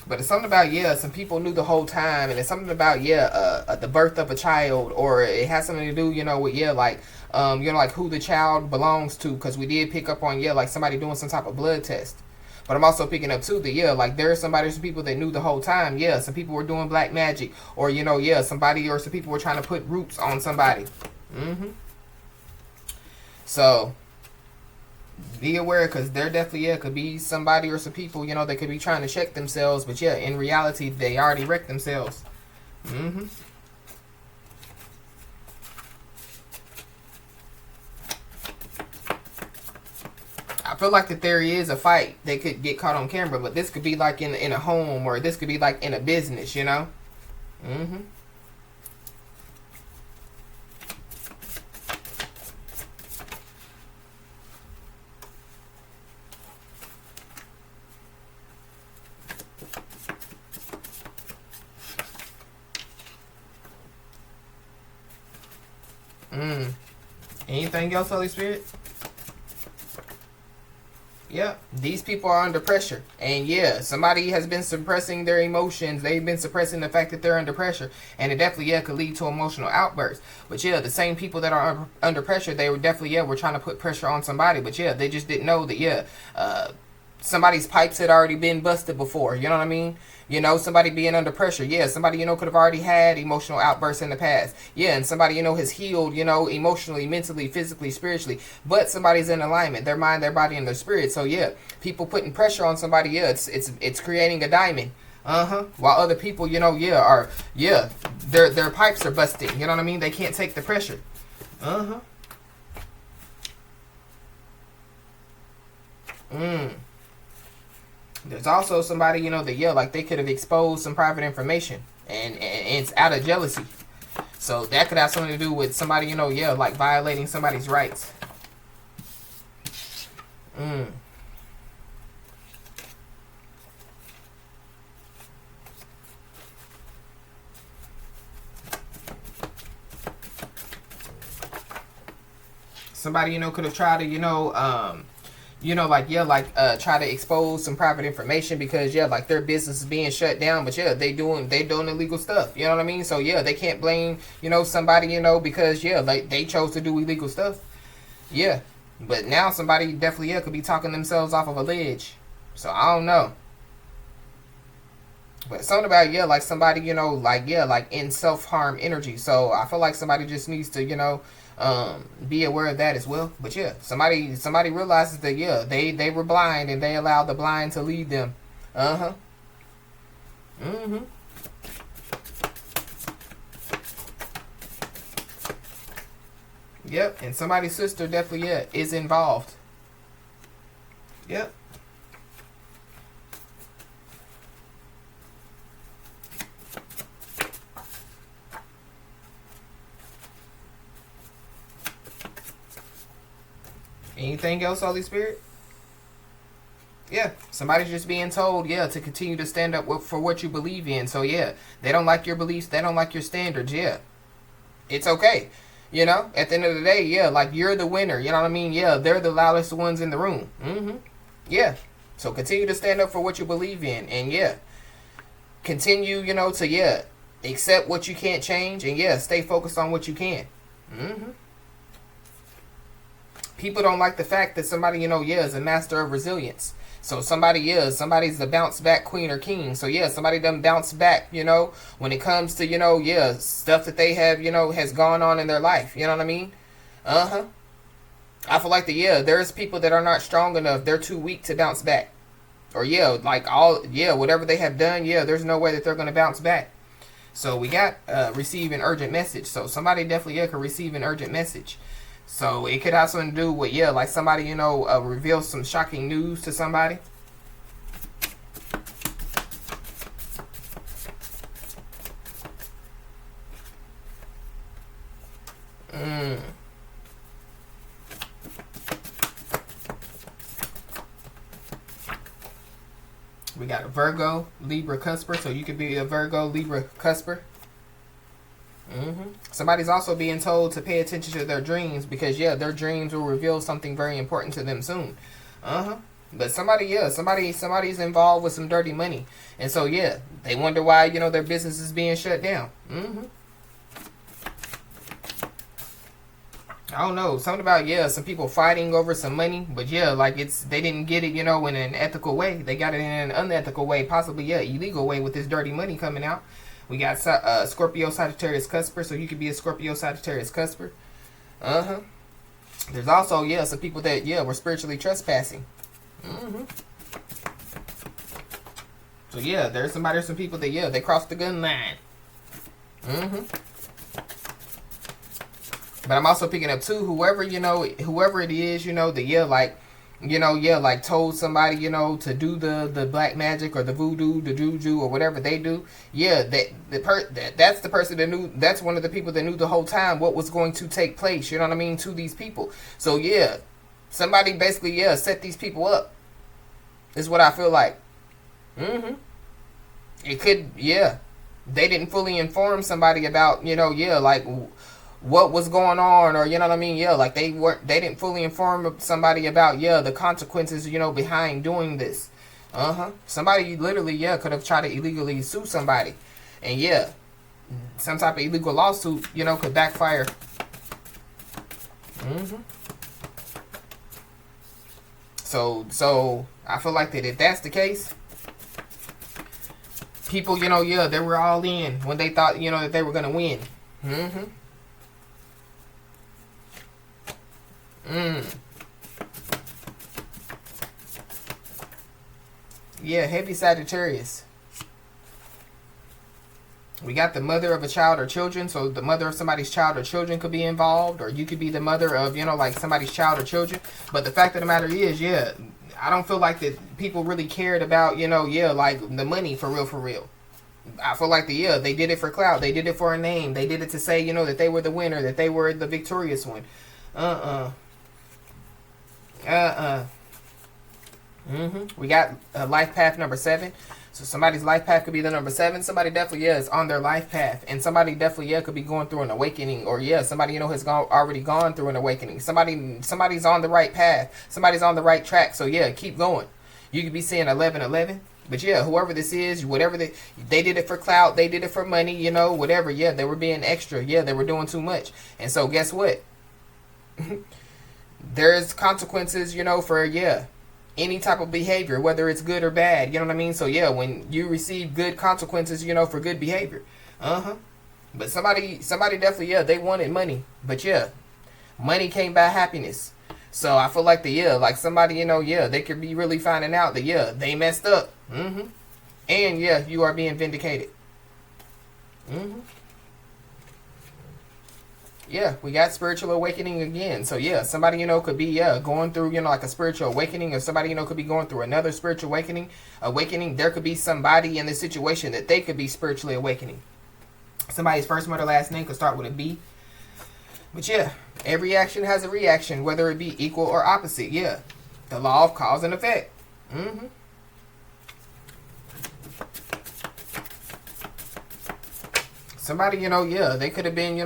But it's something about, yeah, some people knew the whole time. And it's something about, yeah, the birth of a child. Or it has something to do, you know, with, yeah, like, you know, like who the child belongs to. Because we did pick up on, yeah, like somebody doing some type of blood test. But I'm also picking up, too, that, yeah, like there are some people that knew the whole time. Yeah, some people were doing black magic. Or, you know, yeah, somebody or some people were trying to put roots on somebody. So be aware, because there definitely, yeah, could be somebody or some people, you know, they could be trying to check themselves, but yeah, in reality, they already wrecked themselves. I feel like that there is a fight they could get caught on camera, but this could be like in a home, or this could be like in a business, you know. Anything else, Holy Spirit? Yeah, these people are under pressure. And yeah, somebody has been suppressing their emotions. They've been suppressing the fact that they're under pressure. And it definitely, yeah, could lead to emotional outbursts. But yeah, the same people that are under pressure, they were definitely, yeah, were trying to put pressure on somebody. But yeah, they just didn't know that, yeah, somebody's pipes had already been busted before. You know what I mean? You know, somebody being under pressure. Yeah, somebody, you know, could have already had emotional outbursts in the past. Yeah, and somebody, you know, has healed, you know, emotionally, mentally, physically, spiritually. But somebody's in alignment. Their mind, their body, and their spirit. So, yeah, people putting pressure on somebody, yeah, it's creating a diamond. While other people, you know, yeah, are, yeah, their pipes are busting. You know what I mean? They can't take the pressure. There's also somebody, you know, that, yeah, like they could have exposed some private information, and it's out of jealousy. So that could have something to do with somebody, you know, yeah, like violating somebody's rights. Somebody, could have tried to, try to expose some private information because, like their business is being shut down. But they doing illegal stuff. You know what I mean? So they can't blame, somebody, because they chose to do illegal stuff. Yeah. But now somebody definitely, could be talking themselves off of a ledge. So I don't know. But something about, like somebody, like in self-harm energy. So I feel like somebody just needs to, be aware of that as well. But somebody realizes that, they were blind and they allowed the blind to lead them. Yep, and somebody's sister definitely, is involved. Yep. Anything else, Holy Spirit? Yeah, somebody's just being told, to continue to stand up for what you believe in. So, they don't like your beliefs. They don't like your standards. It's okay. At the end of the day, like you're the winner. You know what I mean? They're the loudest ones in the room. Yeah. So continue to stand up for what you believe in. And, continue, to, accept what you can't change. And, stay focused on what you can. People don't like the fact that somebody, is a master of resilience. So somebody's the bounce back queen or king. So somebody done bounce back, when it comes to, stuff that they have, has gone on in their life. You know what I mean? I feel like there's people that are not strong enough. They're too weak to bounce back. Or whatever they have done, there's no way that they're going to bounce back. So we got receive an urgent message. So somebody definitely can receive an urgent message. So it could have something to do with, like somebody, reveals some shocking news to somebody. We got a Virgo, Libra, Cusper. So you could be a Virgo, Libra, Cusper. Somebody's also being told to pay attention to their dreams because their dreams will reveal something very important to them soon. But somebody's involved with some dirty money, and so they wonder why their business is being shut down. I don't know, something about some people fighting over some money, but like they didn't get it in an ethical way. They got it in an unethical way, possibly illegal way with this dirty money coming out. We got Scorpio, Sagittarius, Cusper, so you could be a Scorpio, Sagittarius, Cusper. There's also, some people that, were spiritually trespassing. So, there's some people that, they crossed the gun line. But I'm also picking up, too, whoever it is, that, like told somebody, to do the black magic or the voodoo, the juju, or whatever they do. That's the person that knew. That's one of the people that knew the whole time what was going to take place. You know what I mean? To these people. So somebody basically set these people up. Is what I feel like. It could they didn't fully inform somebody about like what was going on, or what I mean, like they didn't fully inform somebody about the consequences behind doing this. Somebody literally could have tried to illegally sue somebody, and some type of illegal lawsuit could backfire. So I feel like that if that's the case, people they were all in when they thought that they were gonna win. Heavy Sagittarius. We got the mother of a child or children. So the mother of somebody's child or children could be involved, or you could be the mother of, like somebody's child or children. But the fact of the matter is, I don't feel like that people really cared about, like the money for real. I feel like they did it for clout. They did it for a name. They did it to say, that they were the winner, that they were the victorious one. We got life path number 7. So somebody's life path could be the number 7. Somebody definitely, yeah, is on their life path. And somebody definitely, yeah, could be going through an awakening. Or, yeah, somebody, has already gone through an awakening. Somebody's on the right path. Somebody's on the right track. So, yeah, keep going. You could be saying 1111. But, yeah, whoever this is, whatever they did it for clout. They did it for money, whatever. Yeah, they were being extra. Yeah, they were doing too much. And so, guess what? There's consequences, for, yeah, any type of behavior, whether it's good or bad, you know what I mean? So yeah, when you receive good consequences, for good behavior. But somebody definitely, yeah, they wanted money. But yeah, money came by happiness. So I feel like like somebody, yeah, they could be really finding out that, yeah, they messed up. And yeah, you are being vindicated. Yeah, we got spiritual awakening again. So yeah, somebody, could be, yeah, going through, like a spiritual awakening, or somebody, could be going through another spiritual awakening. There could be somebody in this situation that they could be spiritually awakening. Somebody's first, mother, last name could start with a B. But yeah, every action has a reaction, whether it be equal or opposite. Yeah, the law of cause and effect. Somebody, yeah, they could have been,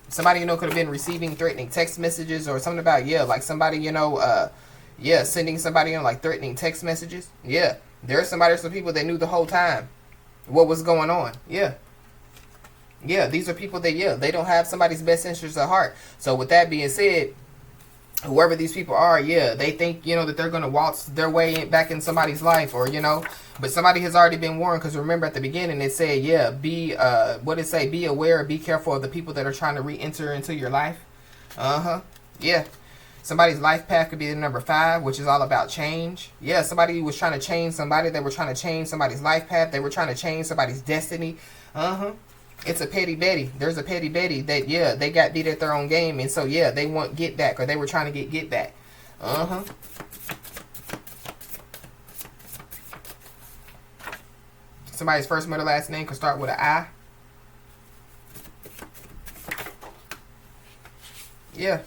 somebody, could have been receiving threatening text messages or something about, yeah, like somebody, yeah, sending somebody, like threatening text messages. Yeah, there's some people that knew the whole time what was going on. Yeah. Yeah, these are people that, yeah, they don't have somebody's best interests at heart. So with that being said, whoever these people are, yeah, they think, that they're going to waltz their way back in somebody's life, or, but somebody has already been warned, because remember at the beginning it said, yeah, be aware, be careful of the people that are trying to re-enter into your life. Yeah. Somebody's life path could be the number 5, which is all about change. Yeah, somebody was trying to change somebody. They were trying to change somebody's life path. They were trying to change somebody's destiny. It's a petty Betty. There's a petty Betty that, yeah, they got beat at their own game. And so, yeah, they want get back, or they were trying to get back. Somebody's first, middle, last name could start with an I. Yeah.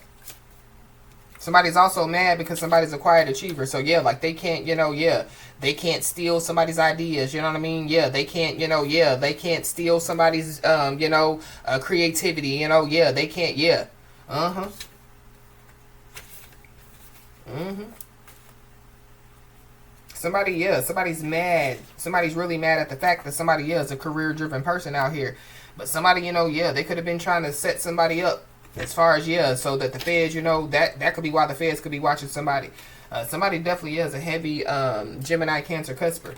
Somebody's also mad because somebody's a quiet achiever. So, yeah, like they can't, yeah, they can't steal somebody's ideas. You know what I mean? Yeah, they can't, yeah, they can't steal somebody's, creativity. Yeah, they can't, yeah. Somebody, yeah, somebody's mad. Somebody's really mad at the fact that somebody, yeah, is a career-driven person out here. But somebody, yeah, they could have been trying to set somebody up. As far as, yeah, so that the feds, that could be why the feds could be watching somebody. Somebody definitely is a heavy Gemini, Cancer, cusper.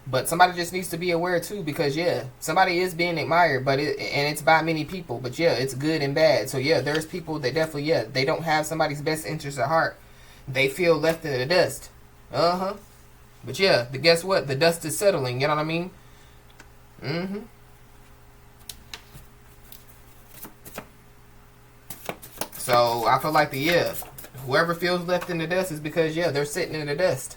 But somebody just needs to be aware too, because yeah, somebody is being admired, but it's by many people. But yeah, it's good and bad. So yeah, there's people that definitely, yeah, they don't have somebody's best interest at heart. They feel left in the dust. But yeah, guess what? The dust is settling. You know what I mean? So I feel like whoever feels left in the dust is because, yeah, they're sitting in the dust.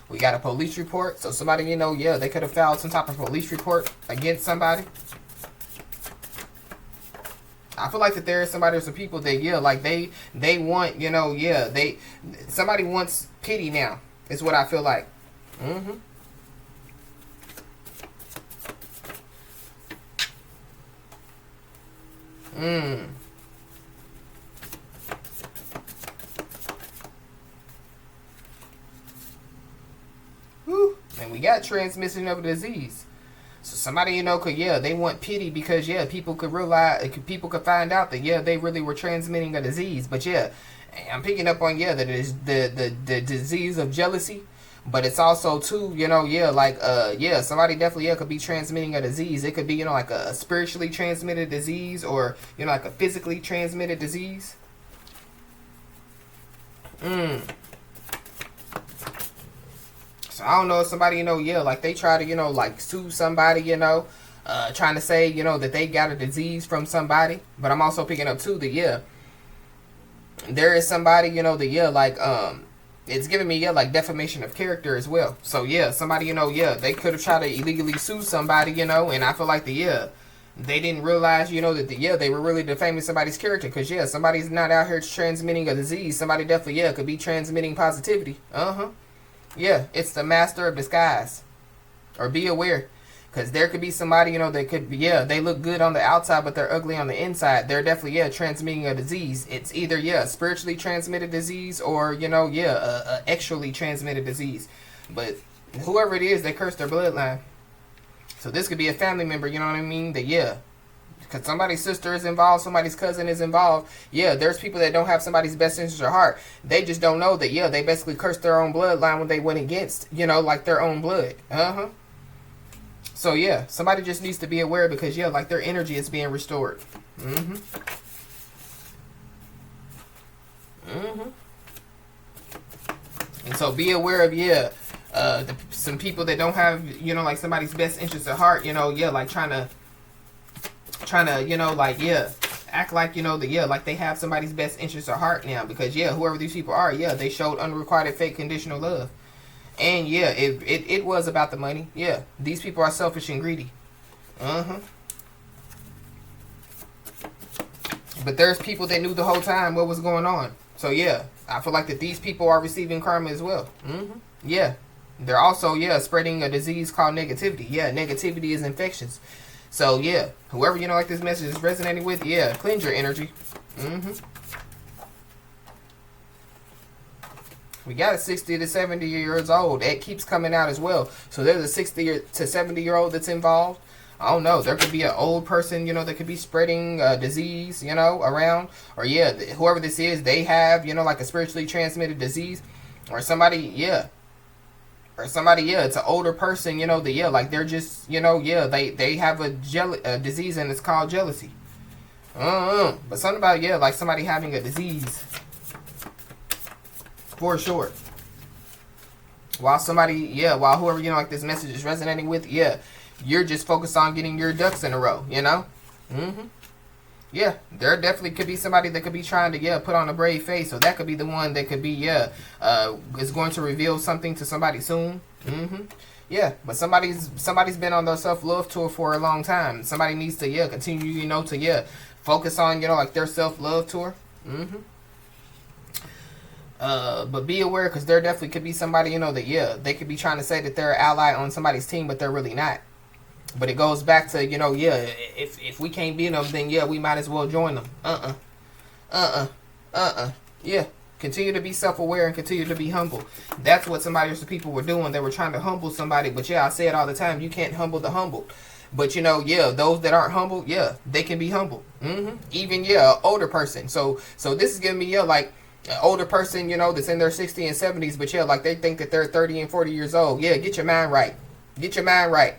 We got a police report. So somebody, yeah, they could have filed some type of police report against somebody. I feel like that there is somebody or some people that, yeah, like they want, yeah, somebody wants pity now. Is what I feel like. And we got transmission of a disease. So somebody, could, yeah, they want pity because, yeah, people could realize, people could find out that, yeah, they really were transmitting a disease. But, yeah, I'm picking up on, yeah, that it is the disease of jealousy. But it's also, too, yeah, like, yeah, somebody definitely, yeah, could be transmitting a disease. It could be, like a spiritually transmitted disease, or, like a physically transmitted disease. So I don't know if somebody, yeah, like they try to, like sue somebody, trying to say, that they got a disease from somebody. But I'm also picking up too that, yeah, there is somebody, that, yeah, like, it's giving me, yeah, like defamation of character as well. So yeah, somebody, yeah, they could have tried to illegally sue somebody, and I feel like yeah, they didn't realize, that yeah, they were really defaming somebody's character. Because, yeah, somebody's not out here transmitting a disease. Somebody definitely, yeah, could be transmitting positivity. Yeah, it's the master of disguise. Or be aware. Because there could be somebody, you know, that could be, yeah, they look good on the outside, but they're ugly on the inside. They're definitely, yeah, transmitting a disease. It's either, yeah, spiritually transmitted disease or, you know, yeah, a extrally transmitted disease. But whoever it is, they curse their bloodline. So this could be a family member, you know what I mean? That, yeah, because somebody's sister is involved, somebody's cousin is involved. Yeah, there's people that don't have somebody's best interest at heart. They just don't know that, yeah, they basically cursed their own bloodline when they went against, you know, like their own blood. So, yeah, somebody just needs to be aware because, yeah, like their energy is being restored. And so be aware of, yeah, some people that don't have, you know, like somebody's best interest at heart, you know, yeah, like trying to, you know, like, yeah, act like, you know, that, yeah, like they have somebody's best interest at heart now because, yeah, whoever these people are, yeah, they showed unrequited, fake, conditional love. And, yeah, it was about the money. Yeah, these people are selfish and greedy. But there's people that knew the whole time what was going on. So, yeah, I feel like that these people are receiving karma as well. Yeah. They're also, yeah, spreading a disease called negativity. Yeah, negativity is infections. So, yeah, whoever, you know, like this message is resonating with, yeah, cleanse your energy. We got a 60 to 70 years old. It keeps coming out as well. So there's a 60 to 70 year old that's involved. I don't know. There could be an old person, you know, that could be spreading disease, you know, around. Or, yeah, whoever this is, they have, you know, like a spiritually transmitted disease. Or somebody, yeah. Or somebody, yeah, it's an older person, you know, that, yeah, like they're just, you know, yeah, they have a disease and it's called jealousy. But something about, yeah, like somebody having a disease. For sure. While somebody, yeah, while whoever, you know, like this message is resonating with, yeah, you're just focused on getting your ducks in a row, you know? Yeah, there definitely could be somebody that could be trying to, yeah, put on a brave face. So that could be the one that could be, yeah, is going to reveal something to somebody soon. Yeah, but somebody's been on their self-love tour for a long time. Somebody needs to, yeah, continue, you know, to, yeah, focus on, you know, like their self-love tour. But be aware because there definitely could be somebody, you know, that, yeah, they could be trying to say that they're an ally on somebody's team, but they're really not. But it goes back to, you know, yeah, if we can't beat them, then, yeah, we might as well join them. Yeah, continue to be self-aware and continue to be humble. That's what somebody or some people were doing. They were trying to humble somebody. But, yeah, I say it all the time. You can't humble the humbled. But, you know, yeah, those that aren't humble, yeah, they can be humble. Even, yeah, an older person. So this is giving me, yeah, like, an older person, you know, that's in their 60s and 70s. But, yeah, like, they think that they're 30 and 40 years old. Yeah, get your mind right. Get your mind right.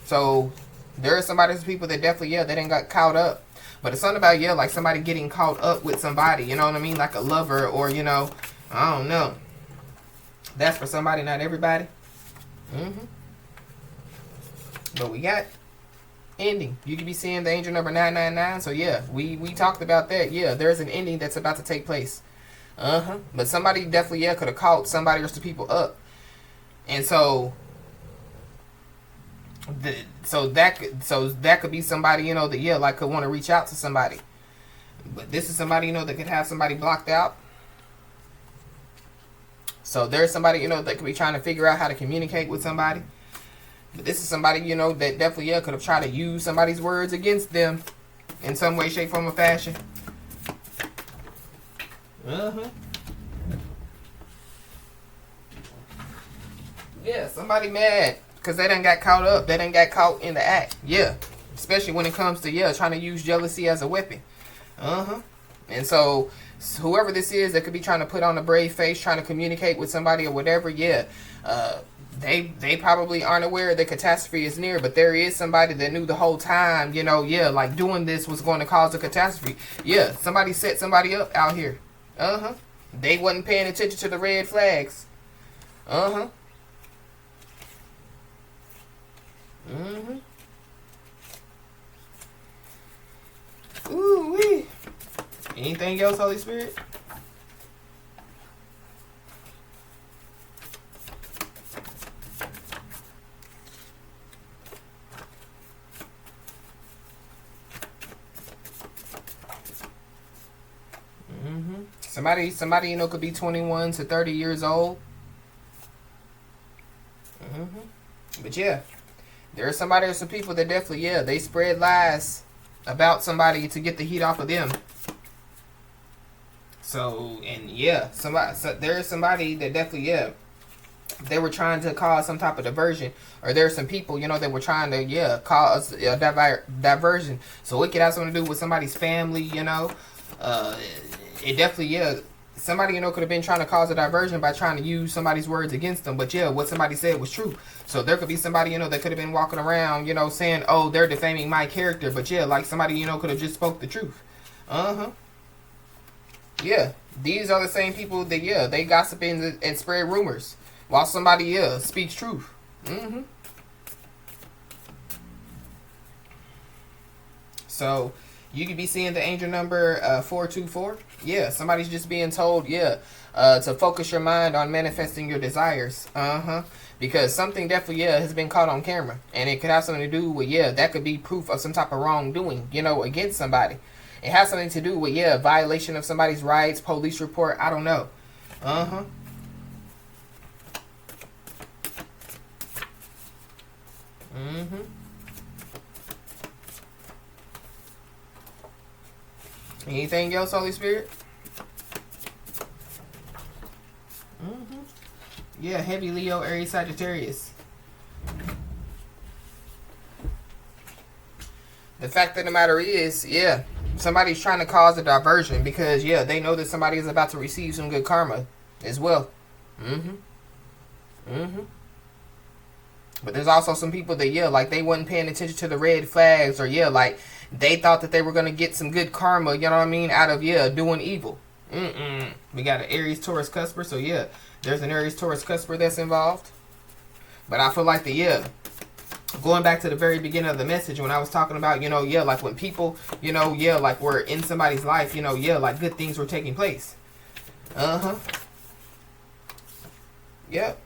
So there are some people that definitely, yeah, they didn't got caught up. But it's something about, yeah, like somebody getting caught up with somebody, you know what I mean? Like a lover or, you know, I don't know. That's for somebody, not everybody. But we got ending. You could be seeing the angel number 999. So, yeah, we talked about that. Yeah, there's an ending that's about to take place. But somebody definitely, yeah, could have caught somebody or some people up. And so that could be somebody, you know, that, yeah, like could want to reach out to somebody. But this is somebody, you know, that could have somebody blocked out. So there's somebody, you know, that could be trying to figure out how to communicate with somebody. But this is somebody, you know, that definitely, yeah, could have tried to use somebody's words against them in some way, shape, form, or fashion. Yeah, somebody mad because they done got caught up. They done got caught in the act. Yeah. Especially when it comes to, yeah, trying to use jealousy as a weapon. And so whoever this is that could be trying to put on a brave face, trying to communicate with somebody or whatever, yeah, they probably aren't aware the catastrophe is near, but there is somebody that knew the whole time, you know, yeah, like doing this was going to cause a catastrophe. Yeah, somebody set somebody up out here. They wasn't paying attention to the red flags. Ooh-wee. Anything else, Holy Spirit? Somebody, you know, could be 21 to 30 years old. But yeah, there's somebody or some people that definitely, yeah, they spread lies about somebody to get the heat off of them. So, and yeah, there's somebody that definitely, yeah, they were trying to cause some type of diversion, or there's some people, you know, that were trying to, yeah, cause a diversion. So it could have something to do with somebody's family, you know. It definitely, yeah, somebody, you know, could have been trying to cause a diversion by trying to use somebody's words against them. But yeah, what somebody said was true. So there could be somebody, you know, that could have been walking around, you know, saying, oh, they're defaming my character. But yeah, like somebody, you know, could have just spoke the truth. Yeah, these are the same people that, yeah, they gossip and spread rumors while somebody, yeah, speaks truth. So you could be seeing the angel number 424. Yeah, somebody's just being told, yeah, to focus your mind on manifesting your desires. Because something definitely, yeah, has been caught on camera. And it could have something to do with, yeah, that could be proof of some type of wrongdoing, you know, against somebody. It has something to do with, yeah, violation of somebody's rights, police report, I don't know. Anything else, Holy Spirit? Yeah, heavy Leo, Aries, Sagittarius. The fact of the matter is, yeah, somebody's trying to cause a diversion because, yeah, they know that somebody is about to receive some good karma as well. But there's also some people that, yeah, like they wasn't paying attention to the red flags, or, yeah, like they thought that they were going to get some good karma, you know what I mean, out of, yeah, doing evil. We got an Aries, Taurus, Cusper, so, yeah, there's an Aries, Taurus, Cusper that's involved. But I feel like yeah, going back to the very beginning of the message when I was talking about, you know, yeah, like when people, you know, yeah, like were in somebody's life, you know, yeah, like good things were taking place. Yep.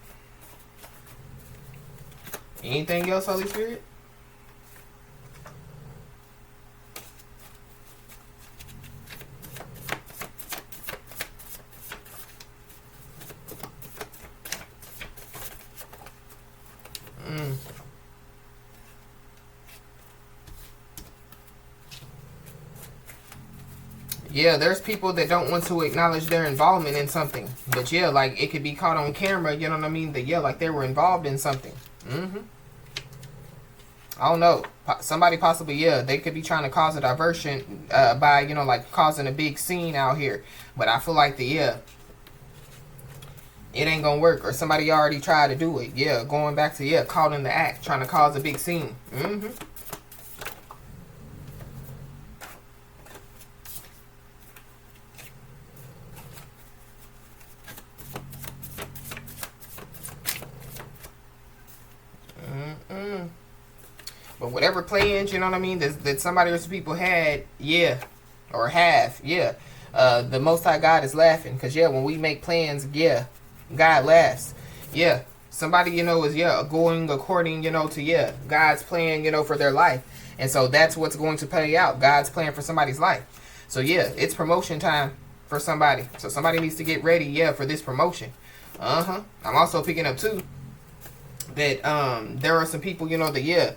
Anything else, Holy Spirit? Yeah, there's people that don't want to acknowledge their involvement in something. But yeah, like it could be caught on camera, you know what I mean? That, yeah, like they were involved in something. I don't know. Somebody possibly, yeah, they could be trying to cause a diversion by, you know, like causing a big scene out here. But I feel like yeah, it ain't gonna work. Or somebody already tried to do it. Yeah, going back to, yeah, caught in the act, trying to cause a big scene. But whatever plans, you know what I mean, that somebody or some people had, yeah, or have, yeah, the Most High God is laughing. Because, yeah, when we make plans, yeah, God laughs. Yeah, somebody, you know, is, yeah, going according, you know, to, yeah, God's plan, you know, for their life. And so that's what's going to play out, God's plan for somebody's life. So, yeah, it's promotion time for somebody. So somebody needs to get ready, yeah, for this promotion. I'm also picking up, too, that there are some people, you know, that, yeah,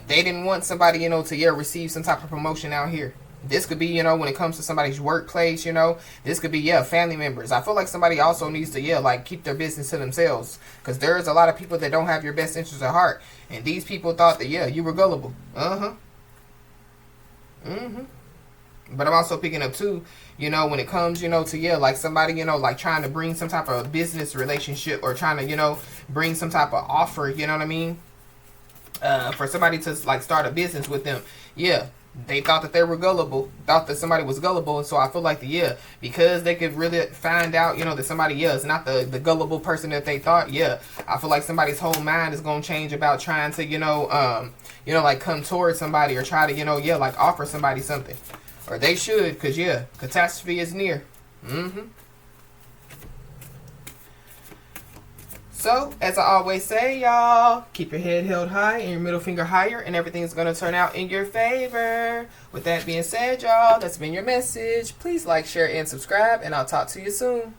they didn't want somebody, you know, to, yeah, receive some type of promotion out here. This could be, you know, when it comes to somebody's workplace, you know. This could be, yeah, family members. I feel like somebody also needs to, yeah, like keep their business to themselves. Because there's a lot of people that don't have your best interests at heart. And these people thought that, yeah, you were gullible. But I'm also picking up, too, you know, when it comes, you know, to, yeah, like somebody, you know, like trying to bring some type of business relationship, or trying to, you know, bring some type of offer, you know what I mean? For somebody to, like, start a business with them. Yeah, they thought that they were gullible, thought that somebody was gullible. And so I feel like yeah, because they could really find out, you know, that somebody, yeah, is not the gullible person that they thought. Yeah, I feel like somebody's whole mind is going to change about trying to, you know, like come towards somebody, or try to, you know, yeah, like offer somebody something. Or they should, because, yeah, catastrophe is near. So, as I always say, y'all, keep your head held high and your middle finger higher, and everything's going to turn out in your favor. With that being said, y'all, that's been your message. Please like, share, and subscribe, and I'll talk to you soon.